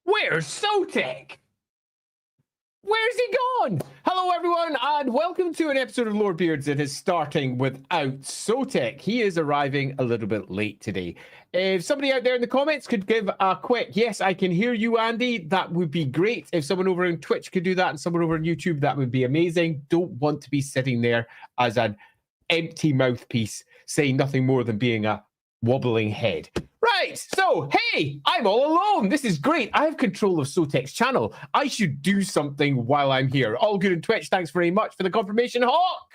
Where's Sotek? Where's he gone? Hello, everyone, and welcome to an episode of Lorebeards that is starting without Sotek. He is arriving a little bit late today. If somebody out there in the comments could give a quick, yes, I can hear you, Andy, that would be great. If someone over on Twitch could do that and someone over on YouTube, that would be amazing. Don't want to be sitting there as an empty mouthpiece saying nothing more than being a wobbling head. Right, so, hey, I'm all alone. This is great. I have control of Sotek's channel. I should do something while I'm here. All good on Twitch. Thanks very much for the confirmation, Hawk,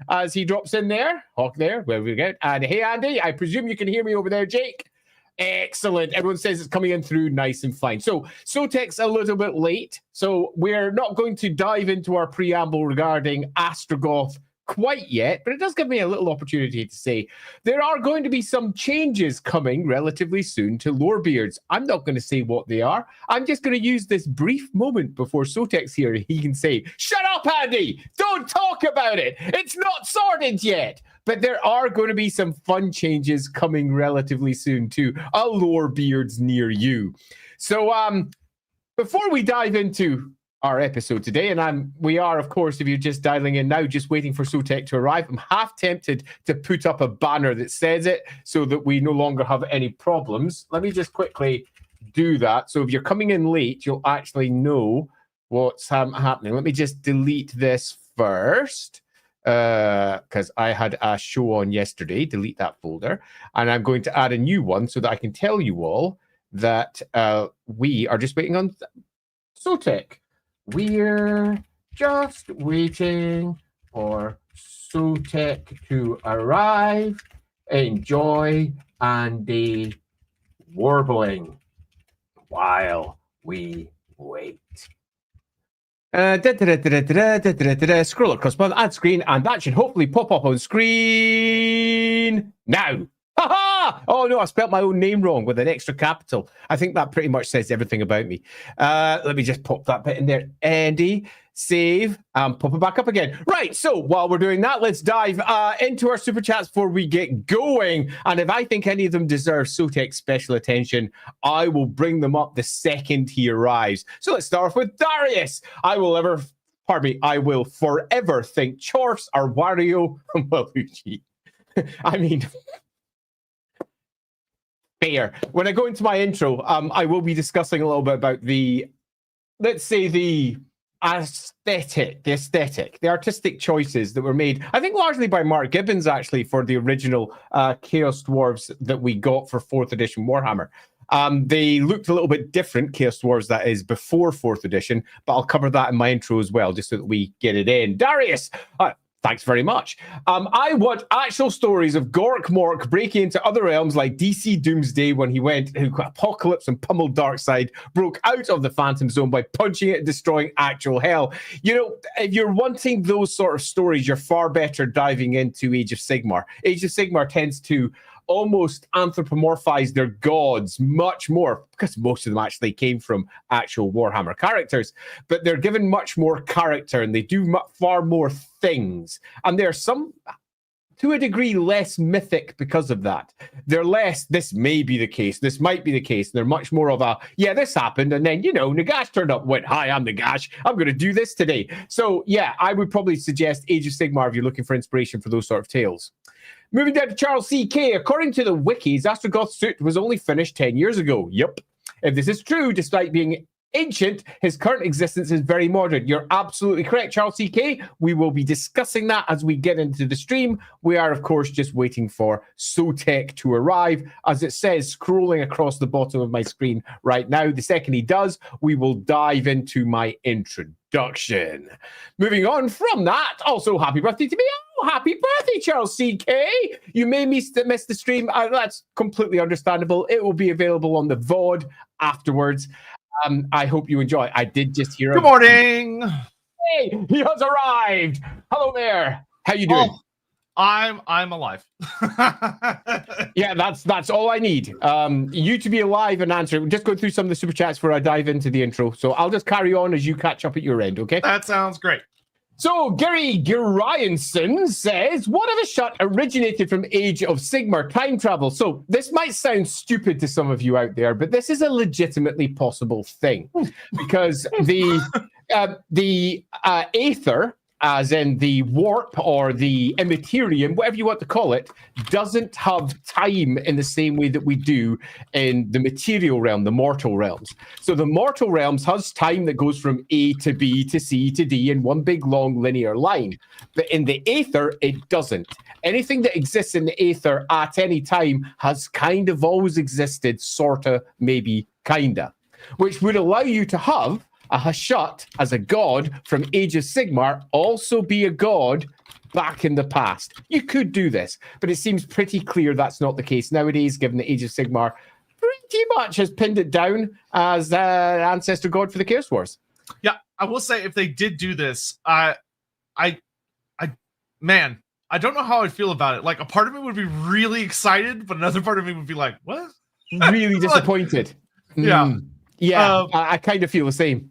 as he drops in there. Hawk there, where we go. And hey, Andy, I presume you can hear me over there, Jake. Excellent. Everyone says it's coming in through nice and fine. So, Sotek's a little bit late, so we're not going to dive into our preamble regarding Astrogoth quite yet, but it does give me a little opportunity to say there are going to be some changes coming relatively soon to Lorebeards. I'm not going to say what they are. I'm just going to use this brief moment before Sotek's here. He can say, "Shut up, Andy! Don't talk about it! It's not sorted yet!" But there are going to be some fun changes coming relatively soon to a Lorebeards near you. So before we dive into our episode today, and we are, of course, if you're just dialing in now, just waiting for Sotek to arrive. I'm half tempted to put up a banner that says it so that we no longer have any problems. Let me just quickly do that. So if you're coming in late, you'll actually know what's happening. Let me just delete this first because I had a show on yesterday. Delete that folder. And I'm going to add a new one so that I can tell you all that we are just waiting on Sotek. We're just waiting for Sotek to arrive. Enjoy Andy warbling while we wait. Scroll across my ad screen, and that should hopefully pop up on screen now. Ha-ha! Oh, no, I spelt my own name wrong with an extra capital. I think that pretty much says everything about me. Let me just pop that bit in there. Andy, save, and pop it back up again. Right, so while we're doing that, let's dive into our super chats before we get going. And if I think any of them deserve Sotek's special attention, I will bring them up the second he arrives. So let's start off with Darius. I will forever think Dwarfs are Wario and Waluigi. I mean... fair. When I go into my intro, I will be discussing a little bit about the aesthetic, the artistic choices that were made, I think largely by Mark Gibbons, actually, for the original Chaos Dwarves that we got for 4th edition Warhammer. They looked a little bit different, Chaos Dwarves, that is, before 4th edition, but I'll cover that in my intro as well, just so that we get it in. Darius! Thanks very much. I want actual stories of Gork Mork breaking into other realms like DC Doomsday when he went Apocalypse and pummeled Darkseid, broke out of the Phantom Zone by punching it and destroying actual hell. You know, if you're wanting those sort of stories, you're far better diving into Age of Sigmar. Age of Sigmar tends to almost anthropomorphize their gods much more, because most of them actually came from actual Warhammer characters, but they're given much more character and they do far more things. And they're to a degree, less mythic because of that. They're less, this may be the case, this might be the case. They're much more of a, yeah, this happened. And then, you know, Nagash turned up and went, "Hi, I'm Nagash. I'm going to do this today." So, yeah, I would probably suggest Age of Sigmar if you're looking for inspiration for those sort of tales. Moving down to Charles C.K. According to the wikis, Astrogoth's suit was only finished 10 years ago. Yep. If this is true, despite being ancient, his current existence is very modern. You're absolutely correct, Charles C.K. We will be discussing that as we get into the stream. We are, of course, just waiting for Sotek to arrive, as it says, scrolling across the bottom of my screen right now. The second he does, we will dive into my introduction. Moving on from that, also happy birthday to me. Oh, happy birthday, Charles C.K. You may miss the stream. That's completely understandable. It will be available on the VOD afterwards. I hope you enjoy. I did just hear. Good morning. Hey, he has arrived. Hello there. How you doing? Oh, I'm alive. Yeah, that's all I need. You to be alive and answer. Just go through some of the super chats before I dive into the intro. So I'll just carry on as you catch up at your end. Okay. That sounds great. So Gary Gerianson says, what if Hashut originated from Age of Sigmar time travel? So this might sound stupid to some of you out there, but this is a legitimately possible thing because the Aether, as in the warp or the immaterium, whatever you want to call it, doesn't have time in the same way that we do in the material realm, the mortal realms. So the mortal realms has time that goes from A to B to C to D in one big long linear line. But in the Aether, it doesn't. Anything that exists in the Aether at any time has kind of always existed, sorta, maybe, kinda. Which would allow you to have a Hashut as a god from Age of Sigmar also be a god back in the past. You could do this, but it seems pretty clear that's not the case nowadays, given that Age of Sigmar pretty much has pinned it down as ancestor god for the Chaos Wars. Yeah, I will say if they did do this, man, I don't know how I'd feel about it. Like, a part of me would be really excited, but another part of me would be like, what? Really disappointed. Yeah. Yeah, I kind of feel the same.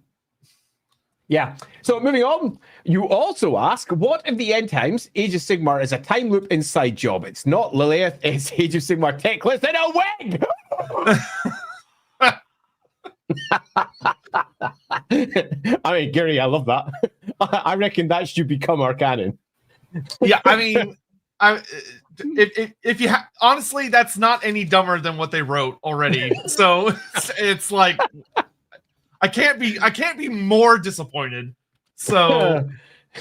Yeah. So moving on, you also ask, what if the end times Age of Sigmar is a time loop inside job? It's not Lilith, it's Age of Sigmar Techless in a wig! I mean, Gary, I love that. I reckon that should become our canon. Yeah, I mean, if you honestly, that's not any dumber than what they wrote already. So it's like, I can't be more disappointed. So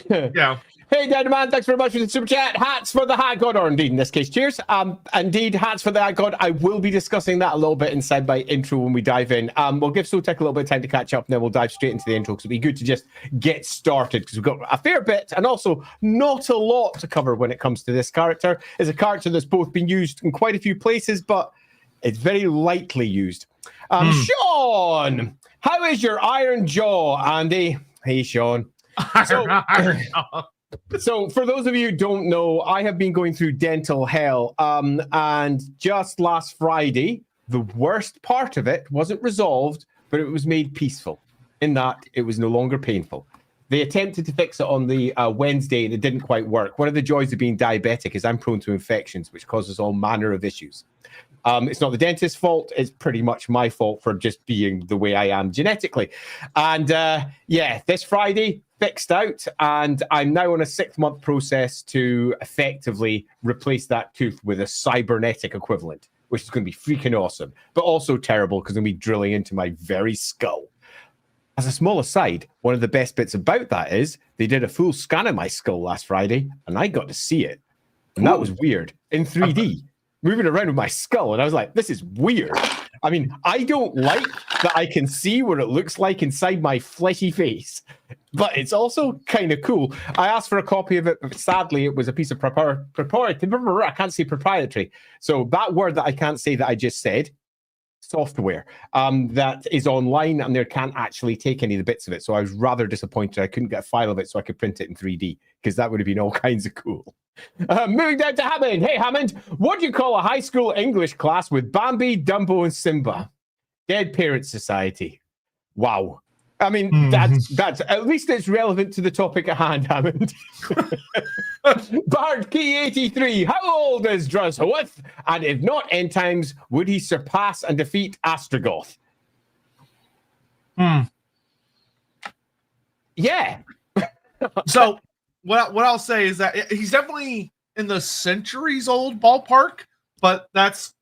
yeah. Hey, Dad-Man, thanks very much for the super chat. Hats for the Hat God, or indeed in this case, cheers. Indeed, hats for the Hat God. I will be discussing that a little bit inside my intro when we dive in. We'll give Sotek a little bit of time to catch up, and then we'll dive straight into the intro because it'll be good to just get started because we've got a fair bit and also not a lot to cover when it comes to this character. It's a character that's both been used in quite a few places, but it's very lightly used. Sean, how is your iron jaw, Andy? Hey, Sean. So for those of you who don't know, I have been going through dental hell. And just last Friday, the worst part of it wasn't resolved, but it was made peaceful in that it was no longer painful. They attempted to fix it on the Wednesday and it didn't quite work. One of the joys of being diabetic is I'm prone to infections, which causes all manner of issues. It's not the dentist's fault. It's pretty much my fault for just being the way I am genetically. And yeah, this Friday fixed out, and I'm now on a 6-month process to effectively replace that tooth with a cybernetic equivalent, which is going to be freaking awesome, but also terrible because I'm going to be drilling into my very skull. As a small aside, one of the best bits about that is they did a full scan of my skull last Friday, and I got to see it. And that was weird in 3D. Moving around with my skull, and I was like, this is weird. I mean, I don't like that I can see what it looks like inside my fleshy face, but it's also kind of cool. I asked for a copy of it, but sadly, it was a piece of proprietary. I can't say proprietary. So that word that I can't say that I just said, software, that is online, and they can't actually take any of the bits of it. So I was rather disappointed I couldn't get a file of it so I could print it in 3D, because that would have been all kinds of cool. Moving down to Hammond. Hey, Hammond, what do you call a high school English class with Bambi, Dumbo, and Simba? Dead Parents Society. Wow. I mean, that's at least it's relevant to the topic at hand, Hammond. Bard Key 83. How old is Druzhowith? And if not end times, would he surpass and defeat Astrogoth? Yeah. So what I'll say is that he's definitely in the centuries old ballpark, but that's,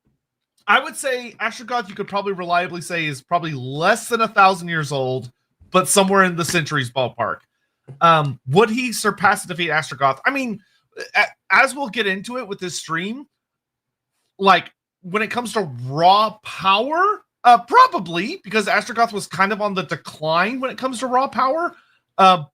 I would say Astrogoth, you could probably reliably say, is probably less than 1,000 years old, but somewhere in the centuries ballpark. Would he surpass and defeat Astrogoth? I mean, as we'll get into it with this stream, like when it comes to raw power, probably, because Astrogoth was kind of on the decline when it comes to raw power.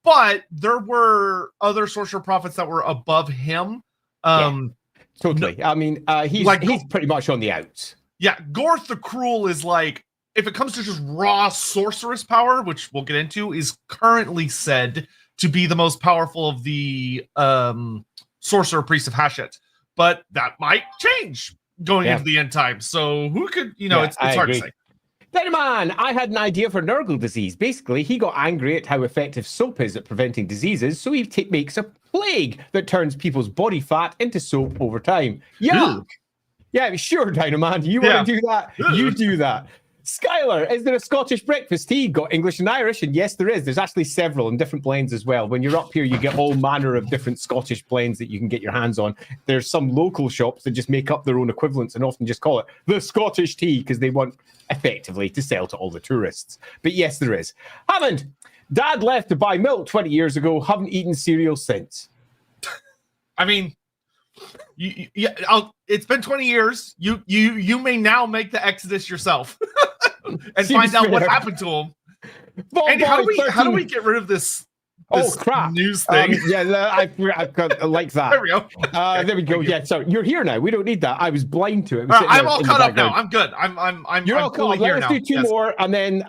But there were other sorcerer prophets that were above him. Totally. I mean, he's pretty much on the outs. Yeah, Gorth the Cruel is like, if it comes to just raw sorceress power, which we'll get into, is currently said to be the most powerful of the sorcerer priest of Hashut. But that might change going into the end times. So who could, it's hard to say. Dynamon, I had an idea for Nurgle disease. Basically, he got angry at how effective soap is at preventing diseases, so he makes a plague that turns people's body fat into soap over time. Yuck! Yeah, sure, Dynamon. You want to do that? You do that. Skylar, is there a Scottish breakfast tea? Got English and Irish? And yes, there is. There's actually several in different blends as well. When you're up here, you get all manner of different Scottish blends that you can get your hands on. There's some local shops that just make up their own equivalents and often just call it the Scottish tea because they want effectively to sell to all the tourists. But yes, there is. Hammond, Dad left to buy milk 20 years ago. Haven't eaten cereal since. I mean, it's been 20 years. You may now make the exodus yourself and find out what happened to him. And how do we get rid of this crap news thing? I like that. There we go. There we go. Yeah, so you're here now. We don't need that. I was blind to it. I'm all caught up now. I'm good. You're all caught up. Let's do two more, and then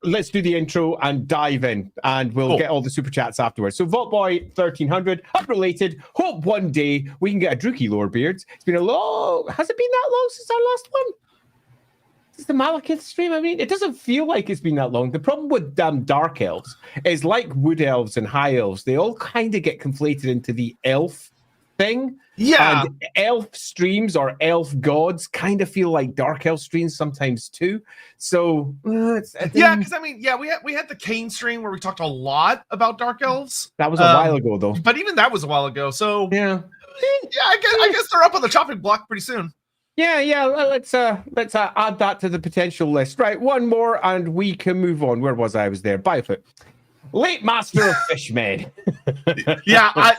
let's do the intro and dive in, and we'll get all the super chats afterwards. So Vaultboy 1300, unrelated. Hope one day we can get a Druchii Lorebeards. It's been a long. Has it been that long since our last one? Is the Malekith stream? I mean, it doesn't feel like it's been that long. The problem with Dark Elves is like Wood Elves and High Elves, they all kind of get conflated into the elf thing. Yeah. And elf streams or elf gods kind of feel like Dark Elf streams sometimes too. So, because I mean, we had the Kane stream where we talked a lot about Dark Elves. That was a while ago, though. But even that was a while ago. So, yeah, I guess they're up on the chopping block pretty soon. Yeah. Let's add that to the potential list. Right, one more, and we can move on. Where was I? I was there. Biofoot, late master of Fishmen. I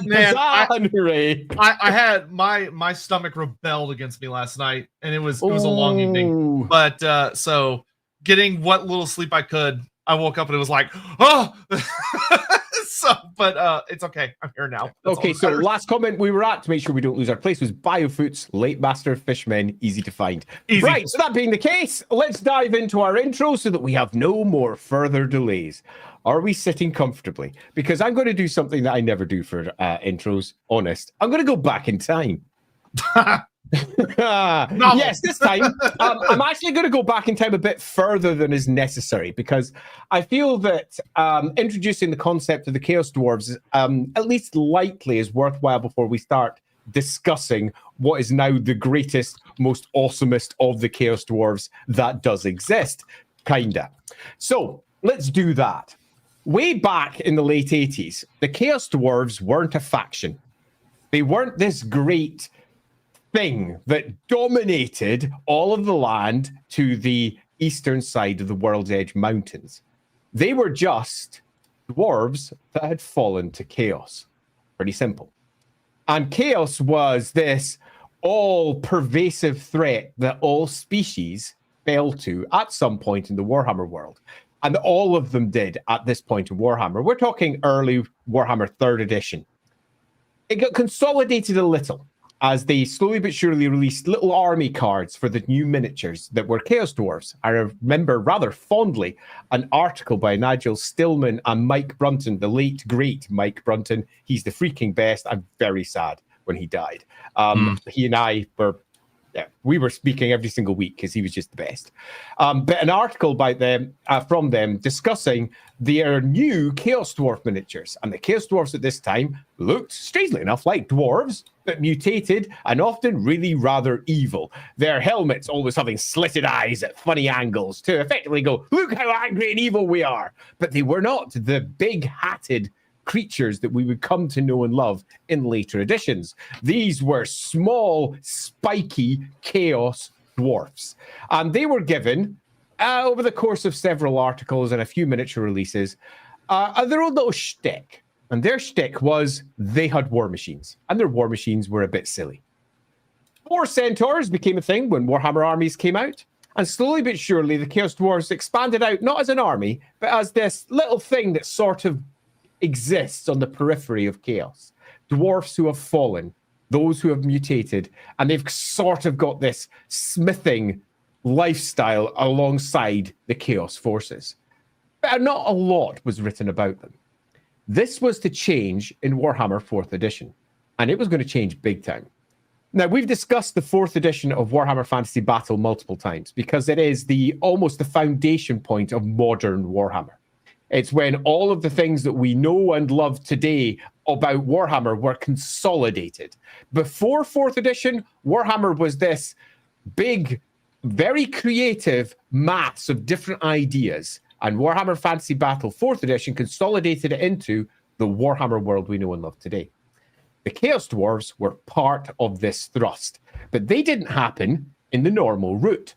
had my stomach rebelled against me last night, and it was a long evening. But so getting what little sleep I could, I woke up and it was like, oh. But it's okay. I'm here now. Okay, so last comment we were at to make sure we don't lose our place was Biofoot's late master of Fishmen, easy to find. Easy. Right, so that being the case, let's dive into our intro so that we have no more further delays. Are we sitting comfortably? Because I'm going to do something that I never do for intros, honest. I'm going to go back in time. Yes, this time I'm actually going to go back in time a bit further than is necessary because I feel that introducing the concept of the Chaos Dwarves at least lightly is worthwhile before we start discussing what is now the greatest, most awesomest of the Chaos Dwarves that does exist, kinda. So let's do that. Way back in the late 80s, the Chaos Dwarves weren't a faction. They weren't this great thing that dominated all of the land to the eastern side of the World's Edge Mountains. They were just dwarves that had fallen to chaos. Pretty simple. And chaos was this all-pervasive threat that all species fell to at some point in the Warhammer world. And all of them did at this point in Warhammer. We're talking early Warhammer 3rd edition. It got consolidated a little as they slowly but surely released little army cards for the new miniatures that were Chaos Dwarfs. I remember rather fondly an article by Nigel Stillman and Mike Brunton, the late, great Mike Brunton. He's the freaking best. I'm very sad when he died. He and I were, we were speaking every single week because he was just the best. But an article by them, from them discussing their new Chaos Dwarf miniatures. And the Chaos Dwarfs at this time looked, strangely enough, like dwarves, but mutated and often really rather evil. Their helmets always having slitted eyes at funny angles to effectively go, look how angry and evil we are. But they were not the big-hatted creatures that we would come to know and love in later editions. These were small, spiky chaos dwarfs. And they were given, over the course of several articles and a few miniature releases, their own little shtick. And their shtick was they had war machines. And their war machines were a bit silly. War centaurs became a thing when Warhammer armies came out. And slowly but surely, the Chaos Dwarves expanded out, not as an army, but as this little thing that sort of exists on the periphery of chaos. Dwarfs who have fallen, those who have mutated, and they've sort of got this smithing lifestyle alongside the chaos forces. But not a lot was written about them. This was to change in Warhammer 4th edition, and it was going to change big time. Now, we've discussed the 4th edition of Warhammer Fantasy Battle multiple times because it is almost the foundation point of modern Warhammer. It's when all of the things that we know and love today about Warhammer were consolidated. Before 4th edition, Warhammer was this big, very creative mass of different ideas. And Warhammer Fantasy Battle 4th edition consolidated it into the Warhammer world we know and love today. The Chaos Dwarves were part of this thrust, but they didn't happen in the normal route.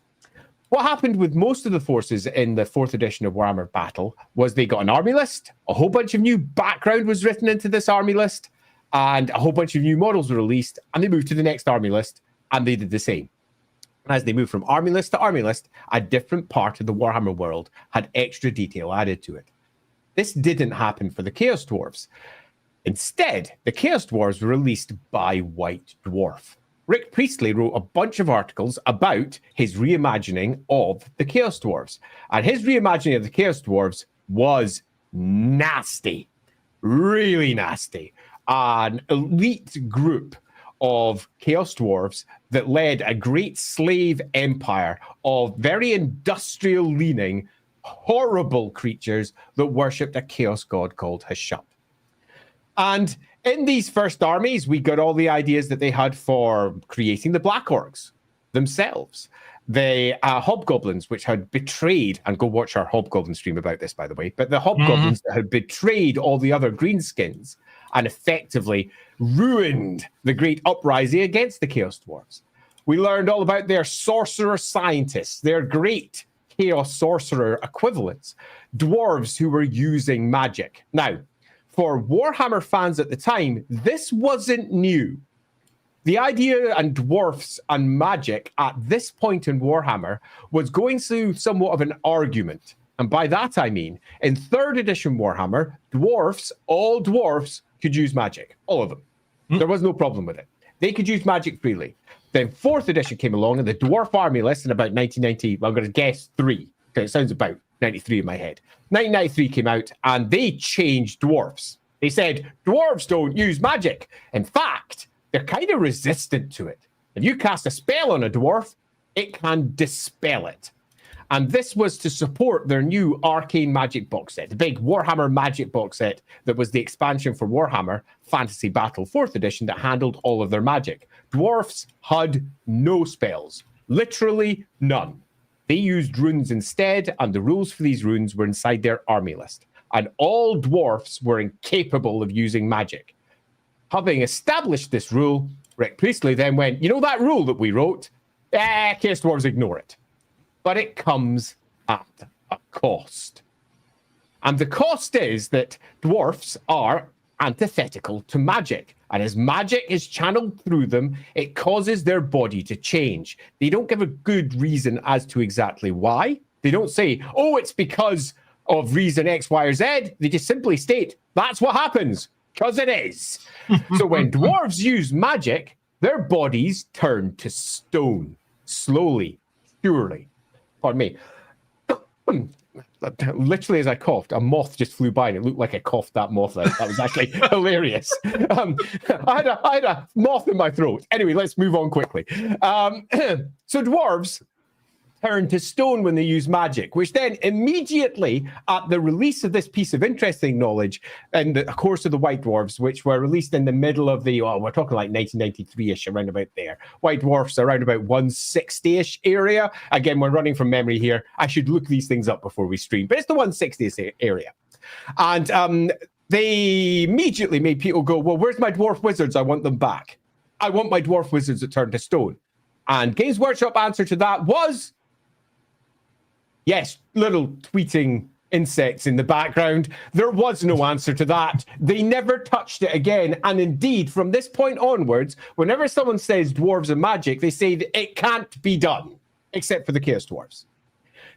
What happened with most of the forces in the 4th edition of Warhammer Battle was they got an army list, a whole bunch of new background was written into this army list, and a whole bunch of new models were released, and they moved to the next army list, and they did the same. And as they moved from army list to army list, a different part of the Warhammer world had extra detail added to it. This didn't happen for the Chaos Dwarves. Instead, the Chaos Dwarves were released by White Dwarf. Rick Priestley wrote a bunch of articles about his reimagining of the Chaos Dwarves. And his reimagining of the Chaos Dwarves was nasty. Really nasty. An elite group of Chaos Dwarves that led a great slave empire of very industrial-leaning, horrible creatures that worshipped a chaos god called Hashut. And in these first armies, we got all the ideas that they had for creating the Black Orcs themselves. The Hobgoblins, which had betrayed, and go watch our Hobgoblin stream about this, by the way, but the Hobgoblins that had betrayed all the other Greenskins and effectively ruined the great uprising against the Chaos Dwarves. We learned all about their sorcerer scientists, their great chaos sorcerer equivalents, dwarves who were using magic. Now, for Warhammer fans at the time, this wasn't new. The idea and dwarfs and magic at this point in Warhammer was going through somewhat of an argument. And by that I mean, in 3rd edition Warhammer, all dwarfs could use magic. All of them. There was no problem with it. They could use magic freely. Then 4th edition came along and the dwarf army list in about 1990, well, I'm going to guess 3, because it sounds about 93 in my head. 1993 came out and they changed dwarfs. They said, dwarves don't use magic. In fact, they're kind of resistant to it. If you cast a spell on a dwarf, it can dispel it. And this was to support their new Arcane Magic box set, the big Warhammer Magic box set that was the expansion for Warhammer Fantasy Battle 4th edition that handled all of their magic. Dwarfs had no spells, literally none. They used runes instead, and the rules for these runes were inside their army list. And all dwarfs were incapable of using magic. Having established this rule, Rick Priestley then went, you know that rule that we wrote? Chaos Dwarves ignore it. But it comes at a cost. And the cost is that dwarfs are antithetical to magic. And as magic is channeled through them, it causes their body to change. They don't give a good reason as to exactly why. They don't say, oh, it's because of reason X, Y, or Z. They just simply state, that's what happens, because it is. So when dwarves use magic, their bodies turn to stone, slowly, surely. Pardon me. Literally, as I coughed, a moth just flew by and it looked like I coughed that moth out. That was actually hilarious. I had a moth in my throat. Anyway, let's move on quickly. So dwarves turn to stone when they use magic, which then immediately, at the release of this piece of interesting knowledge in the course of the White Dwarfs, which were released in the middle of the, we're talking like 1993-ish, around about there. White Dwarfs around about 160-ish area. Again, we're running from memory here. I should look these things up before we stream, but it's the 160th area. And they immediately made people go, well, where's my dwarf wizards? I want them back. I want my dwarf wizards that turn to stone. And Games Workshop answer to that was, yes, little tweeting insects in the background. There was no answer to that. They never touched it again. And indeed, from this point onwards, whenever someone says dwarves and magic, they say that it can't be done, except for the Chaos Dwarves.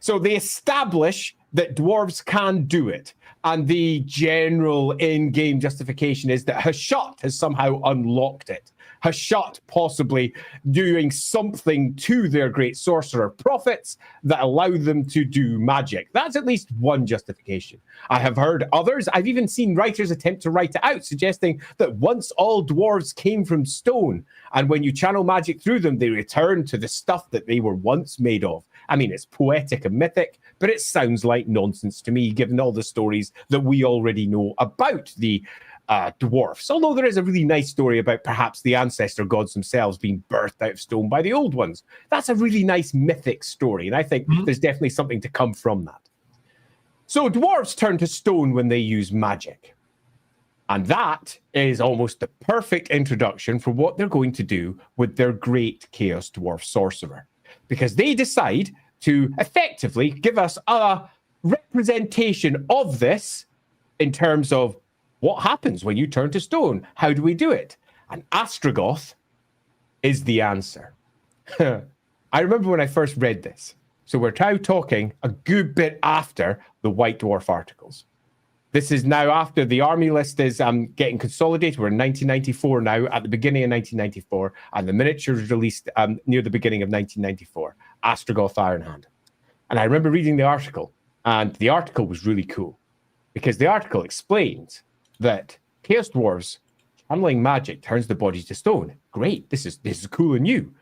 So they establish that dwarves can do it. And the general in-game justification is that Hashut has somehow unlocked it. Hashut possibly doing something to their great sorcerer prophets that allow them to do magic. That's at least one justification. I have heard others. I've even seen writers attempt to write it out, suggesting that once all dwarves came from stone, and when you channel magic through them, they return to the stuff that they were once made of. I mean, it's poetic and mythic, but it sounds like nonsense to me, given all the stories that we already know about the dwarfs. Although there is a really nice story about perhaps the ancestor gods themselves being birthed out of stone by the old ones. That's a really nice mythic story, and I think there's definitely something to come from that. So dwarves turn to stone when they use magic. And that is almost the perfect introduction for what they're going to do with their great Chaos Dwarf sorcerer. Because they decide to effectively give us a representation of this in terms of what happens when you turn to stone. How do we do it? And Astrogoth is the answer. I remember when I first read this. So we're now talking a good bit after the White Dwarf articles. This is now after the army list is getting consolidated. We're in 1994 now, at the beginning of 1994, and the miniature was released near the beginning of 1994, Astragoth Ironhand. And I remember reading the article, and the article was really cool, because the article explains that Chaos Dwarves channeling magic turns the body to stone. Great, this is cool and new.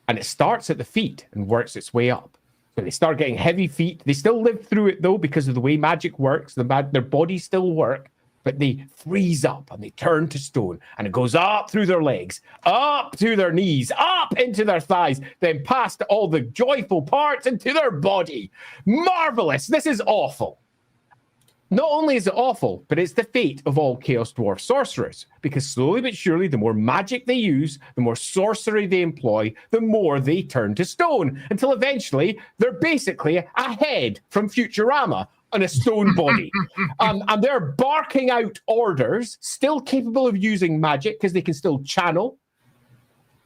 And it starts at the feet and works its way up. So they start getting heavy feet. They still live through it, though, because of the way magic works. Their bodies still work, but they freeze up and they turn to stone. And it goes up through their legs, up to their knees, up into their thighs, then past all the joyful parts into their body. Marvelous. This is awful. Not only is it awful, but it's the fate of all Chaos Dwarf sorcerers, because slowly but surely, the more magic they use, the more sorcery they employ, the more they turn to stone, until eventually they're basically a head from Futurama on a stone body. And they're barking out orders, still capable of using magic, because they can still channel,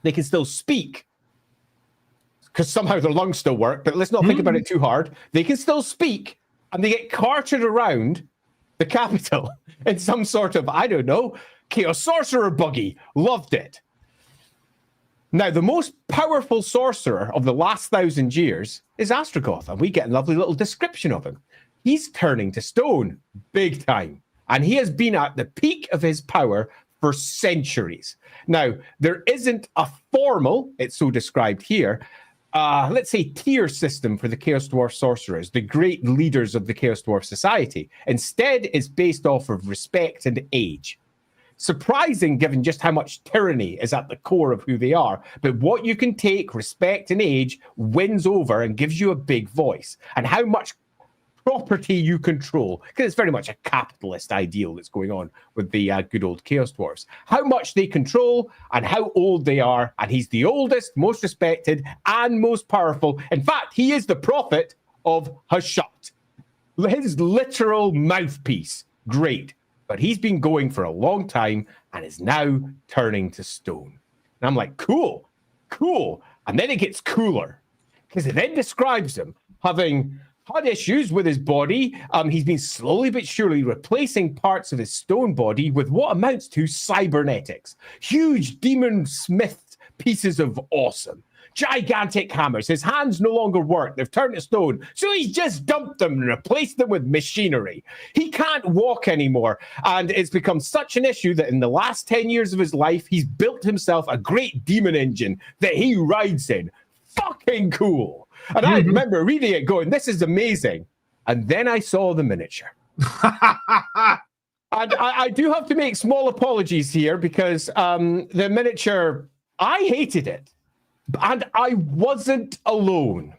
they can still speak, because somehow their lungs still work, but let's not think about it too hard. They can still speak, and they get carted around the capital in some sort of, I don't know, Chaos Sorcerer buggy. Loved it. Now, the most powerful sorcerer of the last 1,000 years is Astrogoth, and we get a lovely little description of him. He's turning to stone, big time. And he has been at the peak of his power for centuries. Now, there isn't a formal, it's so described here, let's say, tier system for the Chaos Dwarf sorcerers, the great leaders of the Chaos Dwarf society. Instead, it's based off of respect and age. Surprising, given just how much tyranny is at the core of who they are. But what you can take, respect and age, wins over and gives you a big voice. And how much property you control, because it's very much a capitalist ideal that's going on with the good old Chaos Dwarfs. How much they control and how old they are, and he's the oldest, most respected, and most powerful. In fact, he is the prophet of Hashut, his literal mouthpiece. Great, but he's been going for a long time and is now turning to stone. And I'm like, cool, and then it gets cooler, because it then describes him having had issues with his body. He's been slowly but surely replacing parts of his stone body with what amounts to cybernetics. Huge demon smith pieces of awesome. Gigantic hammers. His hands no longer work. They've turned to stone. So he's just dumped them and replaced them with machinery. He can't walk anymore. And it's become such an issue that in the last 10 years of his life, he's built himself a great demon engine that he rides in. Fucking cool. And I remember reading it going, this is amazing. And then I saw the miniature. And I do have to make small apologies here, because the miniature, I hated it. And I wasn't alone.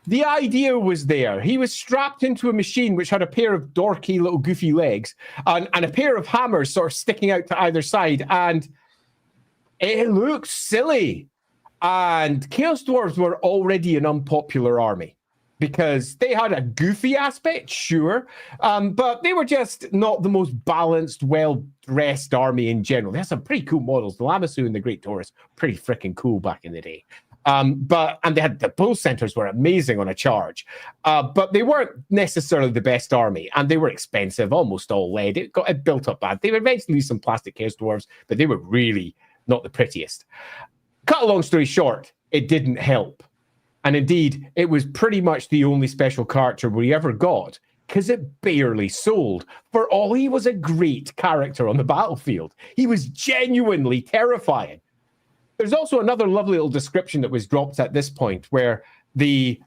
The idea was there. He was strapped into a machine which had a pair of dorky little goofy legs and a pair of hammers sort of sticking out to either side. And it looked silly. And Chaos Dwarves were already an unpopular army because they had a goofy aspect, sure, but they were just not the most balanced, well-dressed army in general. They had some pretty cool models. The Lamassu and the Great Taurus, pretty freaking cool back in the day. And they had the bull centers were amazing on a charge, but they weren't necessarily the best army, and they were expensive, almost all lead. It built up bad. They were eventually some plastic chaos dwarves, but they were really not the prettiest. Cut a long story short, it didn't help. And indeed, it was pretty much the only special character we ever got, because it barely sold. For all he was a great character on the battlefield, he was genuinely terrifying. There's also another lovely little description that was dropped at this point, where the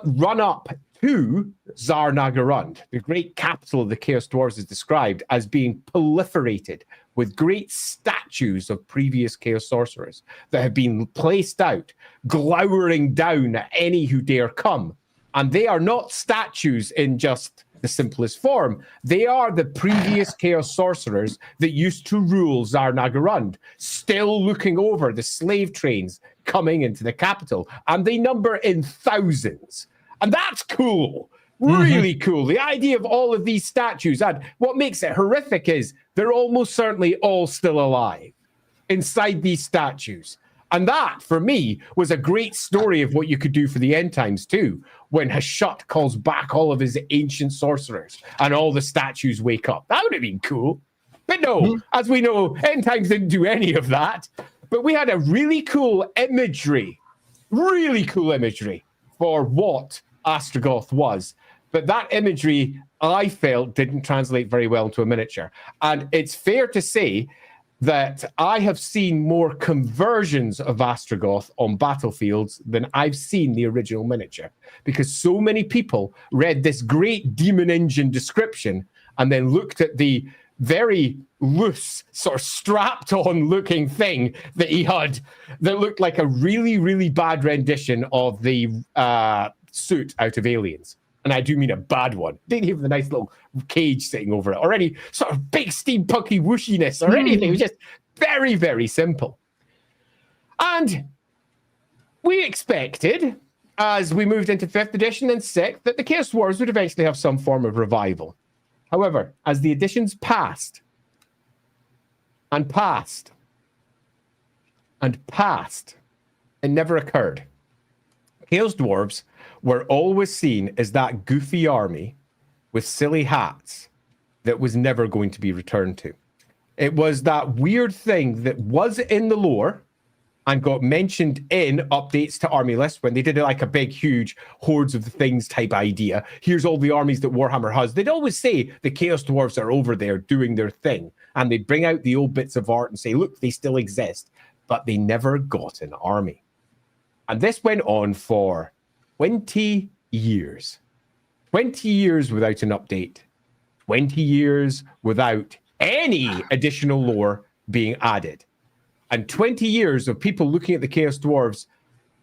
run-up to Zharr-Naggrund, the great capital of the Chaos Dwarves, is described as being proliferated with great statues of previous Chaos Sorcerers that have been placed out, glowering down at any who dare come. And they are not statues in just the simplest form. They are the previous Chaos Sorcerers that used to rule Zharr-Naggrund, still looking over the slave trains coming into the capital. And they number in thousands. And that's cool. Really cool. The idea of all of these statues, and what makes it horrific is they're almost certainly all still alive inside these statues. And that, for me, was a great story of what you could do for the end times too, when Hashut calls back all of his ancient sorcerers and all the statues wake up. That would have been cool. But no, as we know, end times didn't do any of that. But we had a really cool imagery for what Astrogoth was. But that imagery, I felt, didn't translate very well into a miniature. And it's fair to say that I have seen more conversions of Astrogoth on battlefields than I've seen the original miniature, because so many people read this great Demon Engine description and then looked at the very loose, sort of strapped-on looking thing that he had that looked like a really, really bad rendition of the suit out of Aliens. And I do mean a bad one. Didn't have the nice little cage sitting over it, or any sort of big steampunky whooshiness or anything. It was just very, very simple. And we expected, as we moved into 5th edition and 6th, that the Chaos Dwarves would eventually have some form of revival. However, as the editions passed, and passed, and passed, it never occurred. Chaos Dwarves were always seen as that goofy army with silly hats that was never going to be returned to. It was that weird thing that was in the lore and got mentioned in updates to army lists when they did like a big, huge hordes of the things type idea. Here's all the armies that Warhammer has. They'd always say the Chaos Dwarves are over there doing their thing. And they'd bring out the old bits of art and say, look, they still exist. But they never got an army. And this went on for 20 years. 20 years without an update. 20 years without any additional lore being added. And 20 years of people looking at the Chaos Dwarves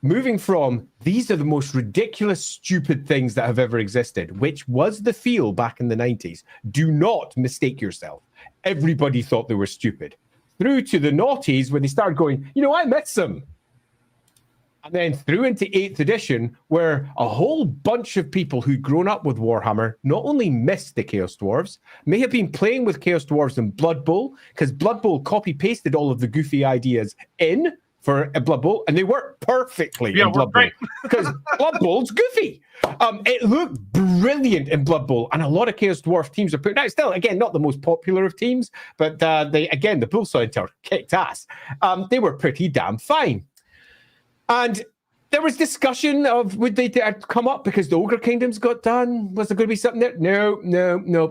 moving from, these are the most ridiculous, stupid things that have ever existed, which was the feel back in the 90s. Do not mistake yourself. Everybody thought they were stupid. Through to the noughties when they started going, you know, I miss them. And then through into 8th edition, where a whole bunch of people who'd grown up with Warhammer not only missed the Chaos Dwarves, may have been playing with Chaos Dwarves in Blood Bowl, because Blood Bowl copy-pasted all of the goofy ideas in for a Blood Bowl, and they worked perfectly in Blood Bowl, because Blood Bowl's goofy. It looked brilliant in Blood Bowl, and a lot of Chaos Dwarf teams are putting out. Still, again, not the most popular of teams, but the Bull Center kicked ass. They were pretty damn fine. And there was discussion of would they come up because the Ogre Kingdoms got done? Was there going to be something there? No.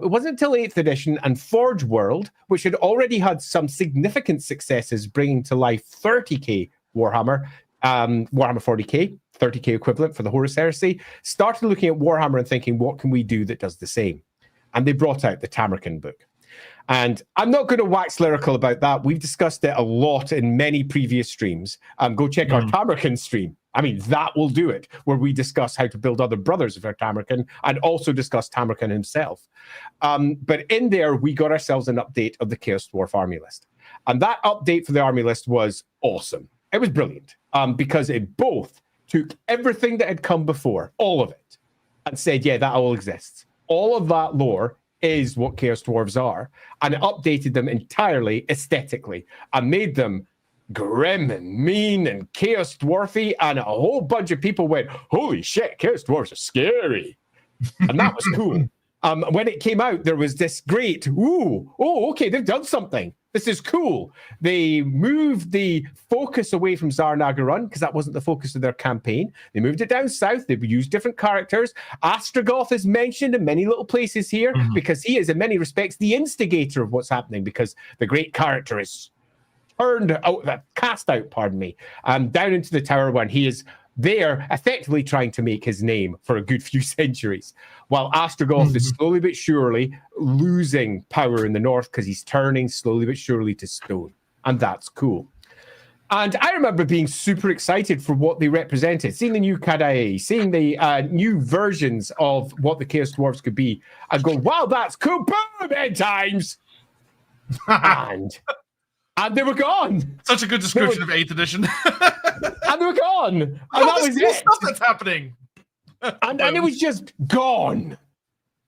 It wasn't until 8th edition and Forge World, which had already had some significant successes bringing to life 30k Warhammer, Warhammer 40k, 30k equivalent for the Horus Heresy, started looking at Warhammer and thinking, what can we do that does the same? And they brought out the Tamarkin book. And I'm not going to wax lyrical about that. We've discussed it a lot in many previous streams. Go check our Tamarkin stream. I mean, that will do it, where we discuss how to build other brothers of our Tamarkin and also discuss Tamarkin himself. But in there, we got ourselves an update of the Chaos Dwarf army list. And that update for the army list was awesome. It was brilliant because it both took everything that had come before, all of it, and said, yeah, that all exists. All of that lore is what Chaos Dwarves are, and it updated them entirely aesthetically and made them grim and mean and chaos dwarfy, and a whole bunch of people went, holy shit, chaos dwarfs are scary. And that was cool. When it came out, there was this great, okay, they've done something. This is cool. They moved the focus away from Zharr-Naggrund because that wasn't the focus of their campaign. They moved it down south. They've used different characters. Astragoth is mentioned in many little places here because he is, in many respects, the instigator of what's happening because the great character is cast out, down into the tower when he is there effectively trying to make his name for a good few centuries, while Astrogoth is slowly but surely losing power in the north because he's turning slowly but surely to stone. And that's cool. And I remember being super excited for what they represented, seeing the new Kadai, seeing the new versions of what the Chaos Dwarfs could be, and go, wow, that's cool. Boom, end times. and they were gone. Such a good description of 8th edition. And they were gone. And that was it. Stuff that's happening. And it was just gone.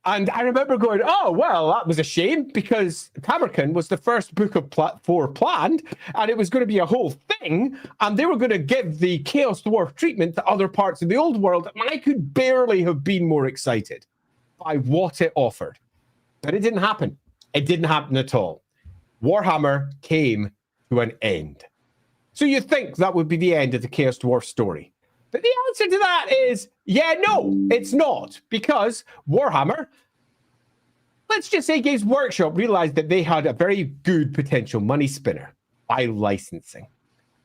And I remember going, oh, well, that was a shame because Tamerkan was the first book of 4 planned, and it was going to be a whole thing, and they were going to give the Chaos Dwarf treatment to other parts of the old world, and I could barely have been more excited by what it offered. But it didn't happen. It didn't happen at all. Warhammer came to an end. So you'd think that would be the end of the Chaos Dwarf story. But the answer to that is, yeah, no, it's not. Because Warhammer, let's just say Games Workshop realized that they had a very good potential money spinner by licensing.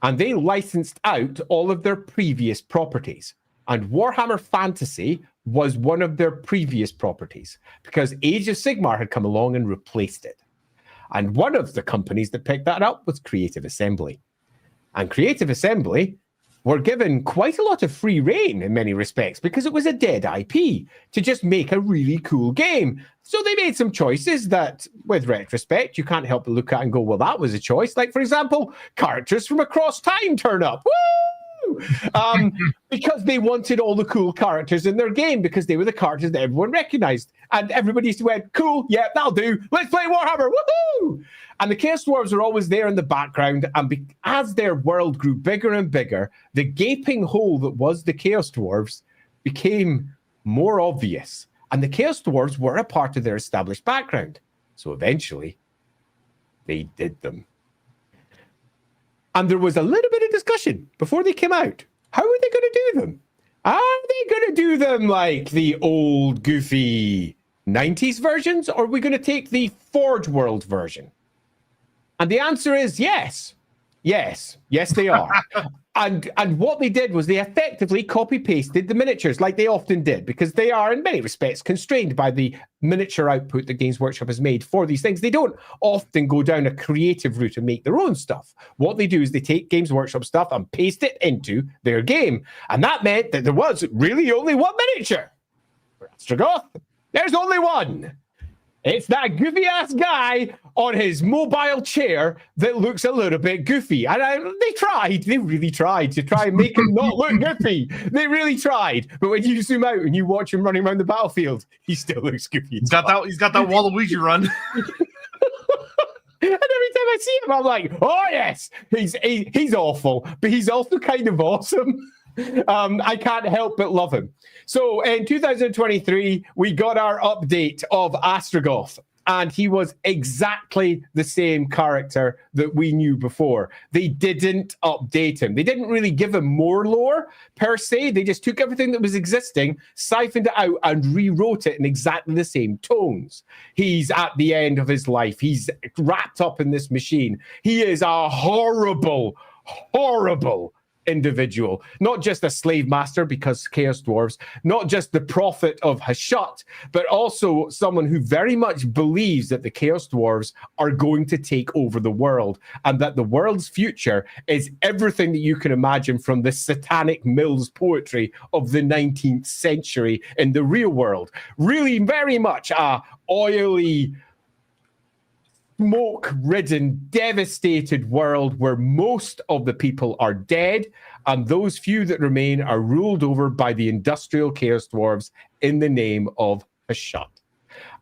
And they licensed out all of their previous properties. And Warhammer Fantasy was one of their previous properties because Age of Sigmar had come along and replaced it. And one of the companies that picked that up was Creative Assembly. And Creative Assembly were given quite a lot of free rein in many respects because it was a dead IP to just make a really cool game. So they made some choices that, with retrospect, you can't help but look at and go, well, that was a choice. Like, for example, characters from across time turn up. Woo! Because they wanted all the cool characters in their game because they were the characters that everyone recognized. And everybody went, cool, yeah, that'll do. Let's play Warhammer, woohoo! And the Chaos Dwarves are always there in the background. And as their world grew bigger and bigger, the gaping hole that was the Chaos Dwarves became more obvious. And the Chaos Dwarves were a part of their established background. So eventually, they did them. And there was a little bit of discussion before they came out. How are they going to do them? Are they going to do them like the old, goofy 90s versions? Or are we going to take the Forge World version? And the answer is yes. Yes, they are. And what they did was they effectively copy-pasted the miniatures like they often did because they are, in many respects, constrained by the miniature output that Games Workshop has made for these things. They don't often go down a creative route and make their own stuff. What they do is they take Games Workshop stuff and paste it into their game. And that meant that there was really only one miniature. For Astrogoth, there's only one. It's that goofy-ass guy on his mobile chair that looks a little bit goofy. And they really tried to try and make him not look goofy. They really tried. But when you zoom out and you watch him running around the battlefield, he still looks goofy. He's got that Waluigi run. And every time I see him, I'm like, oh, yes, he's awful, but he's also kind of awesome. I can't help but love him. So in 2023, we got our update of Astrogoth, and he was exactly the same character that we knew before. They didn't update him. They didn't really give him more lore, per se. They just took everything that was existing, siphoned it out, and rewrote it in exactly the same tones. He's at the end of his life. He's wrapped up in this machine. He is a horrible, horrible individual, not just a slave master because Chaos Dwarves, not just the prophet of Hashut, but also someone who very much believes that the Chaos Dwarves are going to take over the world and that the world's future is everything that you can imagine from the satanic Mills poetry of the 19th century in the real world. Really very much a oily, smoke-ridden, devastated world where most of the people are dead, and those few that remain are ruled over by the industrial Chaos Dwarves in the name of Hashut.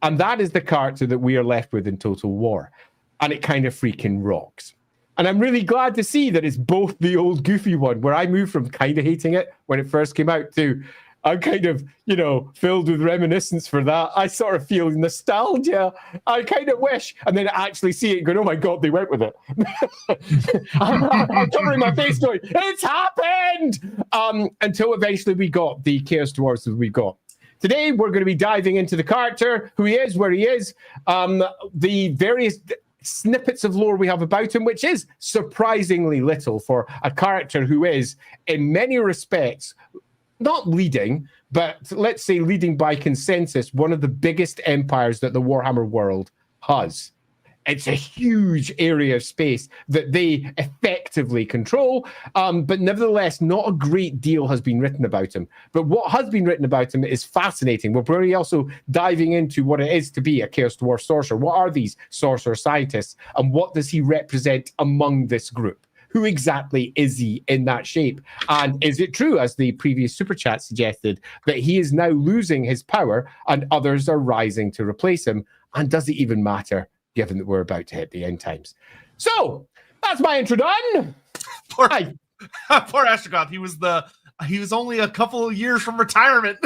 And that is the character that we are left with in Total War. And it kind of freaking rocks. And I'm really glad to see that it's both the old goofy one, where I moved from kind of hating it when it first came out to I'm kind of, filled with reminiscence for that. I sort of feel nostalgia. I kind of wish, and then actually see it going, oh my God, they went with it. I'm covering my face going, it's happened! Until eventually we got the Chaos Dwarfs that we got. Today, we're going to be diving into the character, who he is, where he is, the various snippets of lore we have about him, which is surprisingly little for a character who is, in many respects, not leading, but let's say leading by consensus, one of the biggest empires that the Warhammer world has. It's a huge area of space that they effectively control, but nevertheless, not a great deal has been written about him. But what has been written about him is fascinating. We're probably also diving into what it is to be a Chaos Dwarf sorcerer. What are these sorcerer scientists, and what does he represent among this group? Who exactly is he in that shape? And is it true, as the previous super chat suggested, that he is now losing his power and others are rising to replace him? And does it even matter, given that we're about to hit the end times? So that's my intro done. Poor Astrogoth. He was only a couple of years from retirement.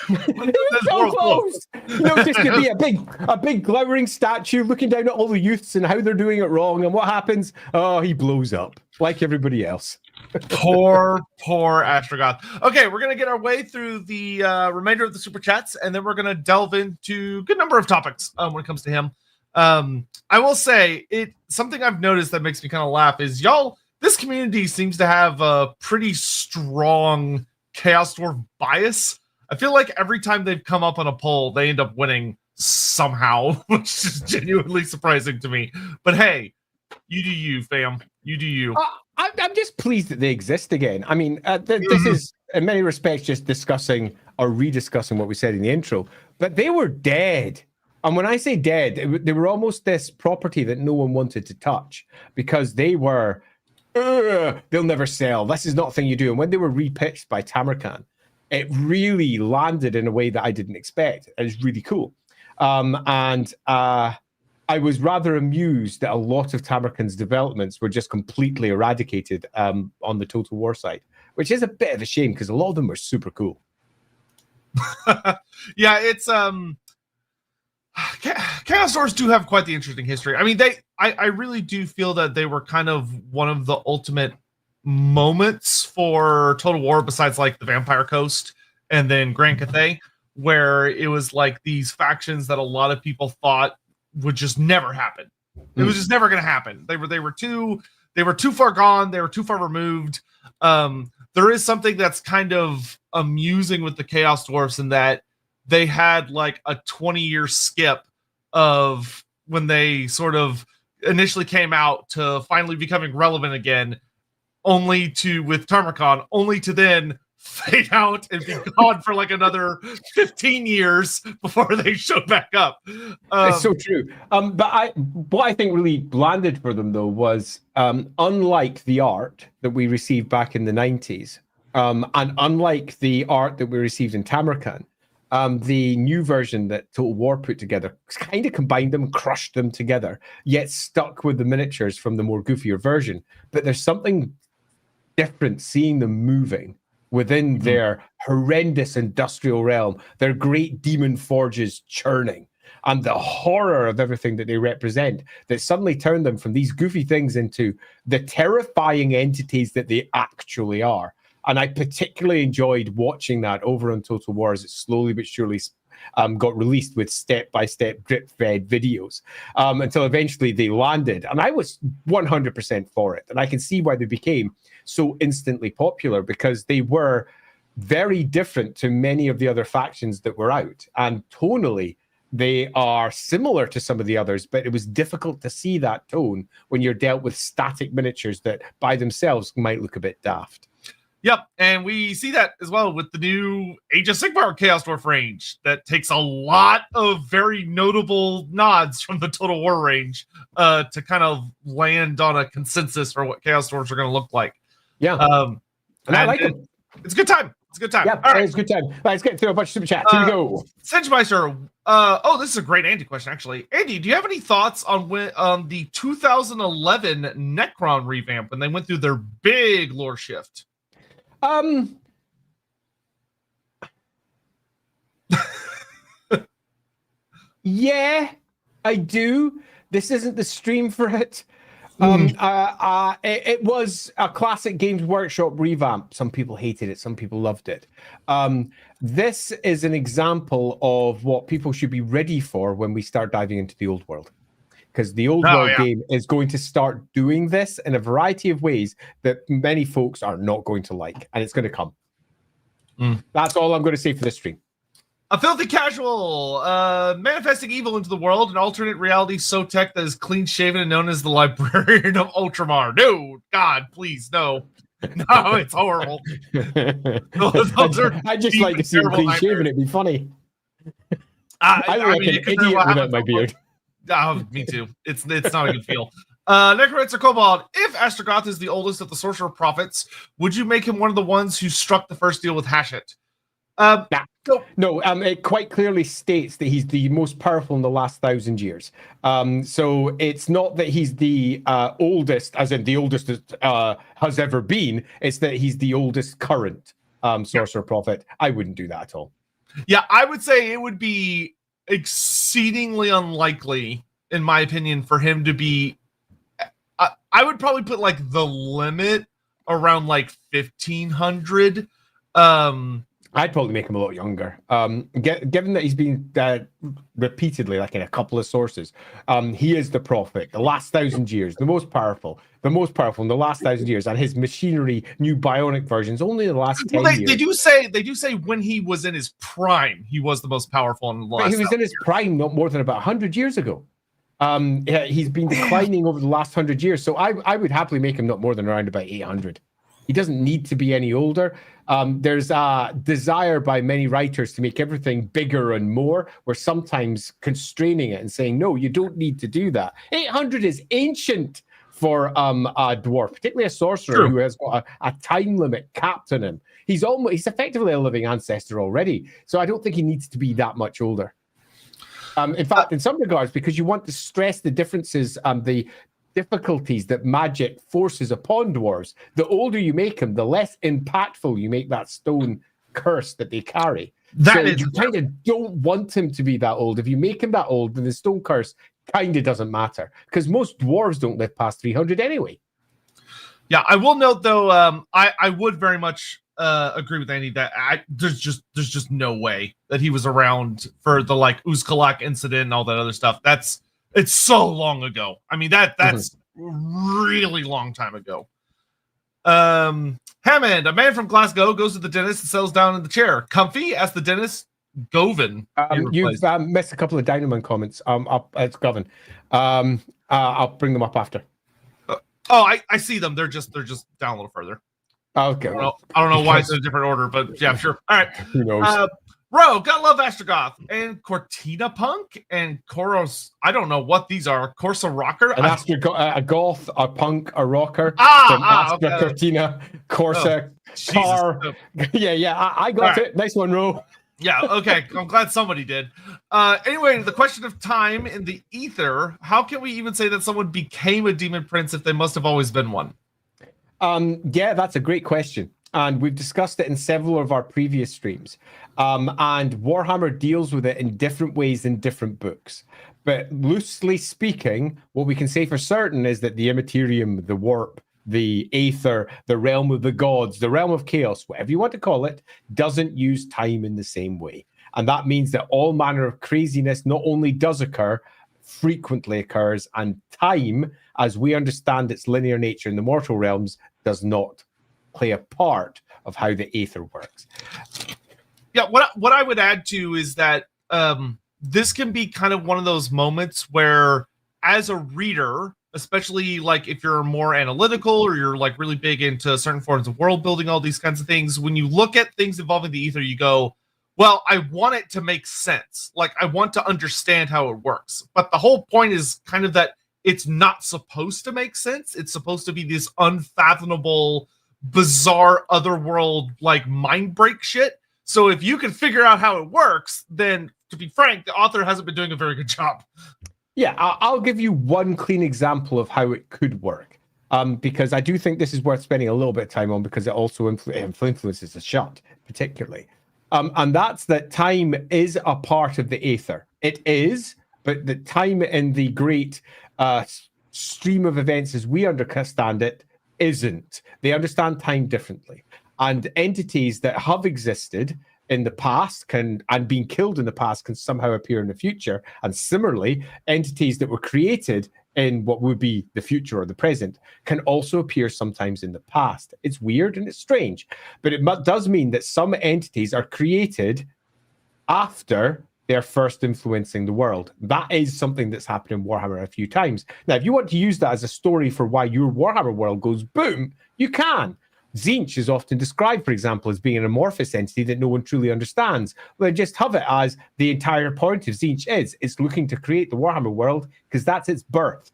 He was so close. Just to be a big glowering statue looking down at all the youths and how they're doing it wrong. And what happens? Oh, he blows up like everybody else. Poor Astrogoth. Okay, we're gonna get our way through the remainder of the super chats, and then we're gonna delve into a good number of topics when it comes to him. I will say something I've noticed that makes me kind of laugh is this community seems to have a pretty strong Chaos Dwarf bias. I feel like every time they've come up on a poll, they end up winning somehow, which is genuinely surprising to me. But hey, you do you, fam. You do you. I'm just pleased that they exist again. I mean, this is, in many respects, just discussing or rediscussing what we said in the intro. But they were dead. And when I say dead, they were almost this property that no one wanted to touch because they were, they'll never sell. This is not a thing you do. And when they were repitched by Tamarkan, it really landed in a way that I didn't expect. It was really cool. I was rather amused that a lot of Tamarkan's developments were just completely eradicated on the Total War side, which is a bit of a shame because a lot of them were super cool. Yeah, it's Chaos Dwarfs do have quite the interesting history. I mean, I really do feel that they were kind of one of the ultimate moments for Total War, besides like the Vampire Coast and then Grand Cathay, where it was like these factions that a lot of people thought would just never happen. It was just never going to happen. They were too far gone. They were too far removed. There is something that's kind of amusing with the Chaos Dwarfs in that they had like a 20-year skip of when they sort of initially came out to finally becoming relevant again, with Tamarkan, only to then fade out and be gone for like another 15 years before they showed back up. It's so true. But what I think really landed for them, though, was unlike the art that we received back in the 90s, and unlike the art that we received in Tamarkan, the new version that Total War put together kind of combined them, crushed them together, yet stuck with the miniatures from the more goofier version. But there's something different seeing them moving within their horrendous industrial realm, their great demon forges churning, and the horror of everything that they represent, that suddenly turned them from these goofy things into the terrifying entities that they actually are. And I particularly enjoyed watching that over on Total War as it slowly but surely got released with step-by-step drip-fed videos until eventually they landed. And I was 100% for it. And I can see why they became so instantly popular, because they were very different to many of the other factions that were out. And tonally, they are similar to some of the others, but it was difficult to see that tone when you're dealt with static miniatures that by themselves might look a bit daft. Yep, and we see that as well with the new Age of Sigmar Chaos Dwarf range that takes a lot of very notable nods from the Total War range to kind of land on a consensus for what Chaos Dwarfs are going to look like. Yeah, and I like it. It's a good time. It's a good time. Yeah, All right. it's a good time. Let's get through a bunch of super chats. Here we go. Senchmeister, this is a great Andy question, actually. Andy, do you have any thoughts on the 2011 Necron revamp when they went through their big lore shift? Yeah, I do. This isn't the stream for it. It was a classic Games Workshop revamp. Some people hated it, some people loved it. This is an example of what people should be ready for when we start diving into the old world. Because the old world game is going to start doing this in a variety of ways that many folks are not going to like, and it's going to come. That's all I'm going to say for this stream. A filthy casual, manifesting evil into the world, an alternate reality Sotek that is clean-shaven and known as the Librarian of Ultramar. No, God, please, no. No, it's horrible. I just like to see him clean-shaven. It'd be funny. I look like an idiot without my beard. Oh, me too. It's not a good feel. Necromancer Kobold, if Astrogoth is the oldest of the Sorcerer Prophets, would you make him one of the ones who struck the first deal with Hashut? No, it quite clearly states that he's the most powerful in the last 1,000 years. So it's not that he's the oldest, as in the oldest that has ever been. It's that he's the oldest current Sorcerer Prophet. I wouldn't do that at all. Yeah, I would say it would be exceedingly unlikely, in my opinion, for him to be. I would probably put like the limit around like 1,500. I'd probably make him a lot younger. Given that he's been repeatedly, like in a couple of sources, he is the prophet, the last 1,000 years, the most powerful in the last 1,000 years, and his machinery, new bionic versions, only in the last 10 years. They do say when he was in his prime, he was the most powerful in the last. But he was in his prime not more than about 100 years ago. He's been declining over the last 100 years, so I would happily make him not more than around about 800. He doesn't need to be any older. There's a desire by many writers to make everything bigger and more. We're sometimes constraining it and saying, no, you don't need to do that. 800 is ancient for a dwarf, particularly a sorcerer who has got a time limit capped on him. He's effectively a living ancestor already. So I don't think he needs to be that much older. In fact, in some regards, because you want to stress the differences, the difficulties that magic forces upon dwarves, the older you make them, the less impactful you make that stone curse that they carry. You kind of don't want him to be that old. If you make him that old, then the stone curse kind of doesn't matter, because most dwarves don't live past 300 anyway. Yeah, I will note though, I would very much agree with Andy that there's just no way that he was around for the like Uzkalak incident and all that other stuff. It's so long ago. I mean, that's really long time ago. Hammond, a man from Glasgow, goes to the dentist and settles down in the chair. Comfy? Ask the dentist. Govin. You've missed a couple of Dynaman comments. It's Govin. I'll bring them up after. I see them. They're just down a little further. Okay. I don't know why it's in a different order, but yeah, sure. All right. Who knows? Bro, gotta love Astrogoth and Cortina Punk and Koros. I don't know what these are. Corsa Rocker, an Astrogoth, a punk, a rocker. Okay. Cortina, Corsa, car. Oh. Yeah. I got it. Nice one, Ro. Yeah. Okay. I'm glad somebody did. Anyway, the question of time in the ether. How can we even say that someone became a demon prince if they must have always been one? Yeah, that's a great question. And we've discussed it in several of our previous streams. And Warhammer deals with it in different ways in different books. But loosely speaking, what we can say for certain is that the Immaterium, the Warp, the Aether, the Realm of the Gods, the Realm of Chaos, whatever you want to call it, doesn't use time in the same way. And that means that all manner of craziness not only does occur, frequently occurs, and time, as we understand its linear nature in the mortal realms, does not play a part of how the Aether works. Yeah, what I would add to is that this can be kind of one of those moments where, as a reader, especially like if you're more analytical or you're like really big into certain forms of world building, all these kinds of things, when you look at things involving the Aether, you go, well, I want it to make sense. Like, I want to understand how it works. But the whole point is kind of that it's not supposed to make sense. It's supposed to be this unfathomable bizarre otherworld like mind break shit. So if you can figure out how it works, then to be frank, the author hasn't been doing a very good job. Yeah, I'll give you one clean example of how it could work, because I do think this is worth spending a little bit of time on, because it also influences the shot particularly. And that's that time is a part of the aether. It is, but the time in the great stream of events as we understand it isn't. They understand time differently. And entities that have existed in the past and being killed in the past can somehow appear in the future. And similarly, entities that were created in what would be the future or the present can also appear sometimes in the past. It's weird and it's strange, but it does mean that some entities are created after they're first influencing the world. That is something that's happened in Warhammer a few times. Now, if you want to use that as a story for why your Warhammer world goes boom, you can. Tzeentch is often described, for example, as being an amorphous entity that no one truly understands. Well, just have it as the entire point of Tzeentch is. It's looking to create the Warhammer world because that's its birth.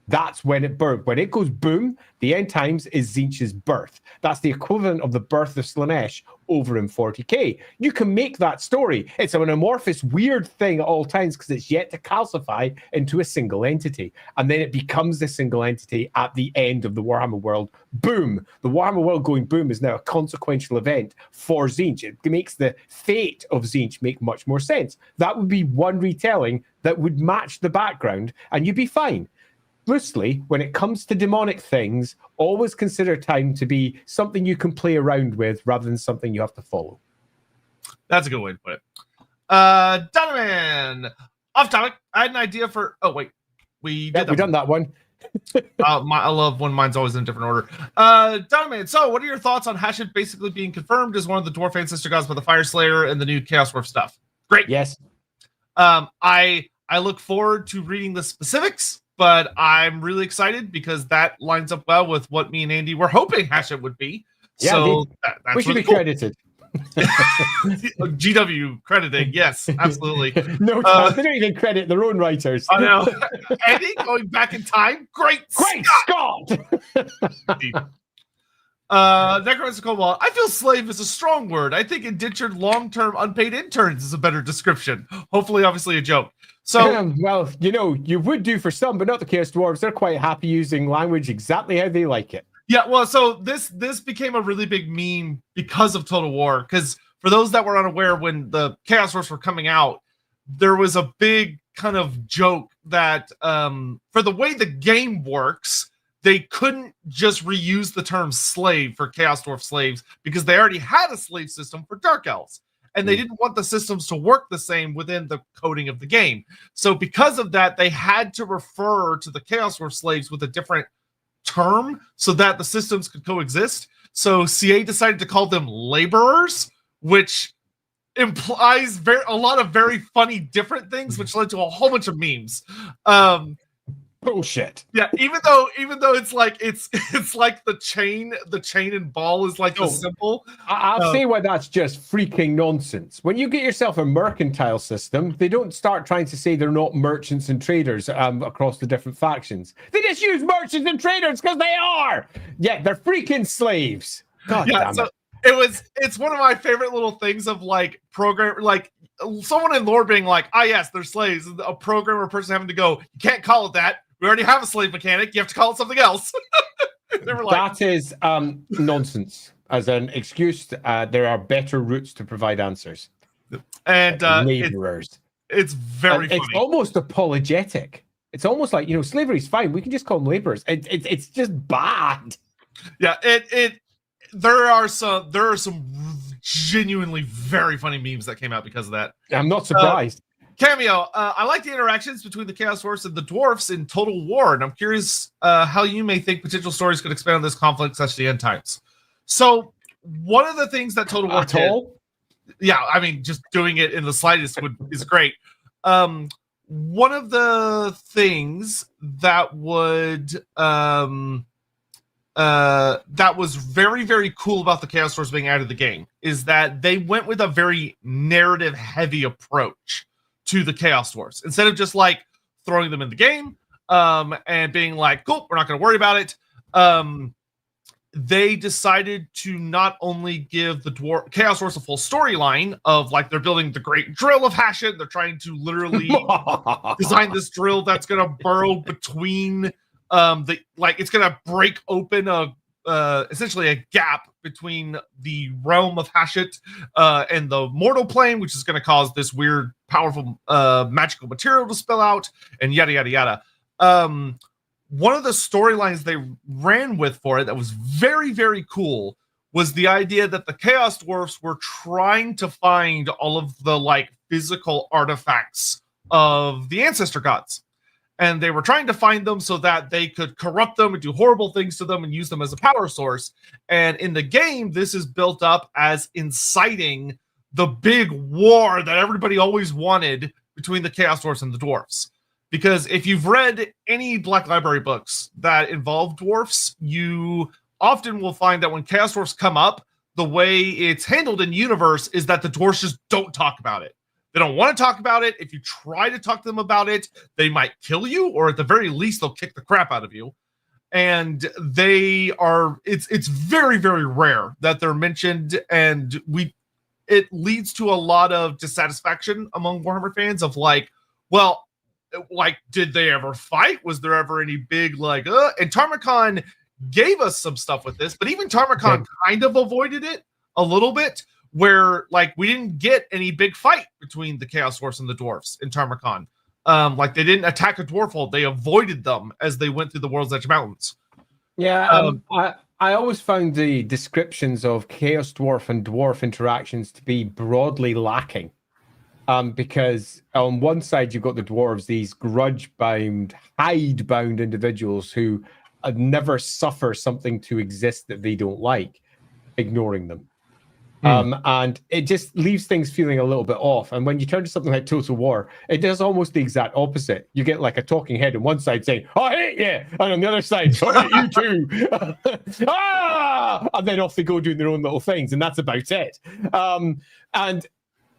That's when it birthed. When it goes boom, the end times is Tzeentch's birth. That's the equivalent of the birth of Slaanesh over in 40k. You can make that story. It's an amorphous, weird thing at all times because it's yet to calcify into a single entity. And then it becomes the single entity at the end of the Warhammer world. Boom. The Warhammer world going boom is now a consequential event for Tzeentch. It makes the fate of Tzeentch make much more sense. That would be one retelling that would match the background, and you'd be fine. Loosely, when it comes to demonic things, always consider time to be something you can play around with rather than something you have to follow. That's a good way to put it. Donovan, off topic. I had an idea for. Oh wait, we've done that one. I love when mine's always in a different order. Donovan, so what are your thoughts on Hashut basically being confirmed as one of the dwarf ancestor gods by the Fire Slayer and the new Chaos Dwarf stuff? Great. Yes. I look forward to reading the specifics. But I'm really excited because that lines up well with what me and Andy were hoping Hashut would be. Yeah, so that's we should really be credited. GW crediting, yes, absolutely. No, they don't even credit their own writers. I know. Andy, going back in time, great Scott! Necromancer Cobalt, I feel slave is a strong word. I think indentured long-term unpaid interns is a better description. Hopefully, obviously a joke. So, well, you would do for some, but not the Chaos Dwarves. They're quite happy using language exactly how they like it. Yeah, well, so this became a really big meme because of Total War. Because for those that were unaware, when the Chaos Dwarfs were coming out, there was a big kind of joke that for the way the game works, they couldn't just reuse the term slave for Chaos Dwarf slaves because they already had a slave system for Dark Elves. And they didn't want the systems to work the same within the coding of the game. So because of that, they had to refer to the Chaos Dwarf slaves with a different term so that the systems could coexist. So CA decided to call them laborers, which implies a lot of very funny different things, which led to a whole bunch of memes. Bullshit. Yeah, even though it's like the chain and ball is like the symbol. I'll say why that's just freaking nonsense. When you get yourself a mercantile system, they don't start trying to say they're not merchants and traders across the different factions. They just use merchants and traders because they are. Yeah, they're freaking slaves. God damn it. It's one of my favorite little things of like program, like someone in lore being like, yes, they're slaves. A programmer person having to go, you can't call it that. We already have a slave mechanic. You have to call it something else. They were like, that is nonsense. As an excuse, there are better routes to provide answers. And laborers. It's very funny. It's almost apologetic. It's almost like, slavery's fine. We can just call them laborers. It's just bad. Yeah, there are some genuinely very funny memes that came out because of that. I'm not surprised. Cameo, I like the interactions between the Chaos Dwarfs and the Dwarfs in Total War, and I'm curious how you may think potential stories could expand on this conflict such as the end times. So, one of the things that Total War did, yeah, I mean, just doing it in the slightest is great. One of the things that was very, very cool about the Chaos Dwarfs being added to the game is that they went with a very narrative-heavy approach to the Chaos Dwarfs. Instead of just like throwing them in the game and being like, cool, we're not going to worry about it. they decided to not only give the Chaos Dwarfs a full storyline of like they're building the great drill of Hashut, they're trying to literally design this drill that's gonna burrow between it's gonna break open essentially a gap between the realm of Hashut and the mortal plane, which is going to cause this weird, powerful magical material to spill out, and yada yada yada. One of the storylines they ran with for it that was very, very cool was the idea that the Chaos Dwarfs were trying to find all of the like physical artifacts of the ancestor gods. And they were trying to find them so that they could corrupt them and do horrible things to them and use them as a power source. And in the game, this is built up as inciting the big war that everybody always wanted between the Chaos Dwarfs and the Dwarfs. Because if you've read any Black Library books that involve Dwarfs, you often will find that when Chaos Dwarfs come up, the way it's handled in universe is that the Dwarfs just don't talk about it. They don't want to talk about it. If you try to talk to them about it, they might kill you, or at the very least, they'll kick the crap out of you. And it's very, very rare that they're mentioned, and it leads to a lot of dissatisfaction among Warhammer fans of like, well, like, did they ever fight? Was there ever any big and Tarmacon gave us some stuff with this, but even Tarmacon kind of avoided it a little bit, where like we didn't get any big fight between the Chaos Dwarfs and the Dwarfs in Tarmacon. Like they didn't attack a dwarf hold, they avoided them as they went through the World's Edge Mountains. Yeah, I always found the descriptions of Chaos Dwarf and Dwarf interactions to be broadly lacking. Because on one side you've got the dwarves, these grudge-bound, hide-bound individuals who never suffer something to exist that they don't like, ignoring them. And it just leaves things feeling a little bit off. And when you turn to something like Total War, it does almost the exact opposite. You get like a talking head on one side saying, "I hate you," and on the other side, "I hate you too." And then off they go doing their own little things, and that's about it. And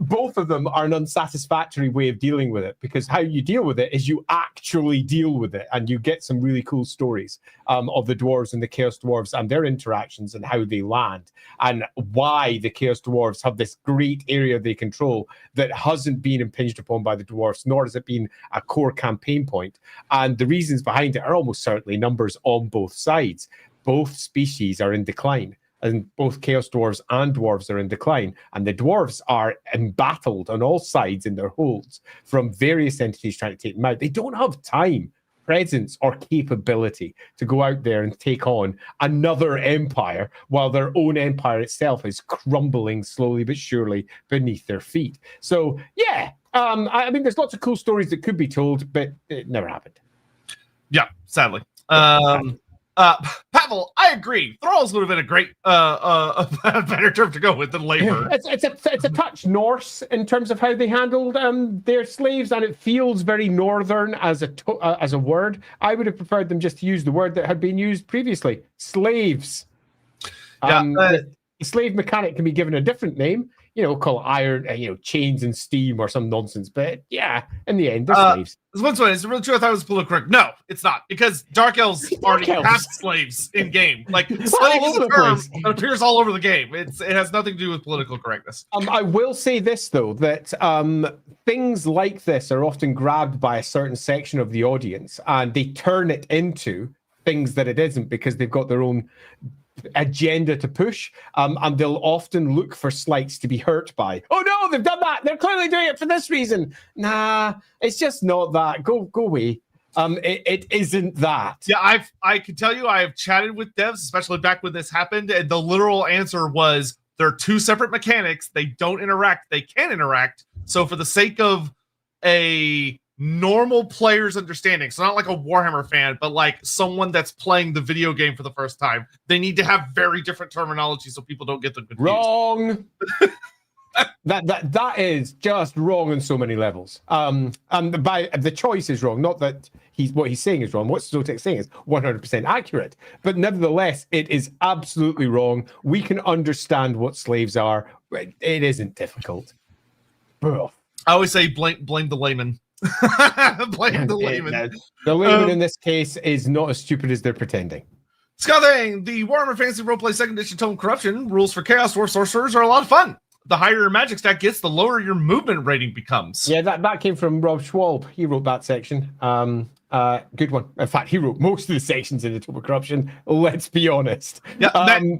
both of them are an unsatisfactory way of dealing with it, because how you deal with it is you actually deal with it, and you get some really cool stories of the dwarves and the Chaos Dwarves and their interactions and how they land, and why the Chaos Dwarves have this great area they control that hasn't been impinged upon by the dwarfs, nor has it been a core campaign point. And the reasons behind it are almost certainly numbers on both sides. Both species are in decline, and both Chaos Dwarves and Dwarves are in decline. And the Dwarves are embattled on all sides in their holds from various entities trying to take them out. They don't have time, presence, or capability to go out there and take on another empire while their own empire itself is crumbling slowly but surely beneath their feet. So, yeah, I mean, there's lots of cool stories that could be told, but it never happened. Yeah, sadly. Pavel, I agree. Thralls would have been a great, a better term to go with than labor. It's a touch Norse in terms of how they handled their slaves, and it feels very northern as a word. I would have preferred them just to use the word that had been used previously: slaves. The slave mechanic can be given a different name. Call it iron, chains and steam or some nonsense. But yeah, in the end, they're slaves. Is it really true? I thought it was politically correct. No, it's not, because Dark Elves already have slaves in game. Like, slave is a term that appears all over the game. It has nothing to do with political correctness. I will say this, though, that things like this are often grabbed by a certain section of the audience, and they turn it into things that it isn't, because they've got their own agenda to push, and they'll often look for slights to be hurt by. Oh no, they've done that, they're clearly doing it for this reason. Nah, it's just not that. Go away. It isn't that. Yeah, I can tell you, I have chatted with devs, especially back when this happened, and the literal answer was they're two separate mechanics. They don't interact. They can interact. So for the sake of a normal player's understanding, so not like a Warhammer fan, but like someone that's playing the video game for the first time, they need to have very different terminology so people don't get them confused. Wrong. that is just wrong on so many levels. And by the choice is wrong. Not that what he's saying is wrong. What Sotek's saying is 100% accurate. But nevertheless, it is absolutely wrong. We can understand what slaves are. It isn't difficult. I always say blame the layman. Blame the layman. The layman in this case is not as stupid as they're pretending. Scothing, the Warhammer Fantasy Roleplay 2nd Edition Tome Corruption rules for Chaos Dwarf sorcerers are a lot of fun. The higher your magic stat gets, the lower your movement rating becomes. Yeah, that came from Rob Schwalb. He wrote that section. Good one. In fact, he wrote most of the sections in the Tome of Corruption. Let's be honest. Yeah,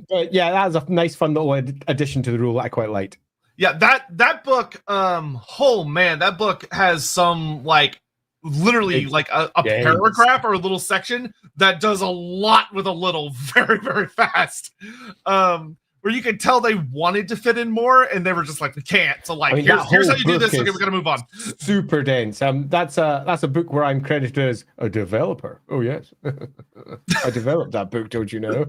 but yeah, that was a nice, fun little addition to the rule that I quite liked. Yeah, that book. Oh man, that book has some like literally like a paragraph or a little section that does a lot with a little, very very fast. Where you can tell they wanted to fit in more, and they were just like, we can't. So like, here's how you do this. Okay, we gotta move on. Super dense. That's a book where I'm credited as a developer. Oh yes, I developed that book. Don't you know?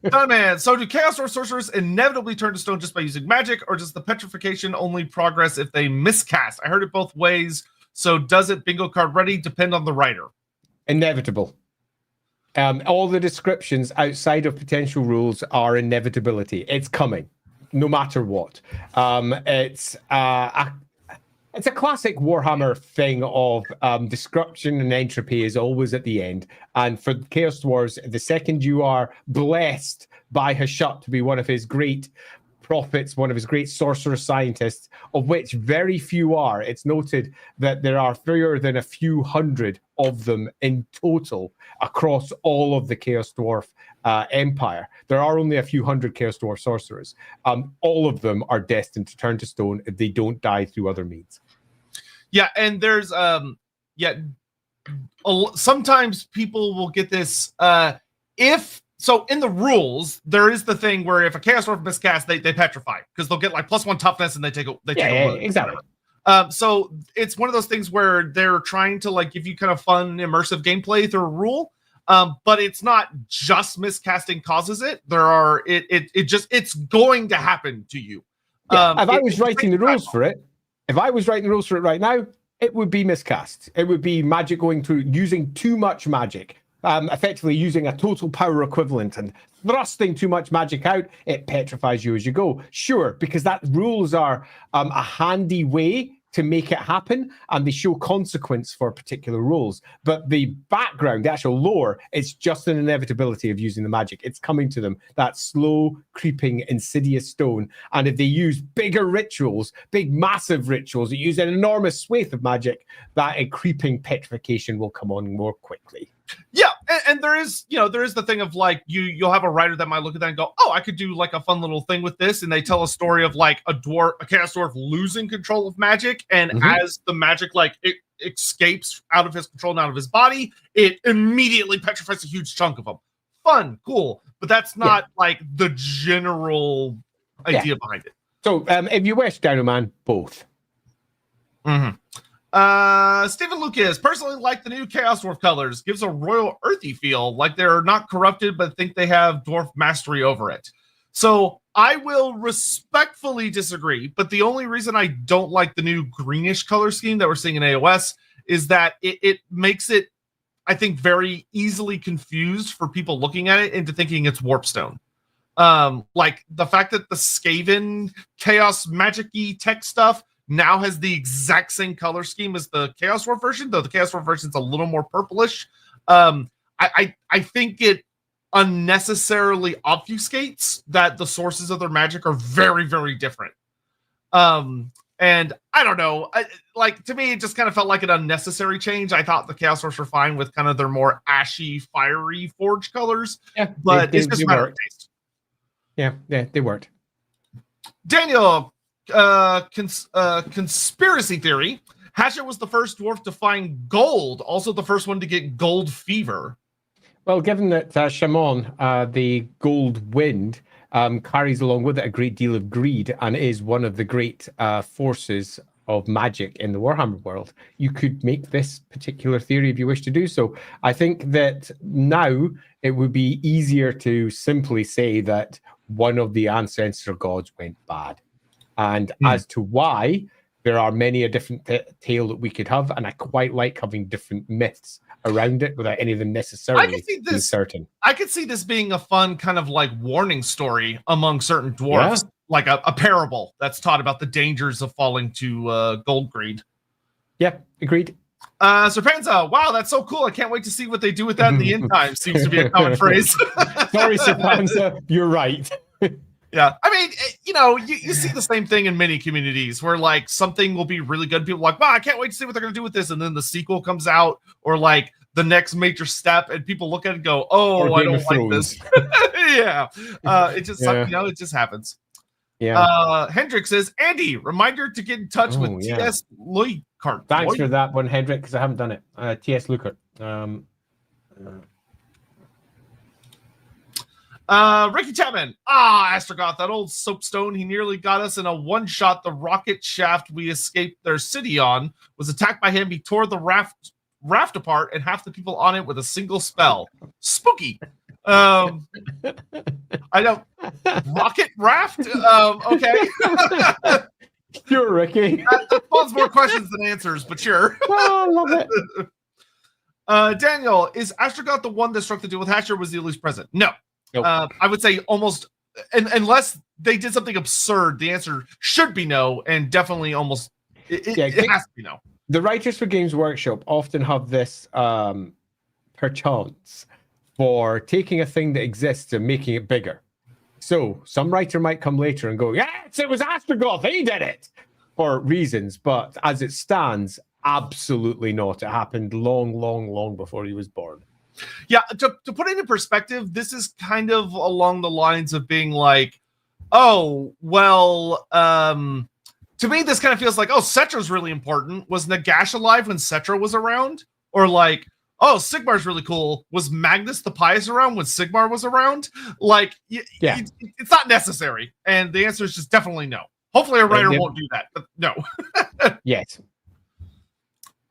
Done, man. So do Chaos Dwarf sorcerers inevitably turn to stone just by using magic, or does the petrification only progress if they miscast? I heard it both ways. So does it, bingo card ready, depend on the writer? Inevitable. All the descriptions outside of potential rules are inevitability. It's coming, no matter what. It's a classic Warhammer thing of destruction and entropy is always at the end. And for Chaos Dwarves, the second you are blessed by Hashut to be one of his great prophets, one of his great sorcerer scientists, of which very few are. It's noted that there are fewer than a few hundred of them in total across all of the Chaos Dwarf empire. There are only a few hundred Chaos Dwarf sorcerers. All of them are destined to turn to stone if they don't die through other means. Yeah, and there's sometimes people will get this So in the rules, there is the thing where if a Chaos Dwarf miscast, they petrify because they'll get like +1 toughness and they take a exactly. So it's one of those things where they're trying to like give you kind of fun, immersive gameplay through a rule. But it's not just miscasting causes it. It's going to happen to you. Yeah, if I was writing the rules for it right now, it would be miscast. It would be magic going through using too much magic. Effectively using a total power equivalent and thrusting too much magic out, it petrifies you as you go. Sure, because that rules are a handy way to make it happen, and they show consequence for particular rules. But the background, the actual lore, it's just an inevitability of using the magic. It's coming to them, that slow, creeping, insidious stone. And if they use bigger rituals, big, massive rituals that use an enormous swathe of magic, that a creeping petrification will come on more quickly. Yeah, and there is the thing of like you'll have a writer that might look at that and go, oh, I could do like a fun little thing with this, and they tell a story of like a Chaos Dwarf losing control of magic, and as the magic like it escapes out of his control and out of his body, it immediately petrifies a huge chunk of him. Fun, cool, but that's not like the general idea behind it. So if you wish, Dino Man, both. Stephen Lucas, personally like the new Chaos Dwarf colors. Gives a royal earthy feel, like they're not corrupted, but think they have dwarf mastery over it. So I will respectfully disagree, but the only reason I don't like the new greenish color scheme that we're seeing in AOS is that it makes it, I think, very easily confused for people looking at it into thinking it's Warpstone. Like the fact that the Skaven chaos magic-y tech stuff now has the exact same color scheme as the Chaos Dwarf version, though the Chaos Dwarf version is a little more purplish. I think it unnecessarily obfuscates that the sources of their magic are very, very different. And I don't know, to me, it just kind of felt like an unnecessary change. I thought the Chaos Dwarfs were fine with kind of their more ashy, fiery forge colors, but it's just a matter of taste. Yeah, they worked. Daniel, conspiracy theory. Hashut was the first dwarf to find gold, also the first one to get gold fever. Well, given that Shaman, the gold wind, carries along with it a great deal of greed and is one of the great forces of magic in the Warhammer world, you could make this particular theory if you wish to do so. I think that now it would be easier to simply say that one of the ancestor gods went bad. And as to why, there are many a different tale that we could have, and I quite like having different myths around it without any of them necessarily being certain. I could see this being a fun kind of like warning story among certain dwarves, like a parable that's taught about the dangers of falling to gold greed. Yeah, agreed. Serpenza, wow, that's so cool. I can't wait to see what they do with that in the end time. Seems to be a common phrase. Sorry, Serpenza, you're right. Yeah, I mean, you see the same thing in many communities where like something will be really good. People are like, wow, I can't wait to see what they're going to do with this. And then the sequel comes out or like the next major step and people look at it and go, oh, I don't like this. Yeah, it just, it just happens. Yeah. Hendrik says, Andy, reminder to get in touch with T.S. Leuchart. Thanks for that one, Hendrik, because I haven't done it. T.S. Leuchart. Ricky Chapman. Astrogoth, that old soapstone. He nearly got us in a one-shot. The rocket shaft we escaped their city on was attacked by him. He tore the raft apart and half the people on it with a single spell. Spooky. I don't rocket raft. Okay. Sure, Ricky. That spawns more questions than answers, but sure. Oh, I love it. Daniel, is Astrogoth the one that struck the deal with Hatcher? Was he at least present? No. Nope. I would say almost, unless they did something absurd, the answer should be no, and definitely almost it has to be no. The writers for Games Workshop often have this perchance for taking a thing that exists and making it bigger. So some writer might come later and go, yes, it was Astrogoth, he did it, for reasons, but as it stands, absolutely not. It happened long before he was born. Yeah, to put it in perspective, this is kind of along the lines of being like, oh, well, to me, this kind of feels like, oh, Cetra's really important. Was Nagash alive when Cetra was around? Or like, oh, Sigmar's really cool. Was Magnus the Pious around when Sigmar was around? Like, it's not necessary. And the answer is just definitely no. Hopefully a writer won't do that, but no. Yes.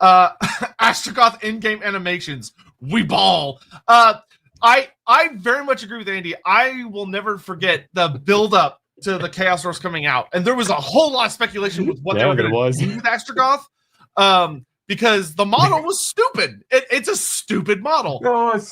Astrogoth in-game animations. We ball. I very much agree with Andy. I will never forget the build-up to the Chaos Wars coming out. And there was a whole lot of speculation with what they were going to do with Astrogoth. Because the model was stupid. It's a stupid model. Oh, it's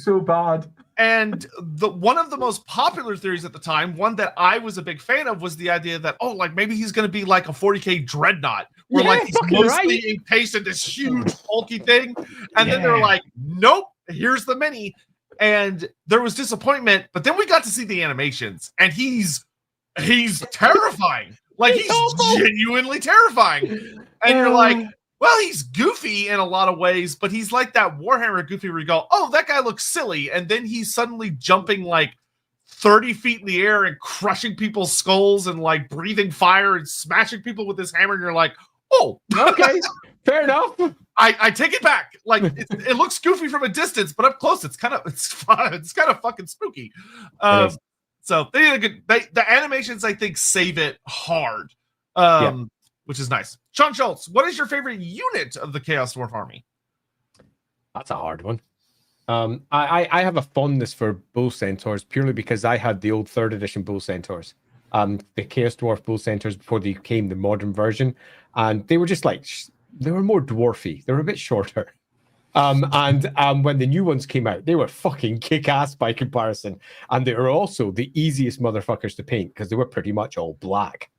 so bad. And one of the most popular theories at the time, one that I was a big fan of, was the idea that, oh, like maybe he's going to be like a 40k dreadnought, where like he's mostly encased in this huge bulky thing. And then they're like, nope, here's the mini. And there was disappointment, but then we got to see the animations, and he's terrifying. Like he's genuinely terrifying. And you're like, well, he's goofy in a lot of ways, but he's like that Warhammer goofy where you go, oh, that guy looks silly. And then he's suddenly jumping like 30 feet in the air and crushing people's skulls and like breathing fire and smashing people with his hammer. And you're like, oh, okay, fair enough. I take it back. Like it looks goofy from a distance, but up close, it's kind of fucking spooky. So they did a good, the animations, I think, save it hard. Which is nice. Sean Schultz, what is your favorite unit of the Chaos Dwarf army? That's a hard one. I have a fondness for bull centaurs purely because I had the old 3rd edition bull centaurs, the Chaos Dwarf bull centaurs before they came the modern version, and they were just like they were more dwarfy. They were a bit shorter. And when the new ones came out, they were fucking kick-ass by comparison, and they were also the easiest motherfuckers to paint because they were pretty much all black.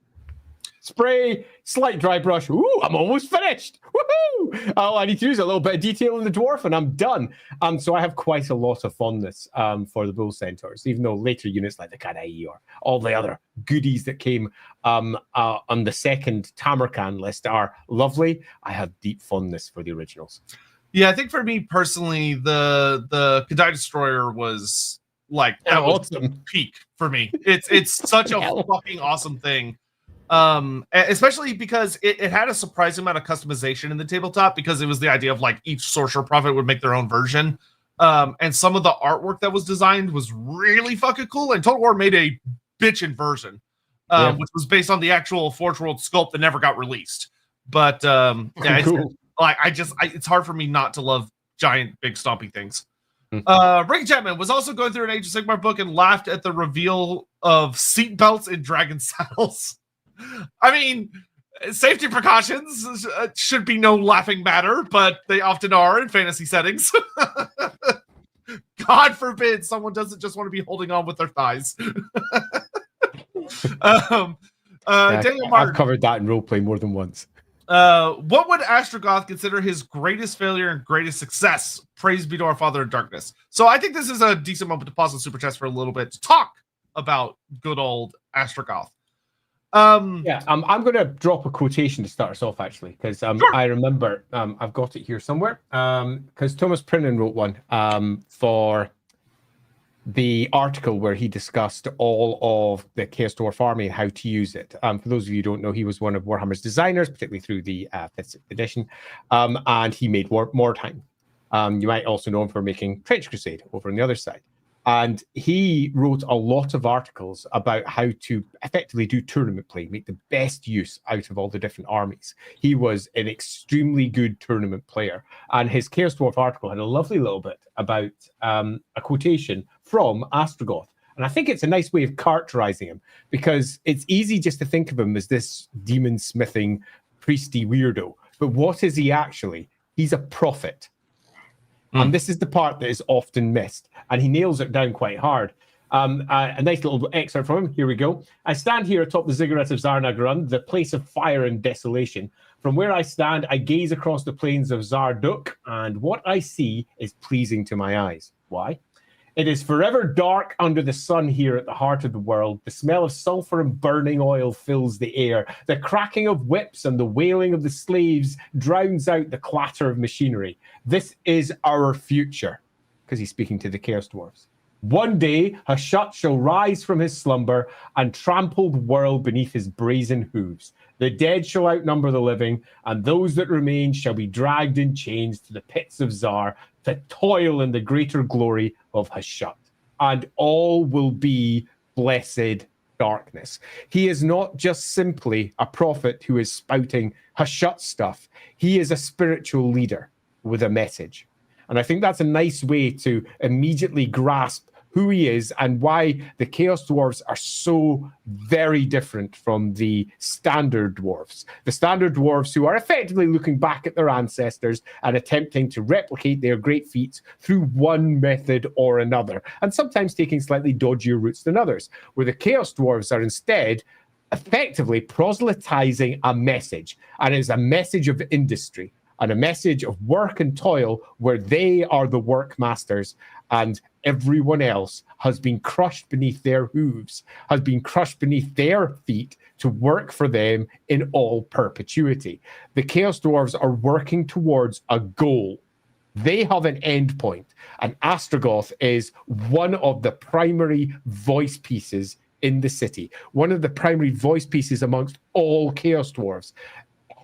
Spray, slight dry brush. Ooh, I'm almost finished. Woohoo! All I need to do is a little bit of detail in the dwarf, and I'm done. So I have quite a lot of fondness for the bull centaurs, even though later units like the Kadai or all the other goodies that came on the second Tamarkan list are lovely. I have deep fondness for the originals. Yeah, I think for me personally, the Kadai Destroyer was like that was awesome. Peak for me. It's such a fucking awesome thing. Especially because it had a surprising amount of customization in the tabletop, because it was the idea of like each sorcerer prophet would make their own version. And some of the artwork that was designed was really fucking cool. And Total War made a bitchin' version, which was based on the actual Forge World sculpt that never got released. But cool. It's hard for me not to love giant, big, stomping things. Ricky Chapman was also going through an Age of Sigmar book and laughed at the reveal of seat belts in dragon saddles. I mean, safety precautions should be no laughing matter, but they often are in fantasy settings. God forbid someone doesn't just want to be holding on with their thighs. Daniel Martin. I've covered that in roleplay more than once. What would Astrogoth consider his greatest failure and greatest success? Praise be to our Father in darkness. So I think this is a decent moment to pause the super chest for a little bit to talk about good old Astrogoth. I'm going to drop a quotation to start us off, actually, because Sure. I remember I've got it here somewhere. Because Thomas Prinnan wrote one for the article where he discussed all of the Chaos Dwarf army and how to use it. For those of you who don't know, he was one of Warhammer's designers, particularly through the 5th edition, and he made Wartime. You might also know him for making Trench Crusade over on the other side. And he wrote a lot of articles about how to effectively do tournament play, make the best use out of all the different armies. He was an extremely good tournament player. And his Chaos Dwarf article had a lovely little bit about a quotation from Astrogoth. And I think it's a nice way of characterizing him, because it's easy just to think of him as this demon-smithing, priesty weirdo. But what is he actually? He's a prophet. And this is the part that is often missed. And he nails it down quite hard. A nice little excerpt from him. Here we go. I stand here atop the ziggurat of Zharr-Naggrund, the place of fire and desolation. From where I stand, I gaze across the plains of Zhar-Duk, and what I see is pleasing to my eyes. Why? It is forever dark under the sun here at the heart of the world. The smell of sulfur and burning oil fills the air. The cracking of whips and the wailing of the slaves drowns out the clatter of machinery. This is our future, because he's speaking to the Chaos Dwarfs. One day, Hashut shall rise from his slumber and trample the world beneath his brazen hooves. The dead shall outnumber the living, and those that remain shall be dragged in chains to the pits of Zhar to toil in the greater glory of Hashut. And all will be blessed darkness. He is not just simply a prophet who is spouting Hashut stuff. He is a spiritual leader with a message. And I think that's a nice way to immediately grasp who he is and why the Chaos Dwarfs are so very different from the standard dwarfs. The standard dwarfs who are effectively looking back at their ancestors and attempting to replicate their great feats through one method or another, and sometimes taking slightly dodgier routes than others, where the Chaos Dwarfs are instead effectively proselytizing a message, and it is a message of industry and a message of work and toil where they are the work masters and everyone else has been crushed beneath their hooves, has been crushed beneath their feet to work for them in all perpetuity. The Chaos Dwarves are working towards a goal. They have an end point, and Astrogoth is one of the primary voice pieces in the city, one of the primary voice pieces amongst all Chaos Dwarves.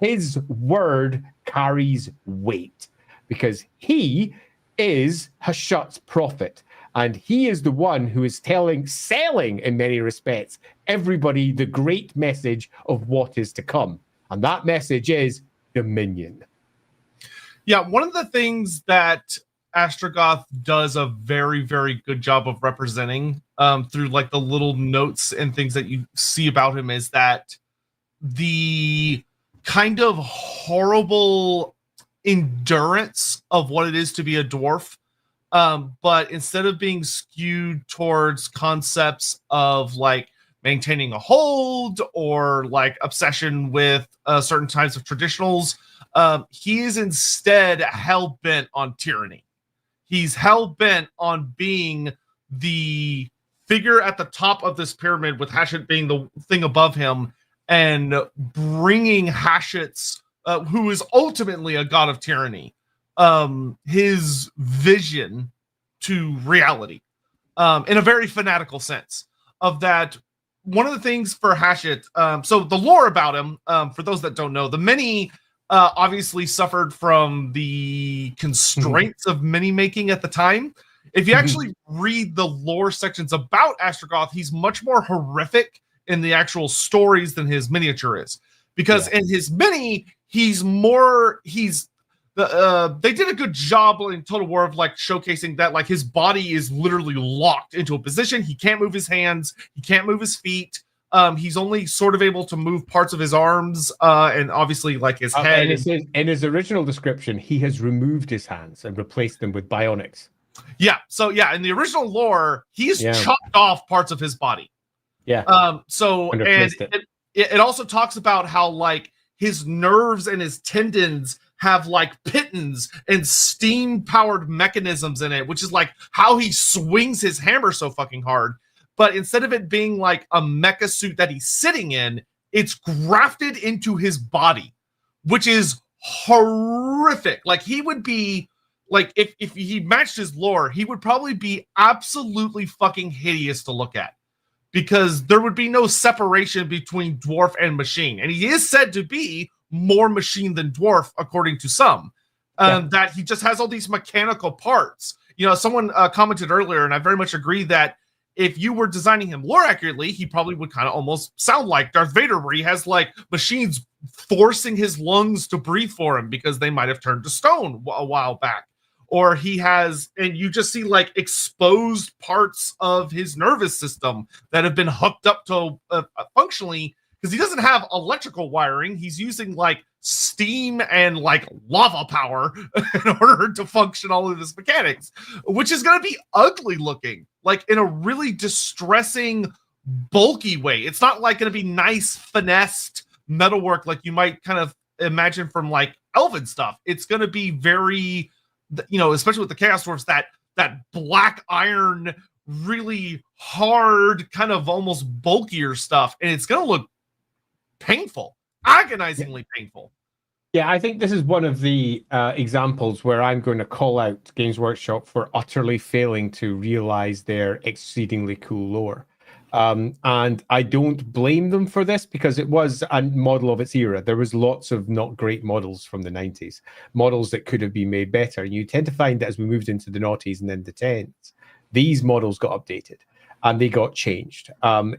His word carries weight because he is Hashut's prophet. And he is the one who is selling in many respects, everybody the great message of what is to come. And that message is dominion. Yeah, one of the things that Astrogoth does a very, very good job of representing through like the little notes and things that you see about him is that the kind of horrible endurance of what it is to be a dwarf. But instead of being skewed towards concepts of like maintaining a hold or like obsession with certain types of traditionals, he is instead hell-bent on tyranny. He's hell-bent on being the figure at the top of this pyramid, with Hashut being the thing above him, and bringing Hashut's, who is ultimately a god of tyranny, his vision to reality, in a very fanatical sense of that. One of the things for Hashut, so the lore about him, for those that don't know, the many obviously suffered from the constraints of mini making at the time. If you actually read the lore sections about Astrogoth, he's much more horrific in the actual stories than his miniature is, because in his mini, they did a good job in Total War of like showcasing that like his body is literally locked into a position. He can't move his hands, he can't move his feet. He's only sort of able to move parts of his arms, and obviously like his head. In his original description, he has removed his hands and replaced them with bionics. Yeah. So yeah, in the original lore, he's chopped off parts of his body. Yeah. So and it also talks about how like his nerves and his tendons have like pitons and steam powered mechanisms in it, which is like how he swings his hammer so fucking hard. But instead of it being like a mecha suit that he's sitting in, it's grafted into his body, which is horrific. Like he would be like, if he matched his lore, he would probably be absolutely fucking hideous to look at, because there would be no separation between dwarf and machine. And he is said to be more machine than dwarf, according to some. That he just has all these mechanical parts. You know, someone commented earlier, and I very much agree, that if you were designing him lore accurately, he probably would kind of almost sound like Darth Vader, where he has like machines forcing his lungs to breathe for him because they might have turned to stone a while back. Or he has, and you just see like exposed parts of his nervous system that have been hooked up to functionally, because he doesn't have electrical wiring. He's using like steam and like lava power in order to function all of his mechanics, which is going to be ugly looking, like in a really distressing, bulky way. It's not like going to be nice, finessed metalwork like you might kind of imagine from like Elven stuff. It's going to be very, you know, especially with the Chaos Dwarfs, that black iron, really hard, kind of almost bulkier stuff, and it's going to look painful, agonizingly painful. Yeah, I think this is one of the examples where I'm going to call out Games Workshop for utterly failing to realize their exceedingly cool lore. And I don't blame them for this, because it was a model of its era. There was lots of not great models from the 90s, models that could have been made better. And you tend to find that as we moved into the noughties and then the 10s, these models got updated and they got changed.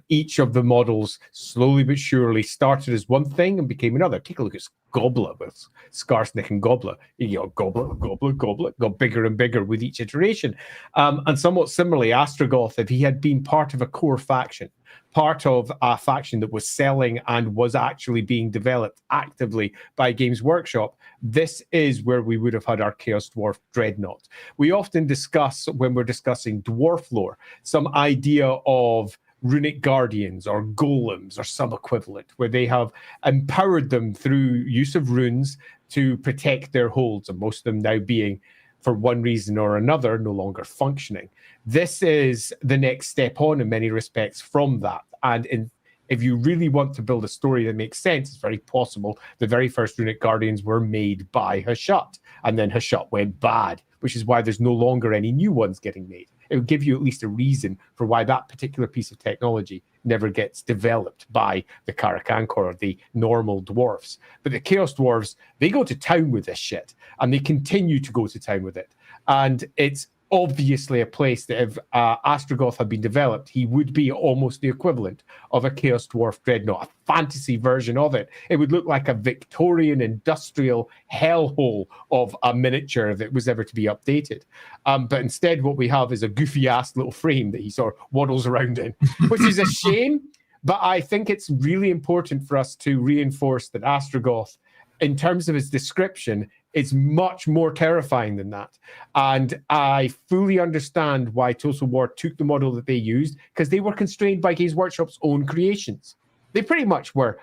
Each of the models slowly but surely started as one thing and became another. Take a look at Gobbler with Skarsnik and Gobbler. You know, Gobbler got bigger and bigger with each iteration. And somewhat similarly, Astrogoth, if he had been part of a core faction, part of a faction that was selling and was actually being developed actively by Games Workshop, this is where we would have had our Chaos Dwarf Dreadnought. We often discuss, when we're discussing dwarf lore, some idea of runic guardians or golems or some equivalent, where they have empowered them through use of runes to protect their holds, and most of them now being, for one reason or another, no longer functioning. This is the next step on in many respects from that. And if you really want to build a story that makes sense, it's very possible the very first runic guardians were made by Hashut, and then Hashut went bad, which is why there's no longer any new ones getting made. It would give you at least a reason for why that particular piece of technology never gets developed by the Karakankor or the normal dwarfs. But the Chaos Dwarves, they go to town with this shit, and they continue to go to town with it. And it's obviously a place that if Astrogoth had been developed, he would be almost the equivalent of a Chaos Dwarf Dreadnought, a fantasy version of it. It would look like a Victorian industrial hellhole of a miniature if it was ever to be updated. But instead, what we have is a goofy-ass little frame that he sort of waddles around in, which is a shame. But I think it's really important for us to reinforce that Astrogoth, in terms of his description, it's much more terrifying than that. And I fully understand why Total War took the model that they used, because they were constrained by Games Workshop's own creations. They pretty much were.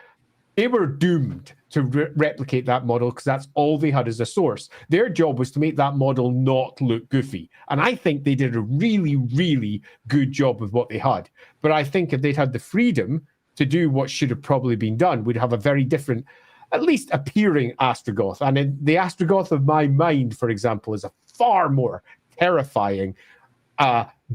They were doomed to replicate that model, because that's all they had as a source. Their job was to make that model not look goofy. And I think they did a really, really good job with what they had. But I think if they'd had the freedom to do what should have probably been done, we'd have a very different, at least appearing Astrogoth. And in the Astrogoth of my mind, for example, is a far more terrifying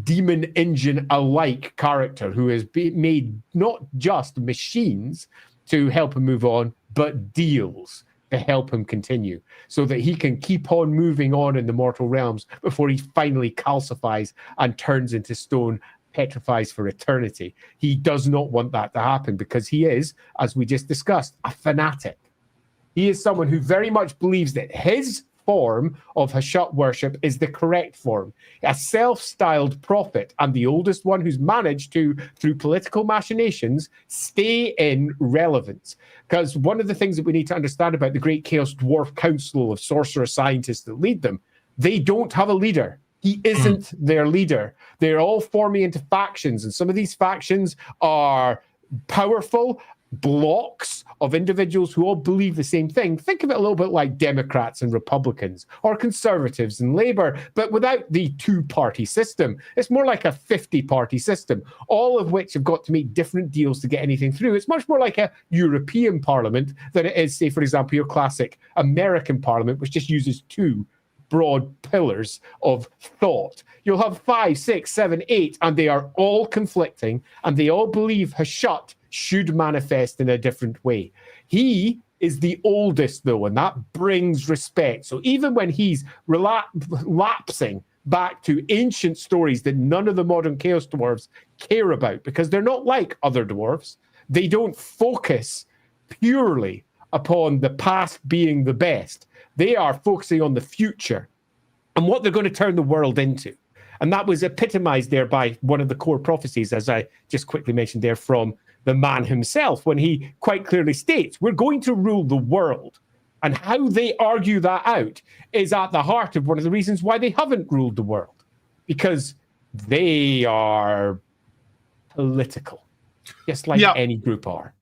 demon engine-alike character who has made not just machines to help him move on, but deals to help him continue, so that he can keep on moving on in the mortal realms before he finally calcifies and turns into stone, petrifies for eternity. He does not want that to happen, because he is, as we just discussed, a fanatic. He is someone who very much believes that his form of Hashut worship is the correct form. A self-styled prophet, and the oldest one who's managed to, through political machinations, stay in relevance. Because one of the things that we need to understand about the Great Chaos Dwarf Council of sorcerer scientists that lead them, they don't have a leader. He isn't their leader. They're all forming into factions, and some of these factions are powerful blocks of individuals who all believe the same thing. Think of it a little bit like Democrats and Republicans, or Conservatives and Labour, but without the two-party system. It's more like a 50-party system, all of which have got to make different deals to get anything through. It's much more like a European Parliament than it is, say, for example, your classic American Parliament, which just uses two broad pillars of thought. You'll have 5, 6, 7, 8, and they are all conflicting, and they all believe Hashut should manifest in a different way. He is the oldest, though, and that brings respect. So even when he's lapsing back to ancient stories that none of the modern Chaos Dwarves care about, because they're not like other dwarves, they don't focus purely upon the past being the best. They are focusing on the future and what they're going to turn the world into. And that was epitomized there by one of the core prophecies, as I just quickly mentioned there, from the man himself, when he quite clearly states, we're going to rule the world. And how they argue that out is at the heart of one of the reasons why they haven't ruled the world, because they are political, just like any group are.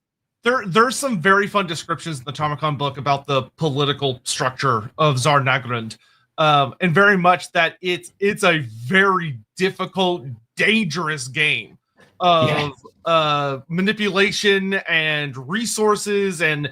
There's some very fun descriptions in the Tarmakon book about the political structure of Zharr-Naggrund, and very much that it's a very difficult, dangerous game of manipulation and resources, and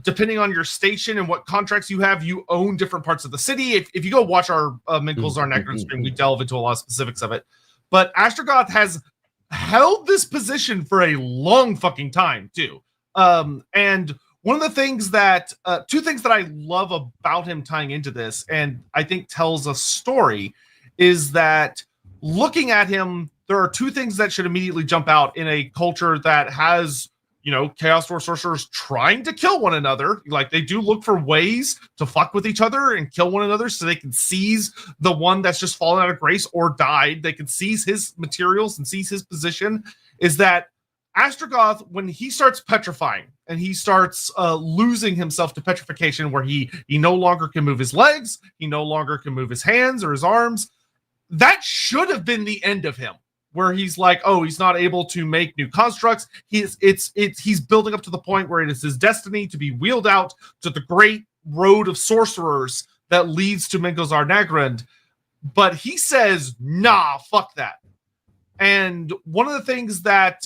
depending on your station and what contracts you have, you own different parts of the city. If you go watch our Mingol-Zharr-Naggrund stream, we delve into a lot of specifics of it. But Astrogoth has held this position for a long fucking time too. And one of the things that, two things that I love about him tying into this, and I think tells a story, is that looking at him, there are two things that should immediately jump out in a culture that has, Chaos Dwarf sorcerers trying to kill one another. Like, they do look for ways to fuck with each other and kill one another so they can seize the one that's just fallen out of grace or died. They can seize his materials and seize his position. Is that Astrogoth, when he starts petrifying and he starts losing himself to petrification, where he no longer can move his legs, he no longer can move his hands or his arms, that should have been the end of him, where he's like, oh, he's not able to make new constructs. He's building up to the point where it is his destiny to be wheeled out to the great road of sorcerers that leads to Mingol-Zharr-Naggrund. But he says, nah, fuck that. And one of the things that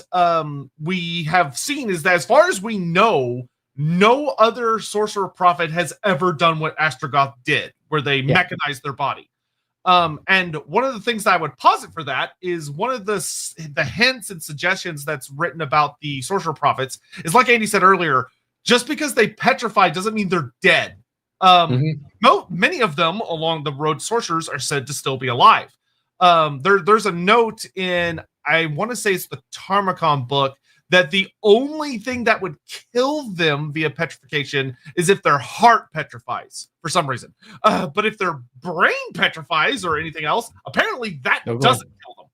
we have seen is that, as far as we know, no other sorcerer prophet has ever done what Astrogoth did, where they mechanized their body. And one of the things that I would posit for that is one of the hints and suggestions that's written about the sorcerer prophets is, like Andy said earlier, just because they petrify doesn't mean they're dead. Many of them along the road sorcerers are said to still be alive. There's a note in, I want to say it's the Tarmakon book, that the only thing that would kill them via petrification is if their heart petrifies for some reason. But if their brain petrifies or anything else, apparently that doesn't kill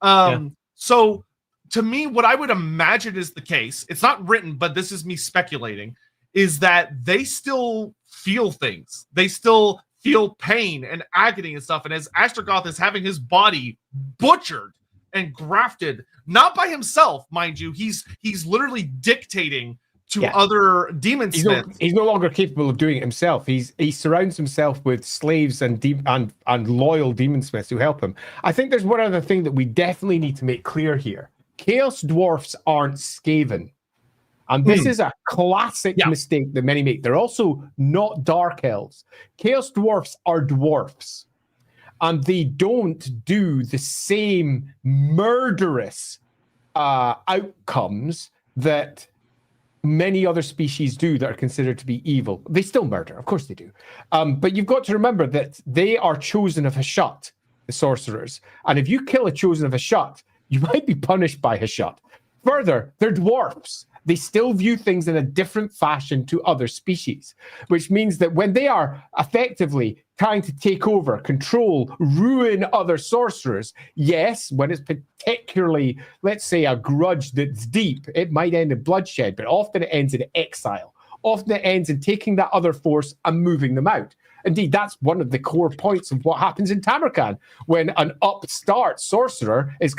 them. So to me, what I would imagine is the case, it's not written, but this is me speculating, is that they still feel things. They still feel pain and agony and stuff. And as Astrogoth is having his body butchered and grafted, not by himself, mind you, he's literally dictating to other demon smiths. He's no longer capable of doing it himself. He surrounds himself with slaves and loyal demon smiths who help him. I think there's one other thing that we definitely need to make clear here. Chaos Dwarfs aren't Skaven. And this is a classic mistake that many make. They're also not Dark Elves. Chaos Dwarfs are Dwarfs. And they don't do the same murderous outcomes that many other species do that are considered to be evil. They still murder, of course they do. But you've got to remember that they are chosen of Hashut, the sorcerers. And if you kill a chosen of Hashut, you might be punished by Hashut. Further, they're dwarfs. They still view things in a different fashion to other species, which means that when they are effectively trying to take over, control, ruin other sorcerers, yes, when it's particularly, let's say, a grudge that's deep, it might end in bloodshed, but often it ends in exile. Often it ends in taking that other force and moving them out. Indeed, that's one of the core points of what happens in Tamarkan, when an upstart sorcerer is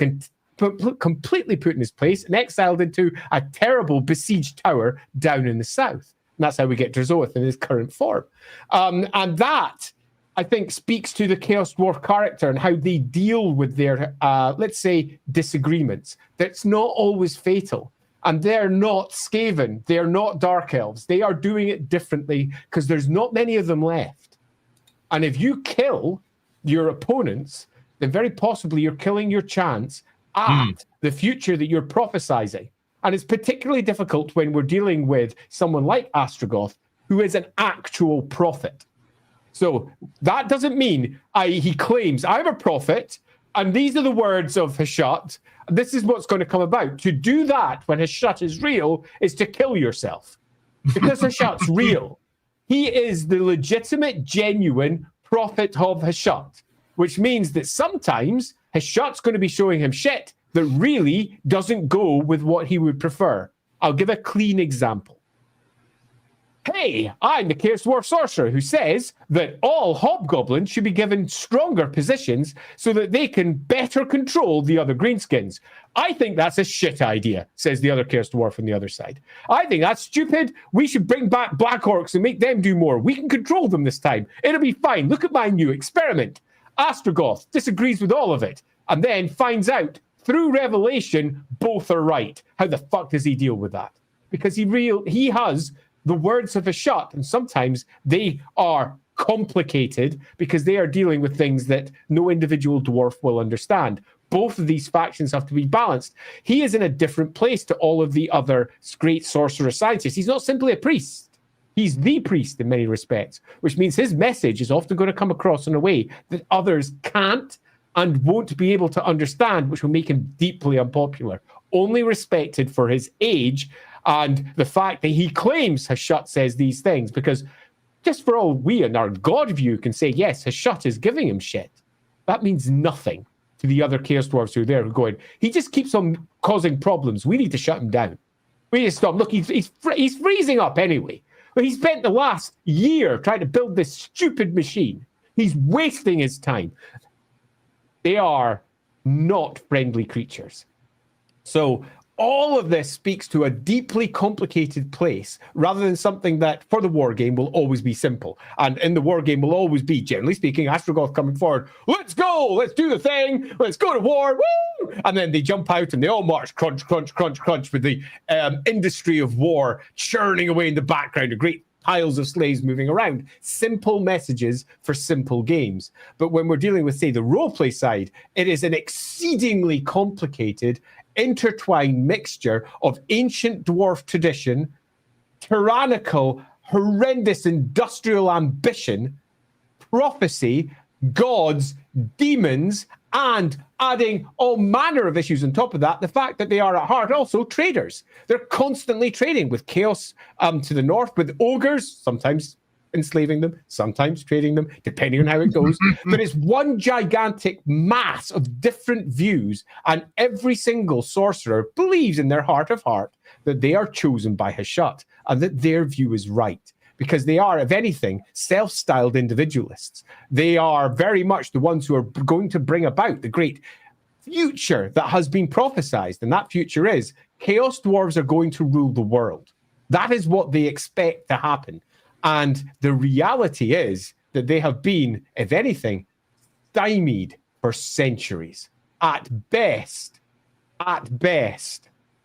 completely put in his place and exiled into a terrible besieged tower down in the south. And that's how we get Drazzoth in his current form. And that, I think, speaks to the Chaos Dwarf character and how they deal with their, let's say, disagreements. That's not always fatal. And they're not Skaven. They're not Dark Elves. They are doing it differently because there's not many of them left. And if you kill your opponents, then very possibly you're killing your chance at the future that you're prophesizing. And it's particularly difficult when we're dealing with someone like Astrogoth, who is an actual prophet. So that doesn't mean he claims, I'm a prophet, and these are the words of Hashut. This is what's going to come about. To do that when Hashut is real is to kill yourself. Because Hashut's real. He is the legitimate, genuine prophet of Hashut, which means that sometimes Hashut's going to be showing him shit that really doesn't go with what he would prefer. I'll give a clean example. Hey, I'm the Chaos Dwarf sorcerer who says that all hobgoblins should be given stronger positions so that they can better control the other greenskins. I think that's a shit idea, says the other Chaos Dwarf on the other side. I think that's stupid. We should bring back Black Orcs and make them do more. We can control them this time. It'll be fine. Look at my new experiment. Astrogoth disagrees with all of it and then finds out through revelation both are right. How the fuck does he deal with that? Because he has the words of Hashut, and sometimes they are complicated because they are dealing with things that no individual dwarf will understand. Both of these factions have to be balanced. He is in a different place to all of the other great sorcerer scientists. He's not simply a priest. He's the priest in many respects, which means his message is often going to come across in a way that others can't and won't be able to understand, which will make him deeply unpopular. Only respected for his age and the fact that he claims Hashut says these things, because just for all we in our God view can say, yes, Hashut is giving him shit, that means nothing to the other Chaos Dwarves who are there who are going, he just keeps on causing problems. We need to shut him down. We need to stop. Look, he's freezing up anyway. But he spent the last year trying to build this stupid machine. He's wasting his time. They are not friendly creatures. So all of this speaks to a deeply complicated place rather than something that for the war game will always be simple. And in the war game will always be, generally speaking, Astrogoth coming forward, let's go, let's do the thing, let's go to war, woo! And then they jump out and they all march, crunch, crunch, crunch, crunch, with the industry of war churning away in the background, a great piles of slaves moving around. Simple messages for simple games. But when we're dealing with, say, the roleplay side, it is an exceedingly complicated, intertwined mixture of ancient dwarf tradition, tyrannical, horrendous industrial ambition, prophecy, gods, demons, and adding all manner of issues on top of that, the fact that they are at heart also traders. They're constantly trading with chaos to the north, with ogres, sometimes enslaving them, sometimes trading them, depending on how it goes. But it's one gigantic mass of different views, and every single sorcerer believes in their heart of heart that they are chosen by Hashut and that their view is right. Because they are, if anything, self-styled individualists. They are very much the ones who are going to bring about the great future that has been prophesized. And that future is Chaos Dwarves are going to rule the world. That is what they expect to happen. And the reality is that they have been, if anything, stymied for centuries. At best,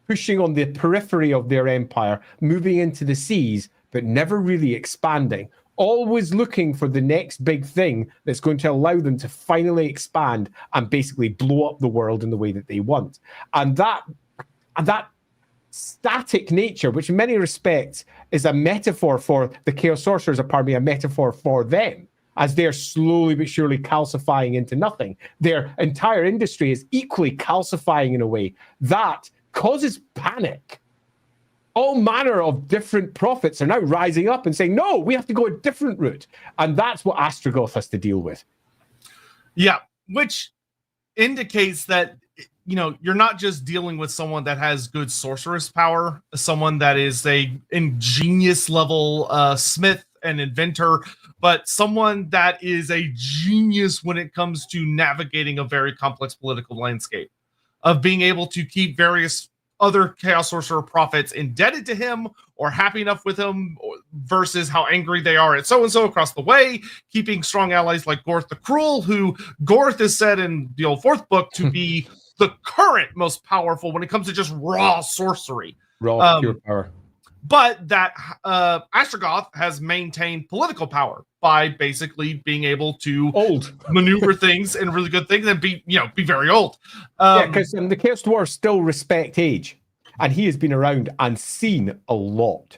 pushing on the periphery of their empire, moving into the seas, but never really expanding, always looking for the next big thing that's going to allow them to finally expand and basically blow up the world in the way that they want. And that static nature, which in many respects is a metaphor for the Chaos Sorcerers, a metaphor for them, as they're slowly but surely calcifying into nothing. Their entire industry is equally calcifying in a way that causes panic. All manner of different prophets are now rising up and saying, no, we have to go a different route. And that's what Astrogoth has to deal with. Yeah, which indicates that, you know, you're not just dealing with someone that has good sorceress power, someone that is a ingenious level smith and inventor, but someone that is a genius when it comes to navigating a very complex political landscape. of being able to keep various other Chaos Sorcerer prophets indebted to him or happy enough with him versus how angry they are at so-and-so across the way, keeping strong allies like Gorth the Cruel, who Gorth is said in the old fourth book to be the current most powerful when it comes to just raw sorcery. Raw, pure power. But that Astrogoth has maintained political power by basically being able to maneuver things and really good things and be very old. Because the Chaos Dwarfs still respect age, and he has been around and seen a lot,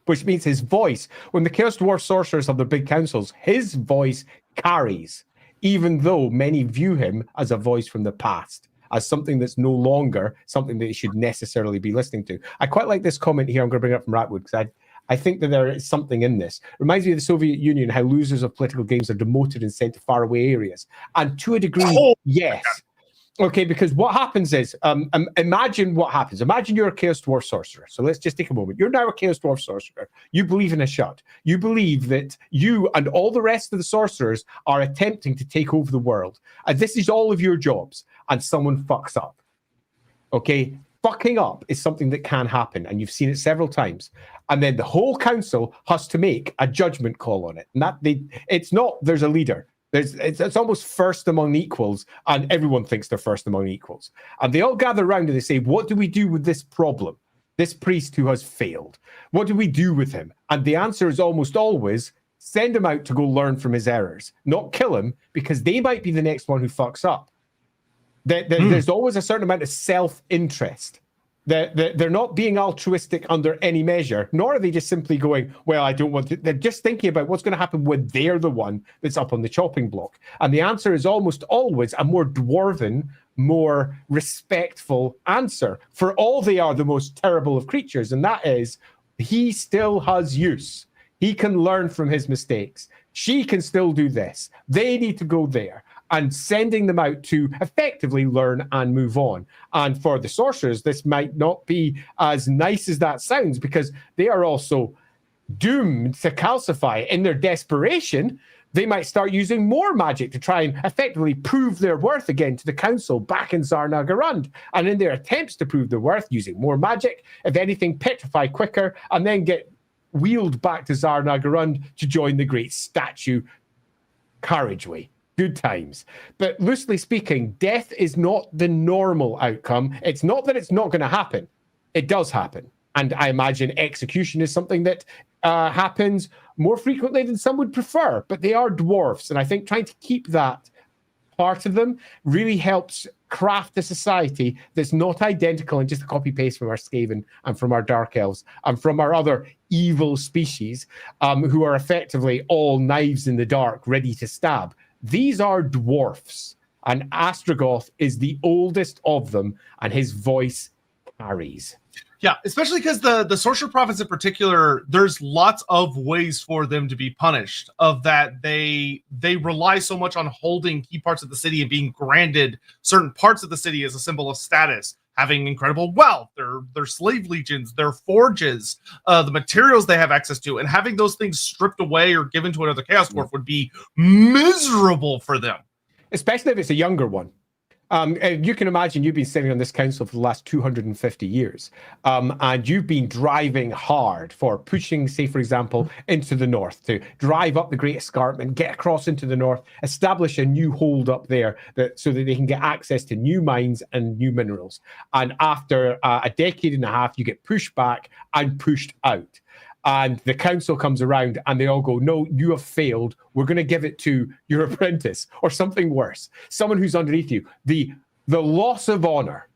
which means his voice, when the Chaos Dwarf sorcerers have their big councils, his voice carries, even though many view him as a voice from the past, as something that's no longer something that you should necessarily be listening to. I quite like this comment here. I'm going to bring it up from Ratwood because I think that there is something in this. Reminds me of the Soviet Union, how losers of political games are demoted and sent to faraway areas. And to a degree, yes. Okay, because what happens is, imagine what happens. Imagine you're a Chaos Dwarf sorcerer. So let's just take a moment. You're now a Chaos Dwarf sorcerer. You believe in Hashut. You believe that you and all the rest of the sorcerers are attempting to take over the world. And this is all of your jobs. And someone fucks up. Okay? Fucking up is something that can happen. And you've seen it several times. And then the whole council has to make a judgment call on it. And it's not, there's a leader. It's almost first among equals, and everyone thinks they're first among equals. And they all gather around and they say, what do we do with this problem? This priest who has failed. What do we do with him? And the answer is almost always, send him out to go learn from his errors. Not kill him, because they might be the next one who fucks up. There's always a certain amount of self-interest. They're not being altruistic under any measure, nor are they just simply going, well, I don't want to. They're just thinking about what's going to happen when they're the one that's up on the chopping block. And the answer is almost always a more dwarven, more respectful answer. For all they are the most terrible of creatures, and that is, he still has use. He can learn from his mistakes. She can still do this. They need to go there. And sending them out to effectively learn and move on. And for the sorcerers, this might not be as nice as that sounds, because they are also doomed to calcify. In their desperation, they might start using more magic to try and effectively prove their worth again to the council back in Zharr-Naggrund. And in their attempts to prove their worth, using more magic, if anything, petrify quicker, and then get wheeled back to Zharr-Naggrund to join the great statue carriageway. Good times. But loosely speaking, death is not the normal outcome. It's not that it's not going to happen. It does happen. And I imagine execution is something that happens more frequently than some would prefer. But they are dwarfs. And I think trying to keep that part of them really helps craft a society that's not identical and just a copy-paste from our Skaven and from our Dark Elves and from our other evil species who are effectively all knives in the dark, ready to stab. These are dwarfs, and Astrogoth is the oldest of them, and his voice carries. Yeah, especially because the sorcerer prophets in particular, there's lots of ways for them to be punished. Of that, they rely so much on holding key parts of the city and being granted certain parts of the city as a symbol of status, having incredible wealth, their slave legions, their forges, the materials they have access to, and having those things stripped away or given to another Chaos Dwarf would be miserable for them. Especially if it's a younger one. You can imagine you've been sitting on this council for the last 250 years, and you've been driving hard for pushing, say, for example, into the north, to drive up the Great Escarpment, get across into the north, establish a new hold up there so that they can get access to new mines and new minerals. And after a decade and a half, you get pushed back and pushed out. And the council comes around and they all go, no, you have failed. We're going to give it to your apprentice or something worse. Someone who's underneath you. The loss of honor,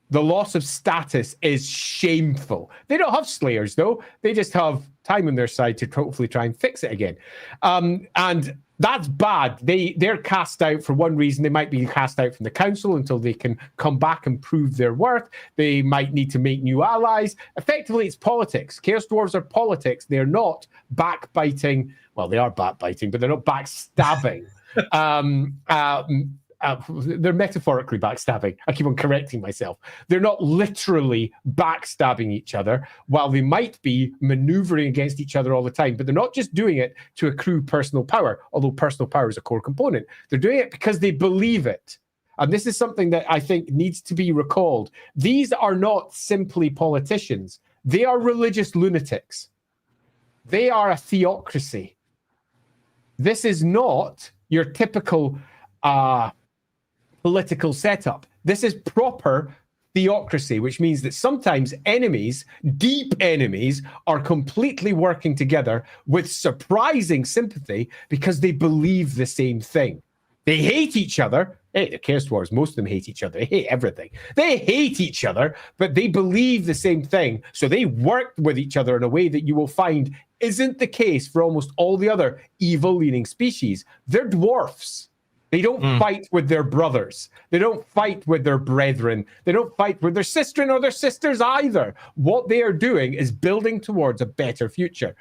the loss of status is shameful. They don't have slayers, though. They just have time on their side to hopefully try and fix it again. And that's bad. They're cast out for one reason. They might be cast out from the council until they can come back and prove their worth. They might need to make new allies. Effectively, it's politics. Chaos Dwarves are politics. They're not backbiting. Well, they are backbiting, but they're not backstabbing. They're metaphorically backstabbing. I keep on correcting myself. They're not literally backstabbing each other, while they might be maneuvering against each other all the time. But they're not just doing it to accrue personal power, although personal power is a core component. They're doing it because they believe it. And this is something that I think needs to be recalled. These are not simply politicians. They are religious lunatics. They are a theocracy. This is not your typical political setup. This is proper theocracy, which means that sometimes enemies, deep enemies, are completely working together with surprising sympathy because they believe the same thing. They hate each other. Hey, the Chaos Dwarves, most of them hate each other. They hate everything. They hate each other, but they believe the same thing. So they work with each other in a way that you will find isn't the case for almost all the other evil-leaning species. They're dwarfs. They don't fight with their brothers. They don't fight with their brethren. They don't fight with their sister or their sisters either. What they are doing is building towards a better future.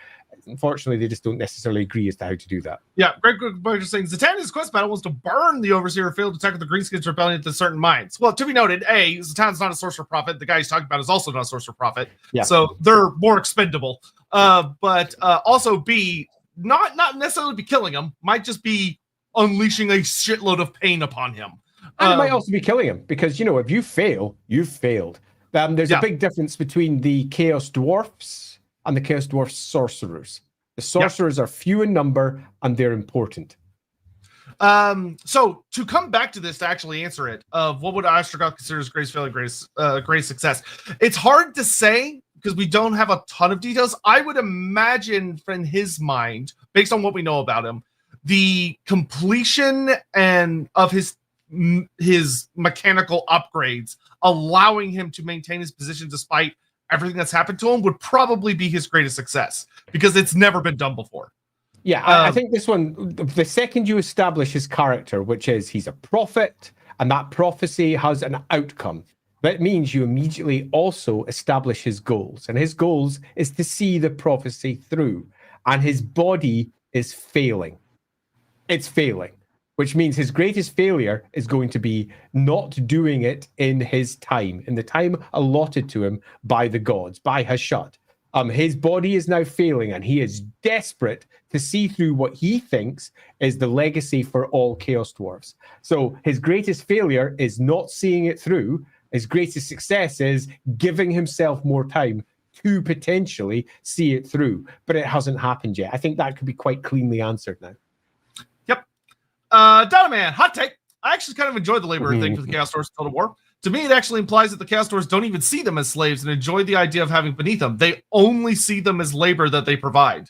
Unfortunately, they just don't necessarily agree as to how to do that. Yeah, Greg is saying Zatan's quest battle was to burn the Overseer field to attack the Greenskins rebellion to certain minds. Well, to be noted, Zatan's not a sorcerer prophet. The guy he's talking about is also not a sorcerer prophet. Yeah. So they're more expendable. But also B, not necessarily be killing him, might just be unleashing a shitload of pain upon him. And it might also be killing him because, if you fail, you've failed. There's a big difference between the Chaos Dwarfs and the Chaos Dwarf sorcerers. The sorcerers are few in number and they're important. So to come back to this, to actually answer it, of what would Astrogoth consider as greatest failure, greatest success? It's hard to say because we don't have a ton of details. I would imagine in his mind, based on what we know about him, the completion and of his mechanical upgrades, allowing him to maintain his position despite everything that's happened to him, would probably be his greatest success because it's never been done before. Yeah, I think this one, the second you establish his character, which is he's a prophet and that prophecy has an outcome, that means you immediately also establish his goals. And his goals is to see the prophecy through. And his body is failing. It's failing, which means his greatest failure is going to be not doing it in his time, in the time allotted to him by the gods, by Hashut. His body is now failing, and he is desperate to see through what he thinks is the legacy for all Chaos Dwarfs. So his greatest failure is not seeing it through. His greatest success is giving himself more time to potentially see it through. But it hasn't happened yet. I think that could be quite cleanly answered now. Donna Man, hot take. I actually kind of enjoy the labor thing for the Chaos Dwarfs in Total War. To me, it actually implies that the Chaos Dwarfs don't even see them as slaves and enjoy the idea of having beneath them. They only see them as labor that they provide.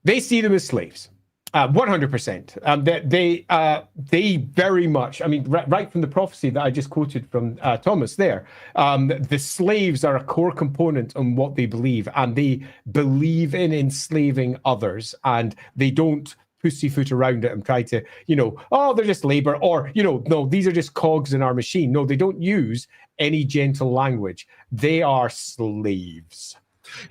They see them as slaves. 100%. They very much, right from the prophecy that I just quoted from Thomas there, the slaves are a core component on what they believe, and they believe in enslaving others, and they don't pussyfoot around it and try to, they're just labor, or, no, these are just cogs in our machine. No, they don't use any gentle language. They are slaves.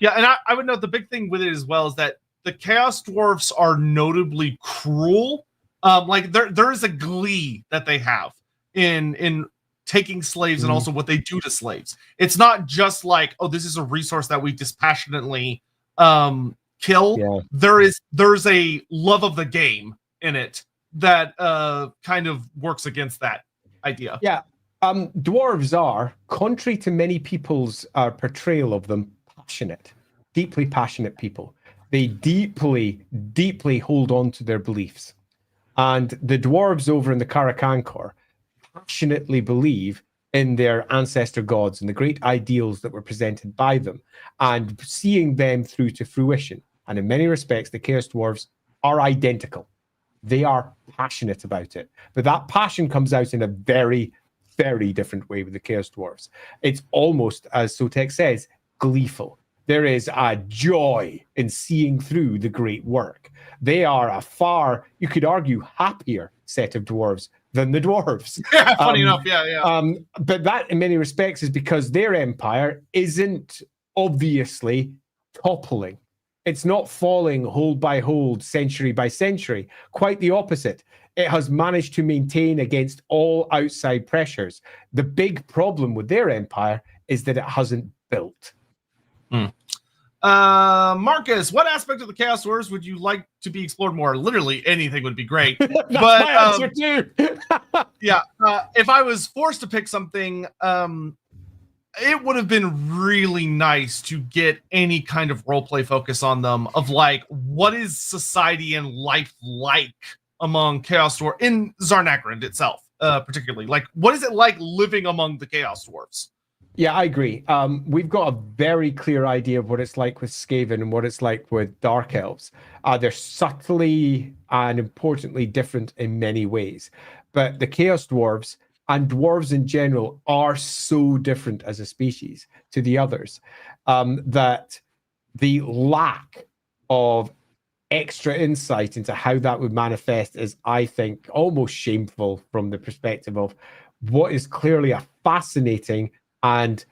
Yeah, and I would note the big thing with it as well is that the Chaos Dwarfs are notably cruel. There is a glee that they have in taking slaves and also what they do to slaves. It's not just like, oh, this is a resource that we dispassionately kill. Yeah. There's a love of the game in it that kind of works against that idea. Yeah. Dwarves are, contrary to many people's portrayal of them, passionate, deeply passionate people. They deeply, deeply hold on to their beliefs. And the dwarves over in the Karakankor passionately believe in their ancestor gods and the great ideals that were presented by them, and seeing them through to fruition. And in many respects, the Chaos Dwarves are identical. They are passionate about it. But that passion comes out in a very, very different way with the Chaos Dwarves. It's almost, as Sotek says, gleeful. There is a joy in seeing through the great work. They are a far, you could argue, happier set of dwarves than the dwarves. Yeah, funny enough, yeah. But that, in many respects, is because their empire isn't obviously toppling. It's not falling hold by hold, century by century. Quite the opposite. It has managed to maintain against all outside pressures. The big problem with their empire is that it hasn't built. Marcus, what aspect of the Chaos Dwarfs would you like to be explored more? Literally anything would be great. That's but my answer too. yeah, if I was forced to pick something, it would have been really nice to get any kind of roleplay focus on them of like, what is society and life like among Chaos Dwarfs in Zharr-Naggrund itself, particularly? Like, what is it like living among the Chaos Dwarfs? Yeah, I agree. We've got a very clear idea of what it's like with Skaven and what it's like with Dark Elves. They're subtly and importantly different in many ways. But the Chaos Dwarves and dwarves in general are so different as a species to the others that the lack of extra insight into how that would manifest is, I think, almost shameful from the perspective of what is clearly a fascinating and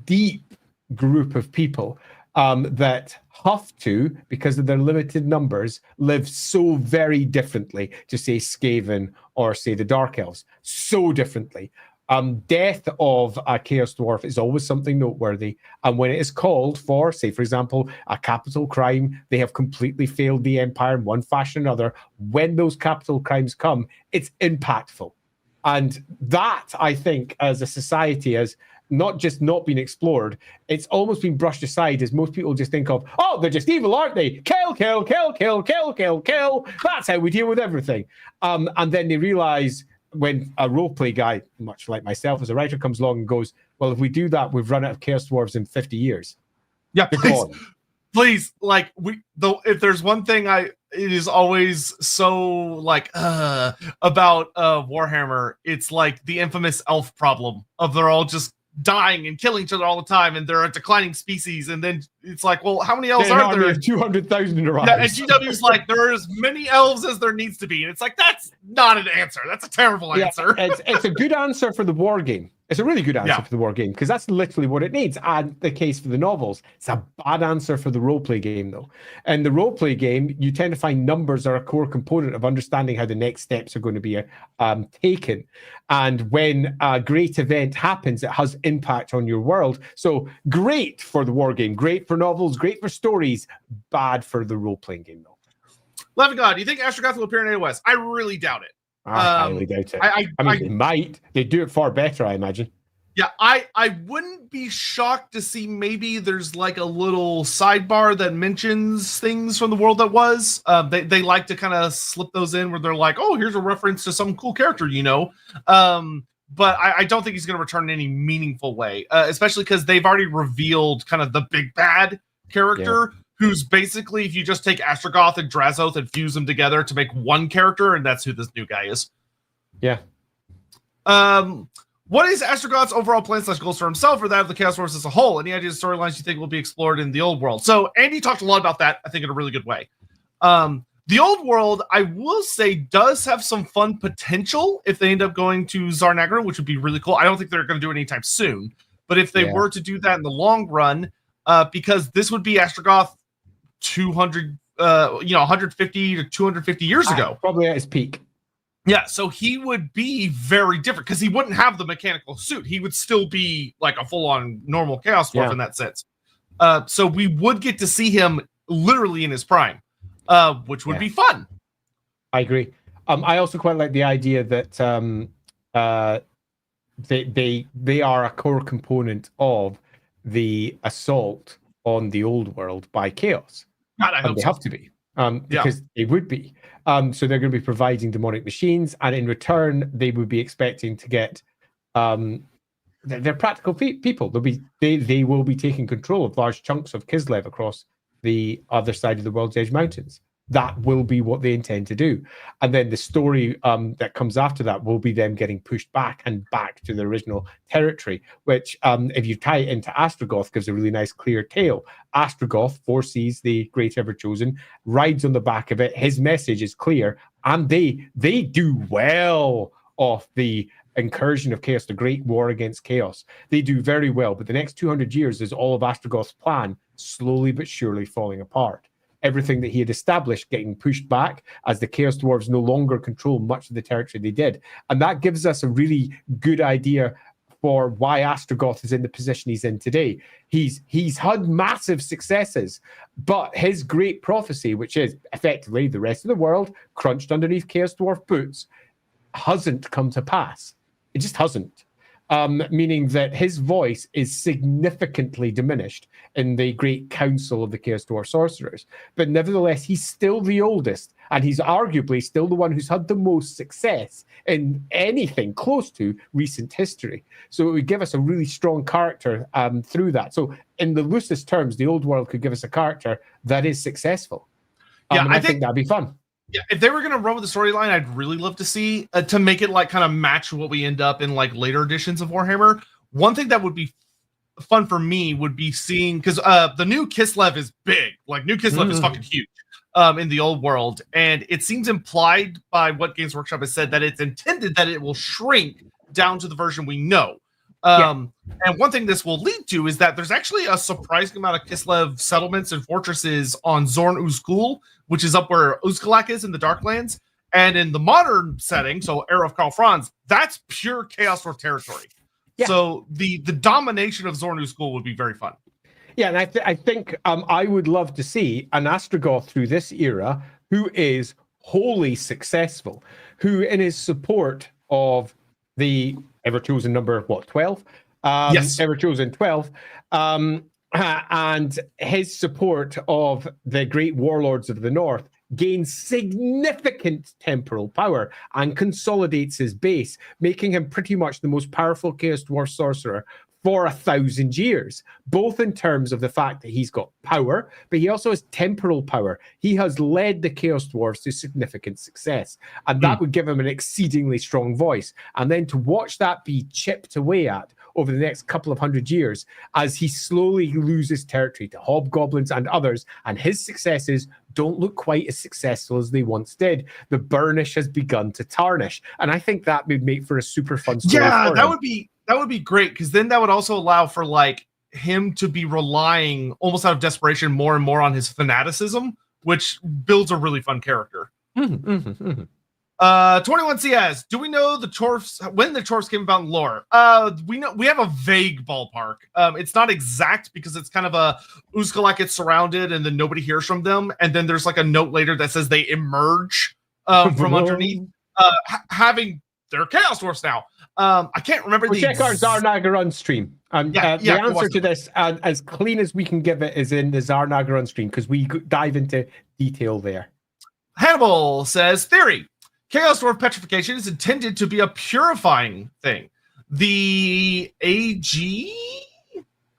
deep group of people that have to, because of their limited numbers, live so very differently to, say, Skaven or, say, the Dark Elves. So differently. Death of a Chaos Dwarf is always something noteworthy. And when it is called for, say, for example, a capital crime, they have completely failed the Empire in one fashion or another. When those capital crimes come, it's impactful. And that, I think, as a society, has not just not been explored, it's almost been brushed aside, as most people just think of, oh, they're just evil, aren't they? Kill, kill, kill, kill, kill, kill, kill. That's how we deal with everything. And then they realize when a roleplay guy, much like myself as a writer, comes along and goes, well, if we do that, we've run out of Chaos Dwarves in 50 years. Yeah, please, like, if there's one thing it is always so like about Warhammer, it's like the infamous elf problem of they're all just dying and killing each other all the time, and they're a declining species. And then it's like, well, how many elves are there? 200,000 arrives. Yeah, and GW's like, there are as many elves as there needs to be, and it's like, that's not an answer. That's a terrible answer. It's a good answer for the war game. It's a really good answer for the war game, because that's literally what it needs. And the case for the novels, it's a bad answer for the roleplay game, though. And the roleplay game, you tend to find numbers are a core component of understanding how the next steps are going to be taken. And when a great event happens, it has impact on your world. So great for the war game, great for novels, great for stories, bad for the role-playing game, though. Love God, do you think Astrogoth will appear in AOS? I really doubt it. I highly doubt it. I mean, they might. They do it far better, I imagine. Yeah, I wouldn't be shocked to see maybe there's like a little sidebar that mentions things from the world that was. They like to kind of slip those in where they're like, oh, here's a reference to some cool character, you know. But I don't think he's going to return in any meaningful way, especially because they've already revealed kind of the big bad character. Yeah. Who's basically, if you just take Astrogoth and Drazoth and fuse them together to make one character, and that's who this new guy is. Yeah. What is Astrogoth's overall plan / goals for himself or that of the Chaos Dwarfs as a whole? Any ideas, storylines you think will be explored in the old world? So Andy talked a lot about that, I think, in a really good way. The old world, I will say, does have some fun potential if they end up going to Zharr-Naggrund, which would be really cool. I don't think they're going to do it anytime soon, but if they were to do that in the long run, because this would be Astrogoth 150 to 250 years ago. Probably at his peak. Yeah, so he would be very different because he wouldn't have the mechanical suit. He would still be like a full-on normal Chaos Dwarf in that sense. So we would get to see him literally in his prime, which would be fun. I agree. I also quite like the idea that they are a core component of the assault on the old world by Chaos. God, I hope they have to be, because they would be. So they're going to be providing demonic machines, and in return, they would be expecting to get. They're practical people. They will be taking control of large chunks of Kislev across the other side of the World's Edge Mountains. That will be what they intend to do. And then the story that comes after that will be them getting pushed back and back to the original territory, which, if you tie it into Astrogoth, gives a really nice, clear tale. Astrogoth foresees the Great Ever-Chosen, rides on the back of it. His message is clear, and they do well off the incursion of Chaos, the Great War against Chaos. They do very well, but the next 200 years is all of Astrogoth's plan slowly but surely falling apart. Everything that he had established getting pushed back as the Chaos Dwarves no longer control much of the territory they did. And that gives us a really good idea for why Astrogoth is in the position he's in today. He's had massive successes, but his great prophecy, which is effectively the rest of the world crunched underneath Chaos Dwarf boots, hasn't come to pass. It just hasn't. Meaning that his voice is significantly diminished in the great council of the Chaos Dwarf sorcerers. But nevertheless, he's still the oldest, and he's arguably still the one who's had the most success in anything close to recent history. So it would give us a really strong character through that. So in the loosest terms, the old world could give us a character that is successful. Yeah, I think that'd be fun. Yeah, if they were going to run with the storyline, I'd really love to see to make it like kind of match what we end up in like later editions of Warhammer. One thing that would be fun for me would be seeing, because the new Kislev is big. Like new Kislev is fucking huge in the old world, and it seems implied by what Games Workshop has said that it's intended that it will shrink down to the version we know. And one thing this will lead to is that there's actually a surprising amount of Kislev settlements and fortresses on Zorn-Uzkul, which is up where Uzkalak is in the Darklands. And in the modern setting, so Era of Karl Franz, that's pure Chaos Dwarf territory. Yeah. So the domination of Zorn-Uzkul would be very fun. Yeah, and I think I would love to see an Astrogoth through this era who is wholly successful, who in his support of the ever-chosen number, 12? Yes. Ever-chosen 12. And his support of the great warlords of the north gains significant temporal power and consolidates his base, making him pretty much the most powerful Chaos Dwarf sorcerer for 1,000 years, both in terms of the fact that he's got power, but he also has temporal power. He has led the Chaos Dwarfs to significant success, and that would give him an exceedingly strong voice. And then to watch that be chipped away at over the next couple of 100 years as he slowly loses territory to hobgoblins and others, and his successes don't look quite as successful as they once did. The burnish has begun to tarnish, and I think that would make for a super fun story. Yeah, that would be great, because then that would also allow for like him to be relying almost out of desperation more and more on his fanaticism, which builds a really fun character. 21CS, do we know the Dwarfs, when the Dwarfs came about in lore? We have a vague ballpark. It's not exact because it's kind of a Uzkalak gets surrounded and then nobody hears from them, and then there's like a note later that says they emerge from underneath, having their Chaos Dwarfs now. I can't remember check our Zharr-Naggrund stream. The answer to this, as clean as we can give it, is in the Zharr-Naggrund stream, because we dive into detail there. Hannibal says, theory. Chaos Dwarf petrification is intended to be a purifying thing. The AG?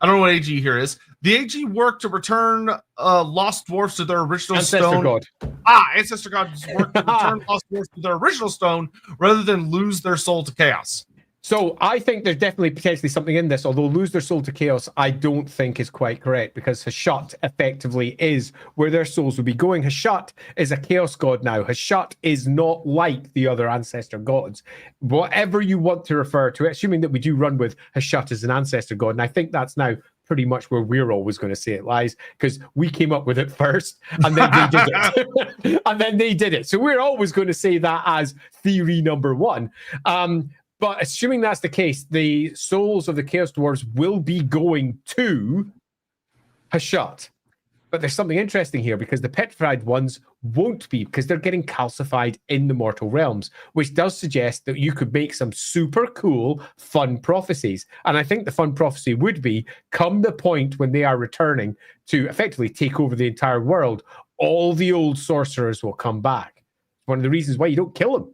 I don't know what AG here is. The AG work to return lost dwarfs to their original stone. God. Ancestor God's work to return lost dwarfs to their original stone rather than lose their soul to chaos. So I think there's definitely potentially something in this, although lose their soul to chaos, I don't think is quite correct, because Hashut effectively is where their souls would be going. Hashut is a chaos god now. Hashut is not like the other ancestor gods. Whatever you want to refer to it, assuming that we do run with Hashut as an ancestor god, and I think that's now pretty much where we're always going to say it lies, because we came up with it first and then they did it. And then they did it. So we're always going to say that as theory number one. But assuming that's the case, the souls of the Chaos Dwarves will be going to Hashut. But there's something interesting here, because the petrified ones won't be, because they're getting calcified in the mortal realms, which does suggest that you could make some super cool, fun prophecies. And I think the fun prophecy would be, come the point when they are returning to effectively take over the entire world, all the old sorcerers will come back. One of the reasons why you don't kill them.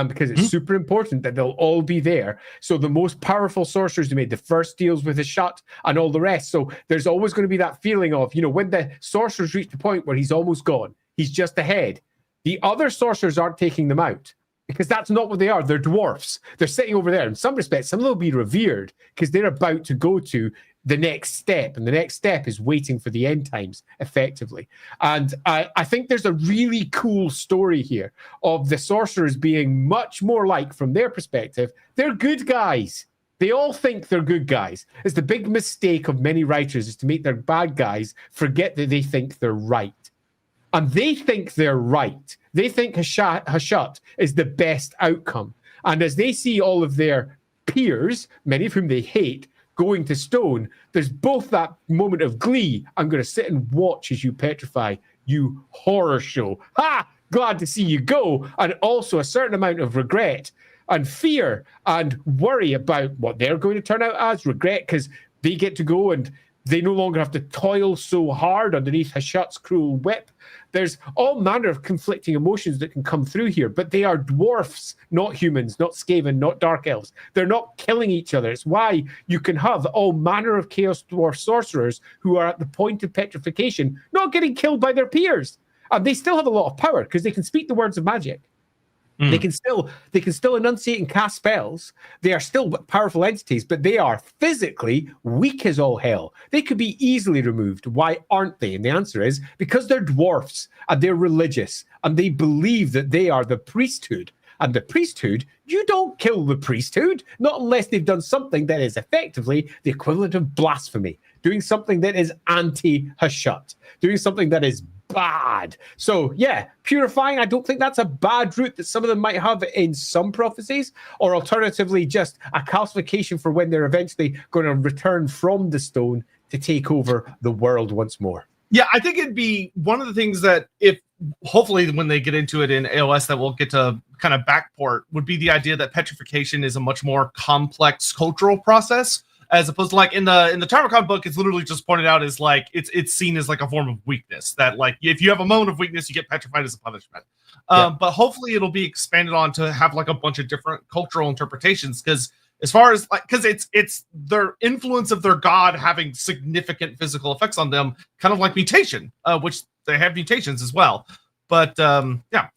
Because it's super important that they'll all be there. So the most powerful sorcerers who made the first deals with Hashut and all the rest. So there's always going to be that feeling of, when the sorcerers reach the point where he's almost gone, he's just ahead. The other sorcerers aren't taking them out, because that's not what they are. They're dwarfs. They're sitting over there. In some respects, some of them will be revered because they're about to go to the next step, and the next step is waiting for the end times, effectively. And I think there's a really cool story here of the sorcerers being much more like, from their perspective, they're good guys. They all think they're good guys. It's the big mistake of many writers, is to make their bad guys forget that they think they're right. And they think they're right. They think Hashut is the best outcome. And as they see all of their peers, many of whom they hate, going to stone, there's both that moment of glee. I'm going to sit and watch as you petrify, you horror show. Ha! Glad to see you go. And also a certain amount of regret and fear and worry about what they're going to turn out as. Regret because they get to go and they no longer have to toil so hard underneath Hashut's cruel whip. There's all manner of conflicting emotions that can come through here, but they are dwarfs, not humans, not Skaven, not dark elves. They're not killing each other. It's why you can have all manner of chaos dwarf sorcerers who are at the point of petrification, not getting killed by their peers. And they still have a lot of power because they can speak the words of magic. They can still enunciate and cast spells. They are still powerful entities, but they are physically weak as all hell. They could be easily removed. Why aren't they? And the answer is because they're dwarfs and they're religious and they believe that they are the priesthood. And the priesthood, you don't kill the priesthood, not unless they've done something that is effectively the equivalent of blasphemy, doing something that is anti-Hashut, doing something that is bad. So yeah, purifying, I don't think that's a bad route that some of them might have in some prophecies, or alternatively just a calcification for when they're eventually going to return from the stone to take over the world once more. Yeah, I think it'd be one of the things that if hopefully when they get into it in AOS that we'll get to kind of backport would be the idea that petrification is a much more complex cultural process. As opposed to like in the Tarmakon book, it's literally just pointed out as like it's seen as like a form of weakness. That like if you have a moment of weakness, you get petrified as a punishment. But hopefully it'll be expanded on to have like a bunch of different cultural interpretations. Because as far as like, because it's their influence of their god having significant physical effects on them, kind of like mutation, which they have mutations as well. But yeah.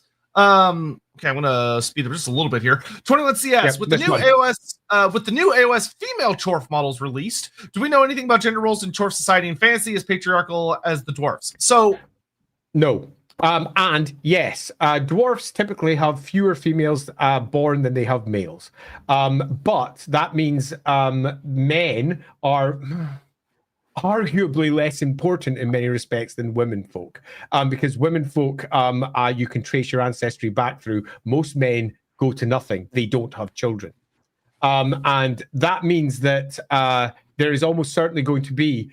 Okay, I'm gonna speed up just a little bit here. 21 CS with the new AOS female Chorf models released. Do we know anything about gender roles in Chorf society and fantasy as patriarchal as the dwarfs? So, no. And yes, dwarfs typically have fewer females born than they have males. But that means men are arguably less important in many respects than women folk, because women folk, you can trace your ancestry back through. Most men go to nothing. They don't have children. And that means that there is almost certainly going to be,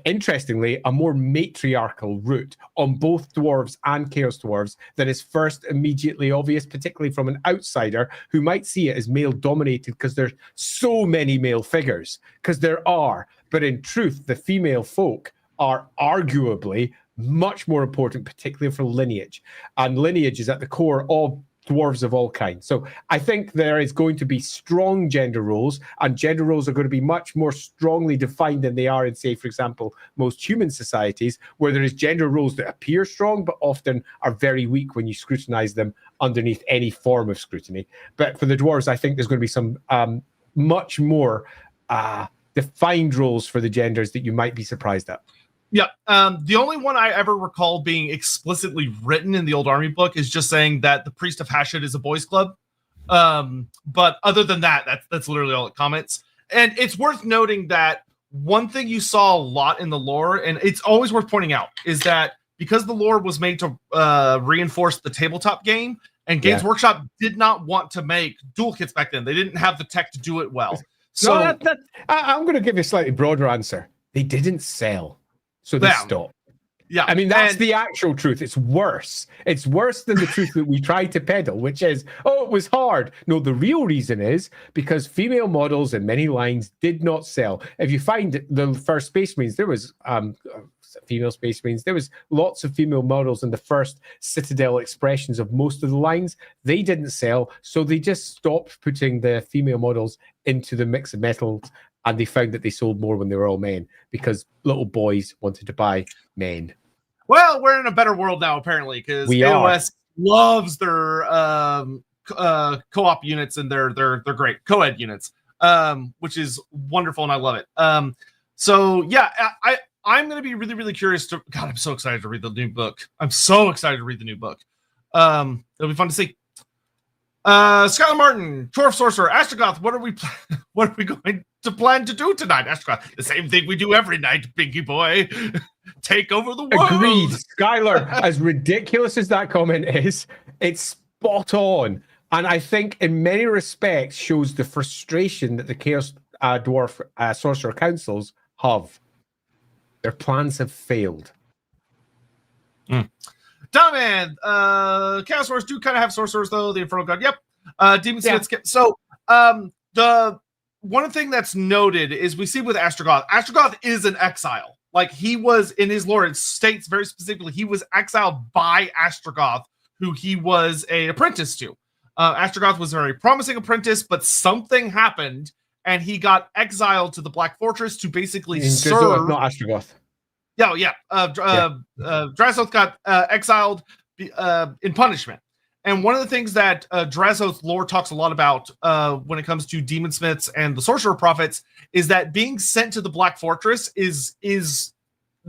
interestingly, a more matriarchal route on both dwarves and chaos dwarves that is first immediately obvious, particularly from an outsider who might see it as male dominated because there's so many male figures, because there are. But in truth, the female folk are arguably much more important, particularly for lineage. And lineage is at the core of dwarves of all kinds. So I think there is going to be strong gender roles, and gender roles are going to be much more strongly defined than they are in, say, for example, most human societies, where there is gender roles that appear strong, but often are very weak when you scrutinize them underneath any form of scrutiny. But for the dwarves, I think there's going to be some much more defined roles for the genders that you might be surprised at. Yeah, the only one I ever recall being explicitly written in the old army book is just saying that the Priest of Hashut is a boys' club. But other than that, that's literally all it comments. And it's worth noting that one thing you saw a lot in the lore, and it's always worth pointing out, is that because the lore was made to reinforce the tabletop game, and Games Workshop did not want to make dual kits back then. They didn't have the tech to do it well. So I'm going to give you a slightly broader answer. They didn't sell. So they stopped. Yeah, I mean, that's the actual truth. It's worse. It's worse than the truth that we tried to peddle, which is, oh, it was hard. No, the real reason is because female models in many lines did not sell. If you find the first Space Marines, there was female Space Marines. There was lots of female models in the first Citadel expressions of most of the lines. They didn't sell, so they just stopped putting the female models into the mix of metals, and they found that they sold more when they were all men because little boys wanted to buy men. Well, we're in a better world now, apparently, because AOS loves their co-op units, and they're great co-ed units, which is wonderful, and I love it. So yeah, I'm going to be really, really curious to. God, I'm so excited to read the new book. I'm so excited to read the new book. It'll be fun to see. Skylar Martin, Dwarf Sorcerer, Astrogoth. What are we going to plan to do tonight, Astrogoth? The same thing we do every night, Pinky boy. Take over the world. Agreed, Skylar. As ridiculous as that comment is, it's spot on. And I think in many respects shows the frustration that the Chaos Dwarf Sorcerer Councils have. Their plans have failed. Donovan, Chaos Wars do kind of have sorcerers though. The Infernal God, yep. Demon Smiths. So the one thing that's noted is we see with Astrogoth. Astrogoth is an exile. Like he was in his lore, it states very specifically he was exiled by Astrogoth, who he was an apprentice to. Astrogoth was a very promising apprentice, but something happened and he got exiled to the Black Fortress to basically serve. Not Astrogoth. Yeah. Drazhoth got exiled in punishment. And one of the things that Drazhoth's lore talks a lot about when it comes to Demon Smiths and the Sorcerer Prophets is that being sent to the Black Fortress is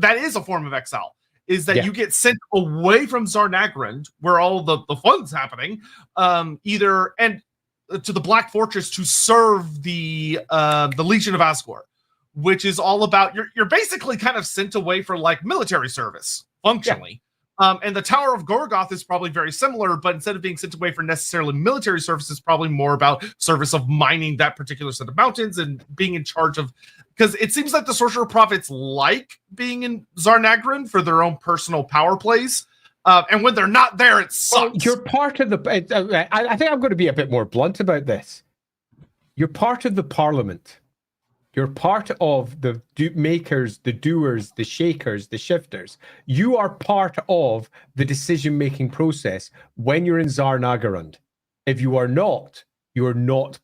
a form of exile. Is that you get sent away from Zharr-Naggrund, where all the fun's happening, to the Black Fortress to serve the Legion of Asgore, which is all about you're basically kind of sent away for like military service functionally. And the Tower of Gorgoth is probably very similar, but instead of being sent away for necessarily military service, it's probably more about service of mining that particular set of mountains and being in charge of, because it seems like the Sorcerer Prophets like being in Zharr-Naggrund for their own personal power plays. And when they're not there, it sucks. Well, you're part of the... I think I'm going to be a bit more blunt about this. You're part of the parliament. You're part of the makers, the doers, the shakers, the shifters. You are part of the decision-making process when you're in Zharr-Naggrund. If you are not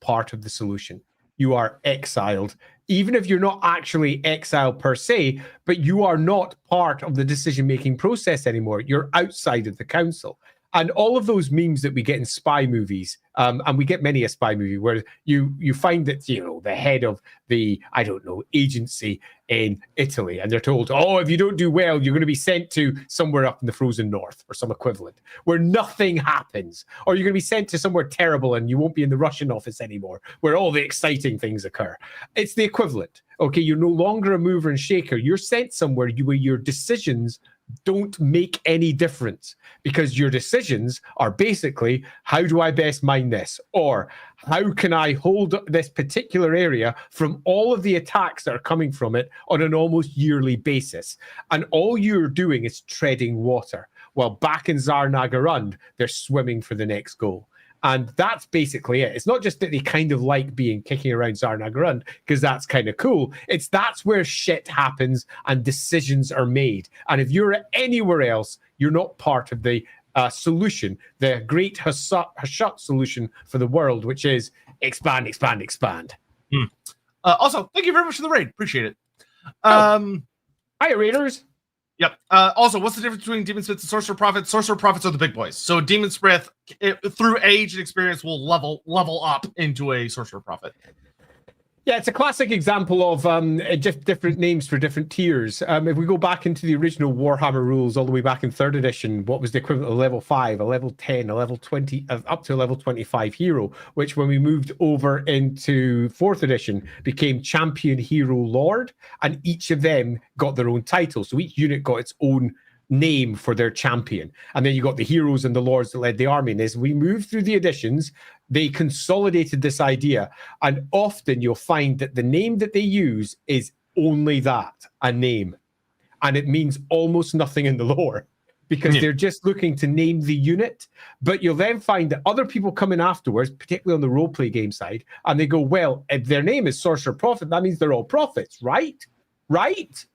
part of the solution. You are exiled. Even if you're not actually exiled per se, but you are not part of the decision-making process anymore. You're outside of the council. And all of those memes that we get in spy movies, and we get many a spy movie where you find that, you know, the head of the, I don't know, agency in Italy, and they're told, oh, if you don't do well, you're going to be sent to somewhere up in the frozen north or some equivalent where nothing happens, or you're going to be sent to somewhere terrible and you won't be in the Russian office anymore where all the exciting things occur. It's the equivalent. Okay, you're no longer a mover and shaker. You're sent somewhere where your decisions don't make any difference, because your decisions are basically, how do I best mine this? Or how can I hold this particular area from all of the attacks that are coming from it on an almost yearly basis? And all you're doing is treading water. While back in Zharr-Naggrund, they're swimming for the next goal. And that's basically it. It's not just that they kind of like kicking around Zharr-Naggrund, because that's kind of cool. That's where shit happens and decisions are made. And if you're anywhere else, you're not part of the solution, the great Hashut solution for the world, which is expand, expand, expand. Also, thank you very much for the raid. Appreciate it. Hi, raiders. Yep. Also, what's the difference between Demon Smiths and Sorcerer Prophets? Sorcerer Prophets are the big boys. So Demon Smith, through age and experience, will level up into a Sorcerer Prophet. Yeah, it's a classic example of just different names for different tiers. If we go back into the original Warhammer rules all the way back in 3rd edition, what was the equivalent of level 5, a level 10, a level 20, up to a level 25 hero, which when we moved over into 4th edition became Champion, Hero, Lord, and each of them got their own title. So each unit got its own name for their champion. And then you got the heroes and the lords that led the army. And as we moved through the editions, they consolidated this idea. And often you'll find that the name that they use is only that, a name. And it means almost nothing in the lore, because they're just looking to name the unit. But you'll then find that other people come in afterwards, particularly on the roleplay game side, and they go, well, if their name is Sorcerer Prophet, that means they're all prophets, right? Right?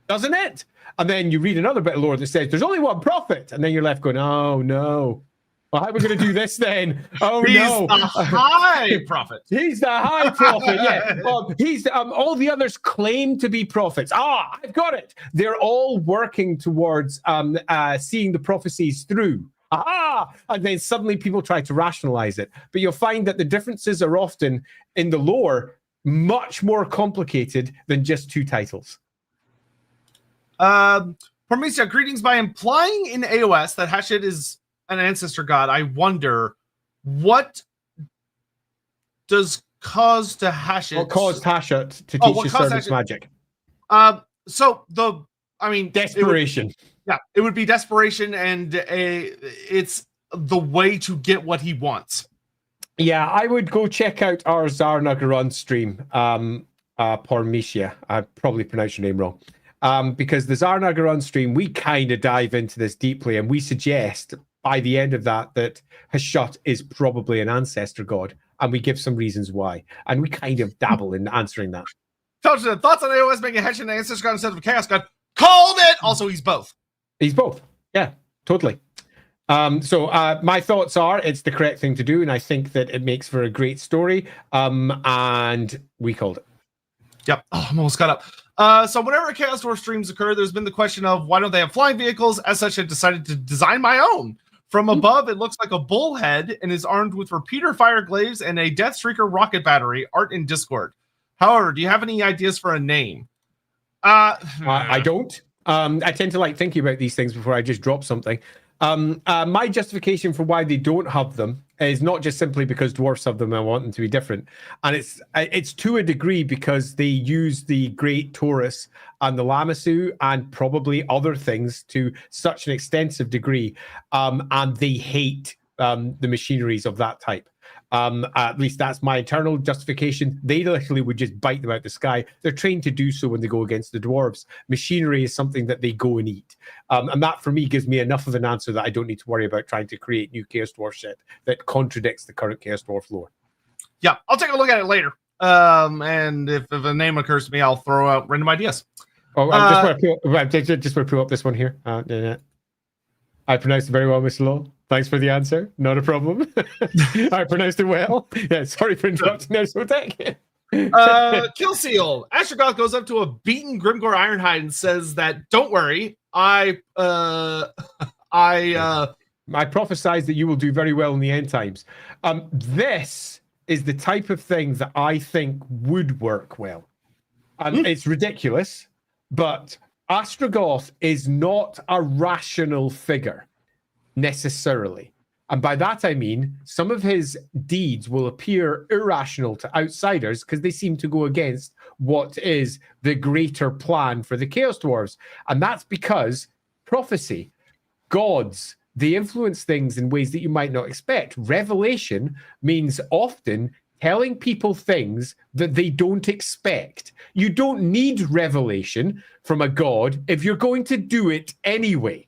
Doesn't it? And then you read another bit of lore that says there's only one prophet, and then you're left going, oh no. Well, how are we going to do this then? Oh, he's no. The high prophet. He's the high prophet, yeah. He's all the others claim to be prophets. I've got it. They're all working towards seeing the prophecies through. And then suddenly people try to rationalize it. But you'll find that the differences are often in the lore much more complicated than just two titles. Prometheus, greetings. By implying in AOS that Hashut is an ancestor god, I wonder what does cause to Hashut? What caused Hashut to teach his servants magic? Desperation. It would be desperation, and it's the way to get what he wants. Yeah, I would go check out our Zharr-Naggrund stream, Pormicia. I probably pronounced your name wrong. Because the Zharr-Naggrund stream, we kind of dive into this deeply, and we suggest by the end of that Hashut is probably an ancestor god, and we give some reasons why. And we kind of dabble in answering that. Thoughts on AOS making Hashut an ancestor god instead of a chaos god? Called it! Also, he's both. He's both. Yeah, totally. So my thoughts are it's the correct thing to do, and I think that it makes for a great story. And we called it. Yep. Oh, I'm almost caught up. So whenever Chaos Dwarf streams occur, there's been the question of why don't they have flying vehicles? As such, I decided to design my own. From above, it looks like a bullhead and is armed with repeater fire glaives and a Deathstreaker rocket battery. Art in Discord. However, do you have any ideas for a name? I don't. I tend to like thinking about these things before I just drop something. My justification for why they don't have them is not just simply because dwarfs have them and I want them to be different, and it's to a degree because they use the Great Taurus and the Lamassu and probably other things to such an extensive degree, and they hate the machineries of that type. At least that's my internal justification. They literally would just bite them out the sky. They're trained to do so when they go against the dwarves. Machinery is something that they go and eat. And that, for me, gives me enough of an answer that I don't need to worry about trying to create new Chaos Dwarf shit that contradicts the current Chaos Dwarf lore. Yeah, I'll take a look at it later. And if a name occurs to me, I'll throw out random ideas. Oh, I just want to pull up this one here. I pronounced it very well, Mr. Law. Thanks for the answer. Not a problem. I pronounced it well. Yeah, sorry for interrupting there, Sotek. Kill Seal. Astrogoth goes up to a beaten Grimgor Ironhide and says that, don't worry, I prophesize that you will do very well in the end times. This is the type of thing that I think would work well. It's ridiculous, but Astrogoth is not a rational figure necessarily. And by that I mean some of his deeds will appear irrational to outsiders because they seem to go against what is the greater plan for the Chaos Dwarves. And that's because prophecy, gods, they influence things in ways that you might not expect. Revelation means often telling people things that they don't expect. You don't need revelation from a god if you're going to do it anyway.